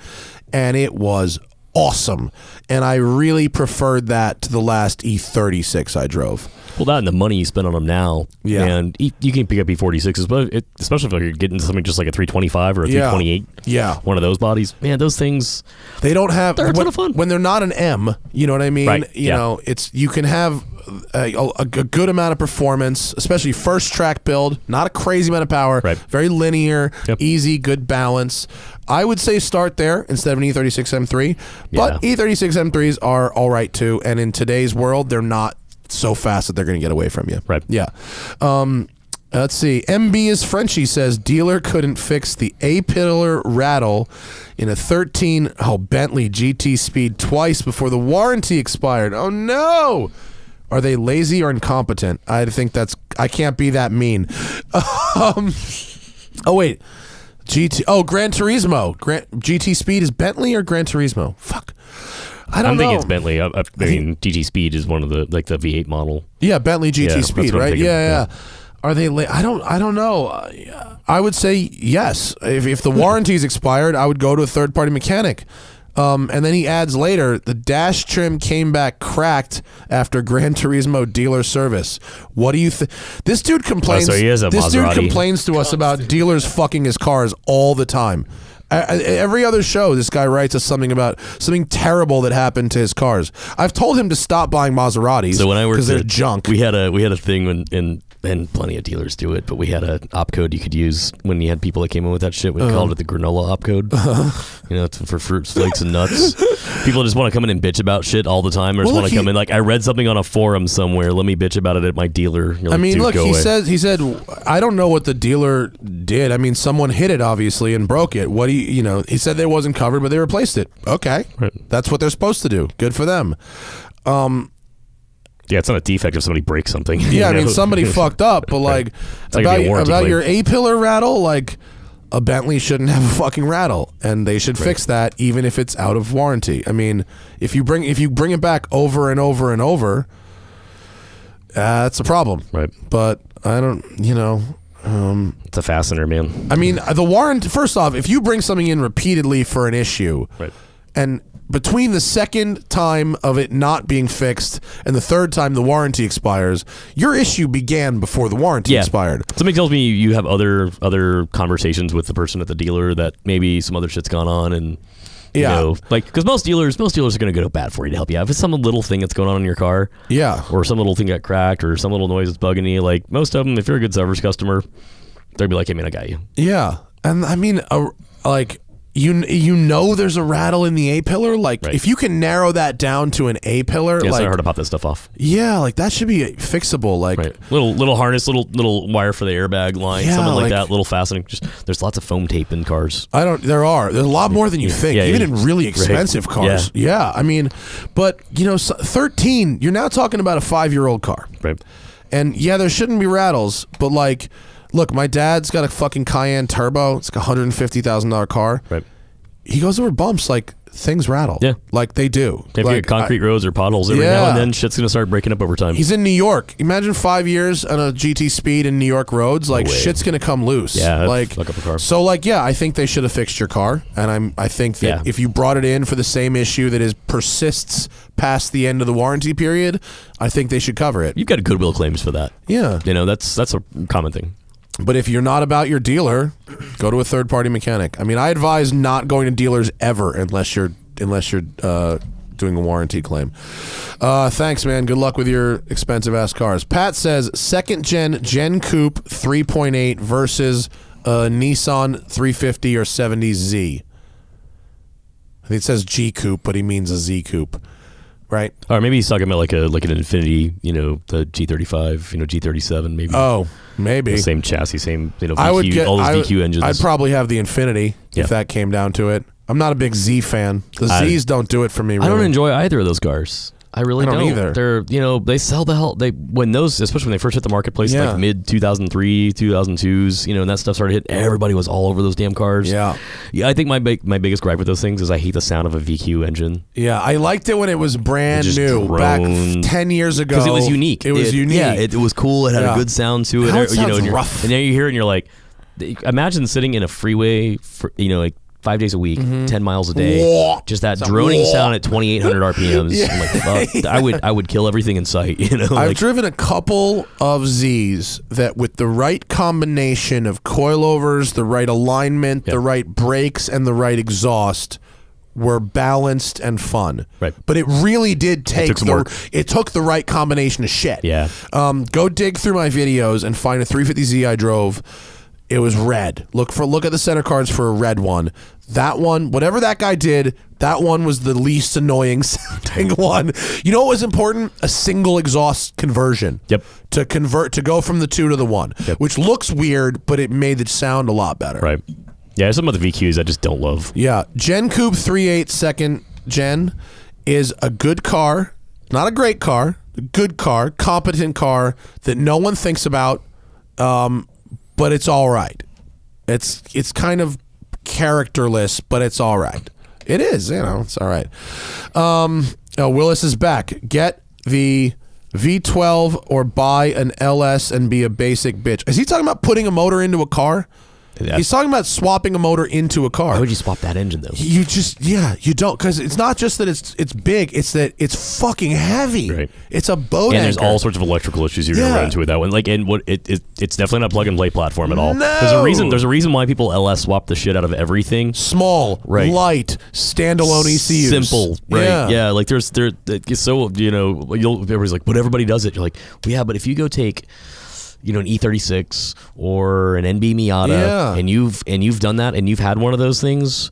and it was awesome. And I really preferred that to the last E36 I drove. Well, that and the money you spend on them now. Yeah. And you can pick up E46s, but especially if you're getting something just like a 325 or a 328. Yeah. One of those bodies. Man, those things. They don't have. They're a ton of fun. When they're not an M, you know what I mean? Right. You know, you can have a good amount of performance, especially first track build, not a crazy amount of power, Right. very linear, Yep. easy, good balance. I would say start there instead of an E36 M3, but E36 M3s are all right too, and in today's world, they're not so fast that they're going to get away from you. Right. Yeah. Let's see. MB is Frenchy says dealer couldn't fix the A-pillar rattle in a 13 Bentley GT Speed twice before the warranty expired. Oh no! Are they lazy or incompetent? I think I can't be that mean. Oh wait. Gran Turismo. GT Speed is Bentley or Gran Turismo? Fuck. I don't know. I'm thinking it's Bentley. I mean, GT Speed is one of the the V8 model. Yeah, Bentley GT Speed, that's what I'm right? thinking. Yeah. Are they? I don't know. I would say yes. If the warranty's expired, I would go to a third party mechanic. And then he adds later, the dash trim came back cracked after Gran Turismo dealer service. What do you think? This dude complains. So he is a this dude Maserati. complains to us about dealers fucking his cars all the time. Every other show, this guy writes us something about something terrible that happened to his cars. I've told him to stop buying Maseratis So when I worked, because they're junk. We had a thing and plenty of dealers do it, but we had an opcode you could use when you had people that came in with that shit. We called it the granola opcode. You know, it's for fruits, flakes, and nuts. People just want to come in and bitch about shit all the time, or just want to come in like, I read something on a forum somewhere. Let me bitch about it at my dealer. You're like, dude, look, go he away. said, I don't know what the dealer did. I mean, someone hit it obviously and broke it. What do you know? He said it wasn't covered, but they replaced it. Okay, Right. That's what they're supposed to do. Good for them. Yeah, it's not a defect if somebody breaks something. Yeah, I you mean, know? somebody fucked up, but like It's like a warranty about claim. your A-pillar rattle, like a Bentley shouldn't have a fucking rattle, and they should fix that even if it's out of warranty. I mean, if you bring it back over and over and over, that's a problem. Right. But I don't, it's a fastener, man. I mean, the warranty. First off, if you bring something in repeatedly for an issue, Right. and between the second time of it not being fixed and the third time the warranty expires, your issue began before the warranty expired. Somebody tells me you have other conversations with the person at the dealer that maybe some other shit's gone on, and you know, like, because most dealers are going to go to bat for you to help you out. If it's some little thing that's going on in your car, or some little thing got cracked, or some little noise that's bugging you, like most of them, if you're a good service customer, they'll be like, "Hey man, I got you." Yeah, and I mean, like. You know there's a rattle in the A-pillar. Like, if you can narrow that down to an A-pillar, it's like, not hard to pop that stuff off. Yeah, like that should be fixable. Like little harness, little wire for the airbag line, something like that. Little fastening. Just there's lots of foam tape in cars. There's a lot more than you think, even in really expensive cars. Yeah, I mean, but 13. You're now talking about a 5-year-old car, right? And there shouldn't be rattles, but like. Look, my dad's got a fucking Cayenne Turbo. It's like a $150,000 car. Right. He goes over bumps like things rattle. Yeah. Like they do. If you get concrete roads or potholes every now and then, shit's going to start breaking up over time. He's in New York. Imagine 5 years on a GT Speed in New York roads. Like, shit's going to come loose. Yeah, like, fuck up a car. So, like, I think they should have fixed your car. And I think that if you brought it in for the same issue that persists past the end of the warranty period, I think they should cover it. You've got goodwill claims for that. Yeah. That's a common thing. But if you're not about your dealer, go to a third-party mechanic. I mean, I advise not going to dealers ever unless you're doing a warranty claim. Thanks, man. Good luck with your expensive-ass cars. Pat says, second-gen Gen Coupe 3.8 versus a Nissan 350 or 70Z. I think it says G Coupe, but he means a Z Coupe. Right. Or maybe he's talking about like an Infiniti, the G35, G37, maybe. Oh, maybe. The same chassis, same, VQ, I would get, all those VQ engines. I'd probably have the Infiniti if that came down to it. I'm not a big Z fan. The Zs don't do it for me, really. I don't enjoy either of those cars. I really don't either. They're, they sell the hell. Especially when they first hit the marketplace, like mid 2003, 2002s, and that stuff started hitting. Everybody was all over those damn cars. Yeah. I think my biggest gripe with those things is I hate the sound of a VQ engine. Yeah, I liked it when it was brand new back 10 years ago. Because it was unique. It was unique. Yeah, it was cool. It had a good sound to it. Now it sounds rough. And then you hear it and you're like, imagine sitting in a freeway for, like 5 days a week, 10 miles a day, just that droning sound at 2,800 RPMs. I'm like, fuck, I would kill everything in sight. I've driven a couple of Zs that, with the right combination of coilovers, the right alignment, the right brakes, and the right exhaust, were balanced and fun. Right. But it really did take it took the right combination of shit. Yeah. Go dig through my videos and find a 350Z I drove. It was red. Look at the center cards for a red one. That one, whatever that guy did, that one was the least annoying sounding one. You know what was important? A single exhaust conversion. Yep. To go from the 2 to the 1, which looks weird, but it made it sound a lot better. Right. Yeah, some of the VQs I just don't love. Yeah. Gen Coupe 3.8 second gen is a good car, not a great car, a good car, competent car that no one thinks about. But it's all right. It's kind of characterless, but it's all right. It is, it's all right. Willis is back. Get the V12 or buy an LS and be a basic bitch. Is he talking about putting a motor into a car? He's talking about swapping a motor into a car. Why would you swap that engine though? You don't, because it's not just that it's big, it's that it's fucking heavy. Right. It's a boat and there's anchor. all sorts of electrical issues you're gonna run into with that one. Like, and it's definitely not a plug and play platform at all. No. There's a reason why people LS swap the shit out of everything. Small, light, standalone ECUs. Simple, right? Yeah, like so everybody's like, but everybody does it. You're like, well, yeah, but if you go take an E36 or an NB Miata, and you've done that, and you've had one of those things,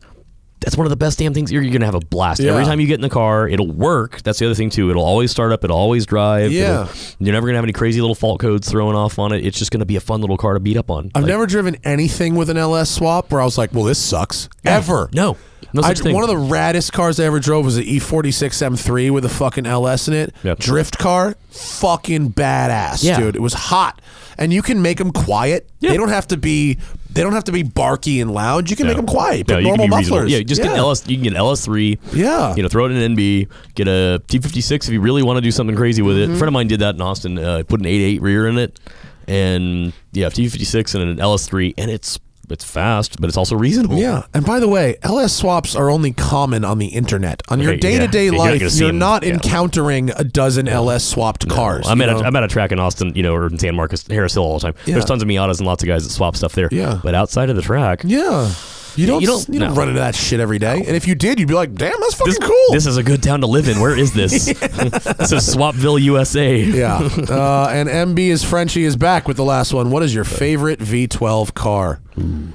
that's one of the best damn things. You're gonna have a blast every time you get in the car. It'll work. That's the other thing too. It'll always start up. It'll always drive. Yeah, you're never gonna have any crazy little fault codes thrown off on it. It's just gonna be a fun little car to beat up on. I've never driven anything with an LS swap where I was like, well, this sucks. Ever. No such thing. One of the raddest cars I ever drove was an E46 M3 with a fucking LS in it. Yep. Drift car. Fucking badass, dude. It was hot. And you can make them quiet. They don't have to be They don't have to be barky and loud. You can make them quiet. No, Put normal mufflers. Yeah, just get an LS. You can get an LS3. Yeah. Throw it in an NB. Get a T56 if you really want to do something crazy with it. A friend of mine did that in Austin. Put an 8.8 rear in it, and T56 and an LS3, and it's fast, but it's also reasonable. Yeah. And by the way, LS swaps are only common on the internet. On your day-to-day life, you're not encountering a dozen LS swapped cars. I'm at a track in Austin, or in San Marcos, Harris Hill all the time. Yeah. There's tons of Miatas and lots of guys that swap stuff there. Yeah. But outside of the track, you don't run into that shit every day. And if you did, you'd be like, damn, that's fucking cool. This is a good town to live in. Where is this? This is Swapville, USA. Yeah. And MB is Frenchie is back with the last one. What is your favorite V12 car? Ooh.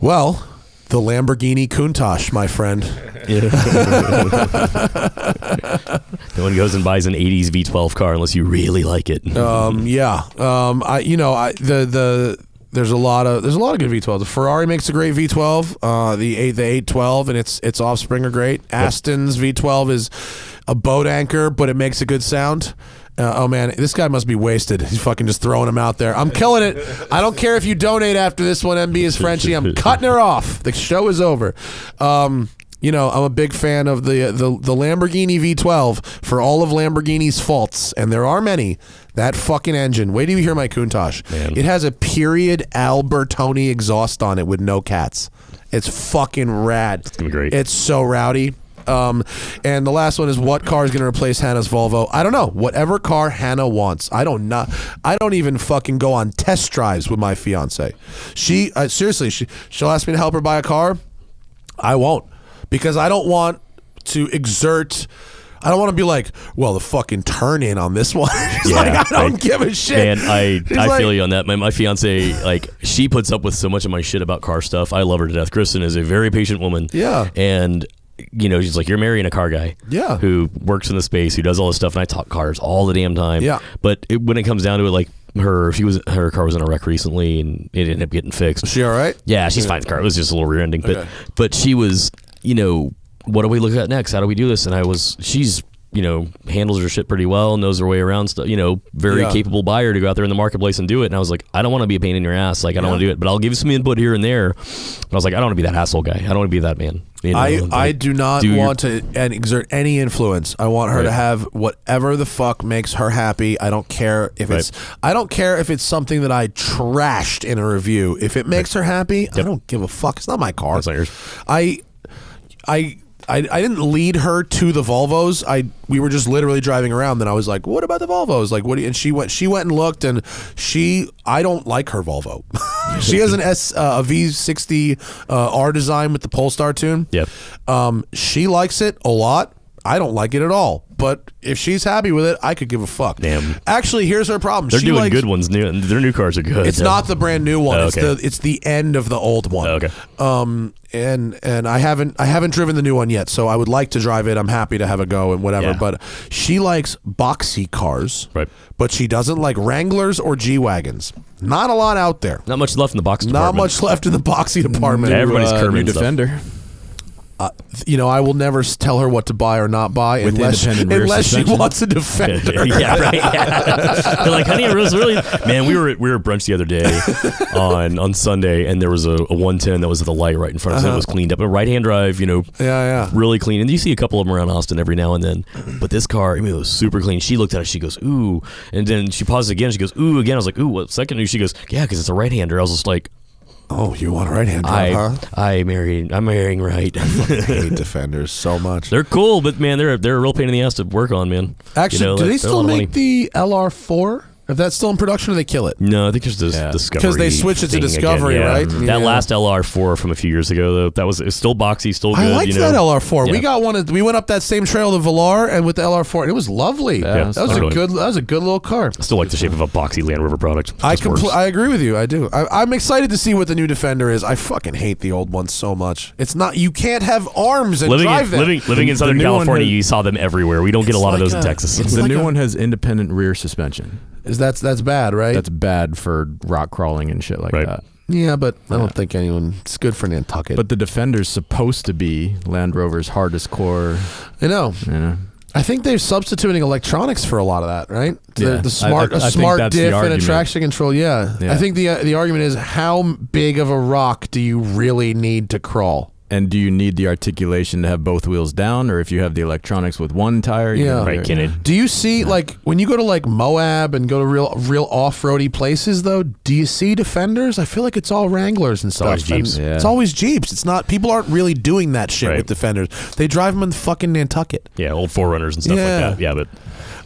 Well, the Lamborghini Countach, my friend. No one goes and buys an 80s V12 car unless you really like it. There's a lot of good V12s. The Ferrari makes a great V12. The 812 and its offspring are great. Aston's V12 is a boat anchor, but it makes a good sound. Oh man, this guy must be wasted. He's fucking just throwing them out there. I'm killing it. I don't care if you donate after this one, MB is Frenchie. I'm cutting her off. The show is over. I'm a big fan of the Lamborghini V12 for all of Lamborghini's faults, and there are many. That fucking engine. Wait till you hear my Countach. Man. It has a period Albertoni exhaust on it with no cats. It's fucking rad. It's gonna be great. It's so rowdy. And the last one is, what car is going to replace Hannah's Volvo? I don't know. Whatever car Hannah wants. I don't even fucking go on test drives with my fiance. She seriously, she'll ask me to help her buy a car. I won't, because I don't want to exert. I don't want to be like, well, the fucking turn in on this one. I don't give a shit. Man, I feel you on that. My fiance, she puts up with so much of my shit about car stuff. I love her to death. Kristen is a very patient woman. Yeah. And she's like, you're marrying a car guy who works in the space, who does all this stuff, and I talk cars all the damn time. Yeah. But when it comes down to it, her car was in a wreck recently, and it ended up getting fixed. Is she all right? Yeah, she's fine. The car, it was just a little rear ending. Okay. But she was, what do we look at next? How do we do this? And she's handles her shit pretty well, knows her way around stuff, very capable buyer to go out there in the marketplace and do it. And I was like, I don't want to be a pain in your ass. I don't want to do it, but I'll give you some input here and there. But I was like, I don't want to be that asshole guy. I don't want to be that man. I do not want to exert any influence. I want her to have whatever the fuck makes her happy. I don't care if it's something that I trashed in a review. If it makes her happy, I don't give a fuck. It's not my car. That's not yours. I didn't lead her to the Volvos. We were just literally driving around. Then I was like, "What about the Volvos?" Like, what? And she went and looked, and I don't like her Volvo. She has a V60 R design with the Polestar tune. Yep. She likes it a lot. I don't like it at all. But if she's happy with it, I could give a fuck. Damn. Actually, here's her problem. They're doing good ones. Their new cars are good. It's not the brand new one. Oh, okay. It's the end of the old one. Oh, okay. And I haven't driven the new one yet, so I would like to drive it. I'm happy to have a go and whatever. Yeah. But she likes boxy cars. Right. But she doesn't like Wranglers or G-Wagons. Not a lot out there. Not much left in the box department. Not much left in the boxy department. Everybody's curving new stuff. Defender. I will never tell her what to buy or not buy With unless she suspension? wants a Defender. Yeah, right. Yeah. They're like, honey, it was really, man. We were at brunch the other day on Sunday, and there was a 110 that was at the light right in front of us. It was cleaned up, a right-hand drive, Yeah. really clean. And you see a couple of them around Austin every now and then, but this car, it was super clean. She looked at it, she goes, ooh, and then she pauses again. She goes, ooh, again. I was like, ooh, what second? She goes, yeah, because it's a right-hander. I was just like, oh, you want a right-hand drive, huh? I'm marrying right. I hate Defenders so much. They're cool, but man, they're a real pain in the ass to work on, man. Actually, do they still make the LR4? If that's still in production, or they kill it? No, I think it's just Discovery. Because they switched it to Discovery, again, right? That last LR4 from a few years ago, though, it's still boxy, still good. I liked that LR4. Yeah. We got one. We went up that same trail to Villar, and with the LR4, and it was lovely. Yeah, that was a good little car. I still like the shape of a boxy Land Rover product. I agree with you. I do. I'm excited to see what the new Defender is. I fucking hate the old one so much. It's not. You can't have arms and drive them. Living in Southern California, you saw them everywhere. We don't get a lot of those in Texas. The new one has independent rear suspension. That's bad, right? That's bad for rock crawling and shit like that. Yeah, but I don't think it's good for Nantucket. But the Defender's supposed to be Land Rover's hardest core. I know. I think they're substituting electronics for a lot of that, right? Yeah. The smart, I think smart that's the diff and a argument. traction control. Yeah. Yeah. I think the argument is how big of a rock do you really need to crawl? And do you need the articulation to have both wheels down, or if you have the electronics with one tire? Yeah. Right, kidding. Do you see like when you go to like Moab and go to real off-roady places though? Do you see Defenders? I feel like it's all Wranglers and stuff. always Jeeps. And Yeah. It's always Jeeps. It's not. People aren't really doing that shit Right. with Defenders. They drive them in fucking Nantucket. Yeah, old Forerunners and stuff Yeah. like that. Yeah, but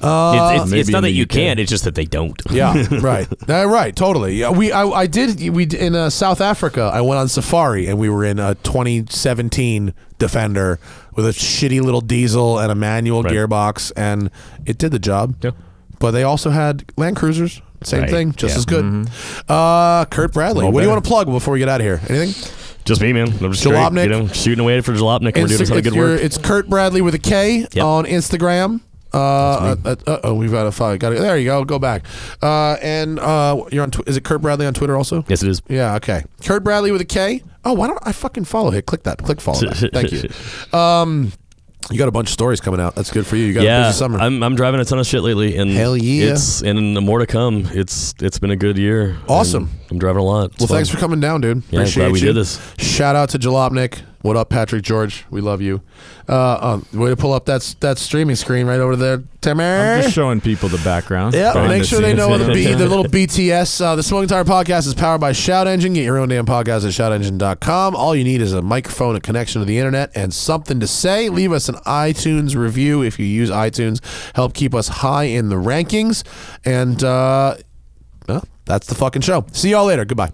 it's Maybe not in that the you UK. can't. It's just that they don't. Yeah, right, right, totally. Yeah, I did in South Africa. I went on safari and we were in a 2017 Defender with a shitty little diesel and a manual Right. gearbox, and it did the job. Yeah. But they also had Land Cruisers, same Right, thing, just yeah. as good. Kurt Bradley, Well, what do you better. want to plug before we get out of here? Anything? Just me, man. I'm just Jalopnik. straight, shooting away for Jalopnik. We're doing a ton of good work. It's Kurt Bradley with a K Yep. on Instagram. We've got a file. There you go. Go back. And you're on. Is it Kurt Bradley on Twitter also? Yes, it is. Yeah. Okay. Kurt Bradley with a K. Oh, why don't I fucking follow it? Click that. Click follow. That. Thank you. You got a bunch of stories coming out. That's good for you. You got a busy summer. I'm driving a ton of shit lately, and Hell yeah. and more to come. It's been a good year. Awesome. And I'm driving a lot. It's Well, fun. thanks for coming down, dude. Yeah, Appreciate glad we you. did this. Shout out to Jalopnik. What up, Patrick George? We love you. Way to pull up that streaming screen right over there, Timmer. I'm just showing people the background. Yeah, behind make the sure they scenes. know the little BTS. The Smoking Tire Podcast is powered by Shout Engine. Get your own damn podcast at shoutengine.com. All you need is a microphone, a connection to the internet, and something to say. Leave us an iTunes review if you use iTunes. Help keep us high in the rankings. And that's the fucking show. See y'all later. Goodbye.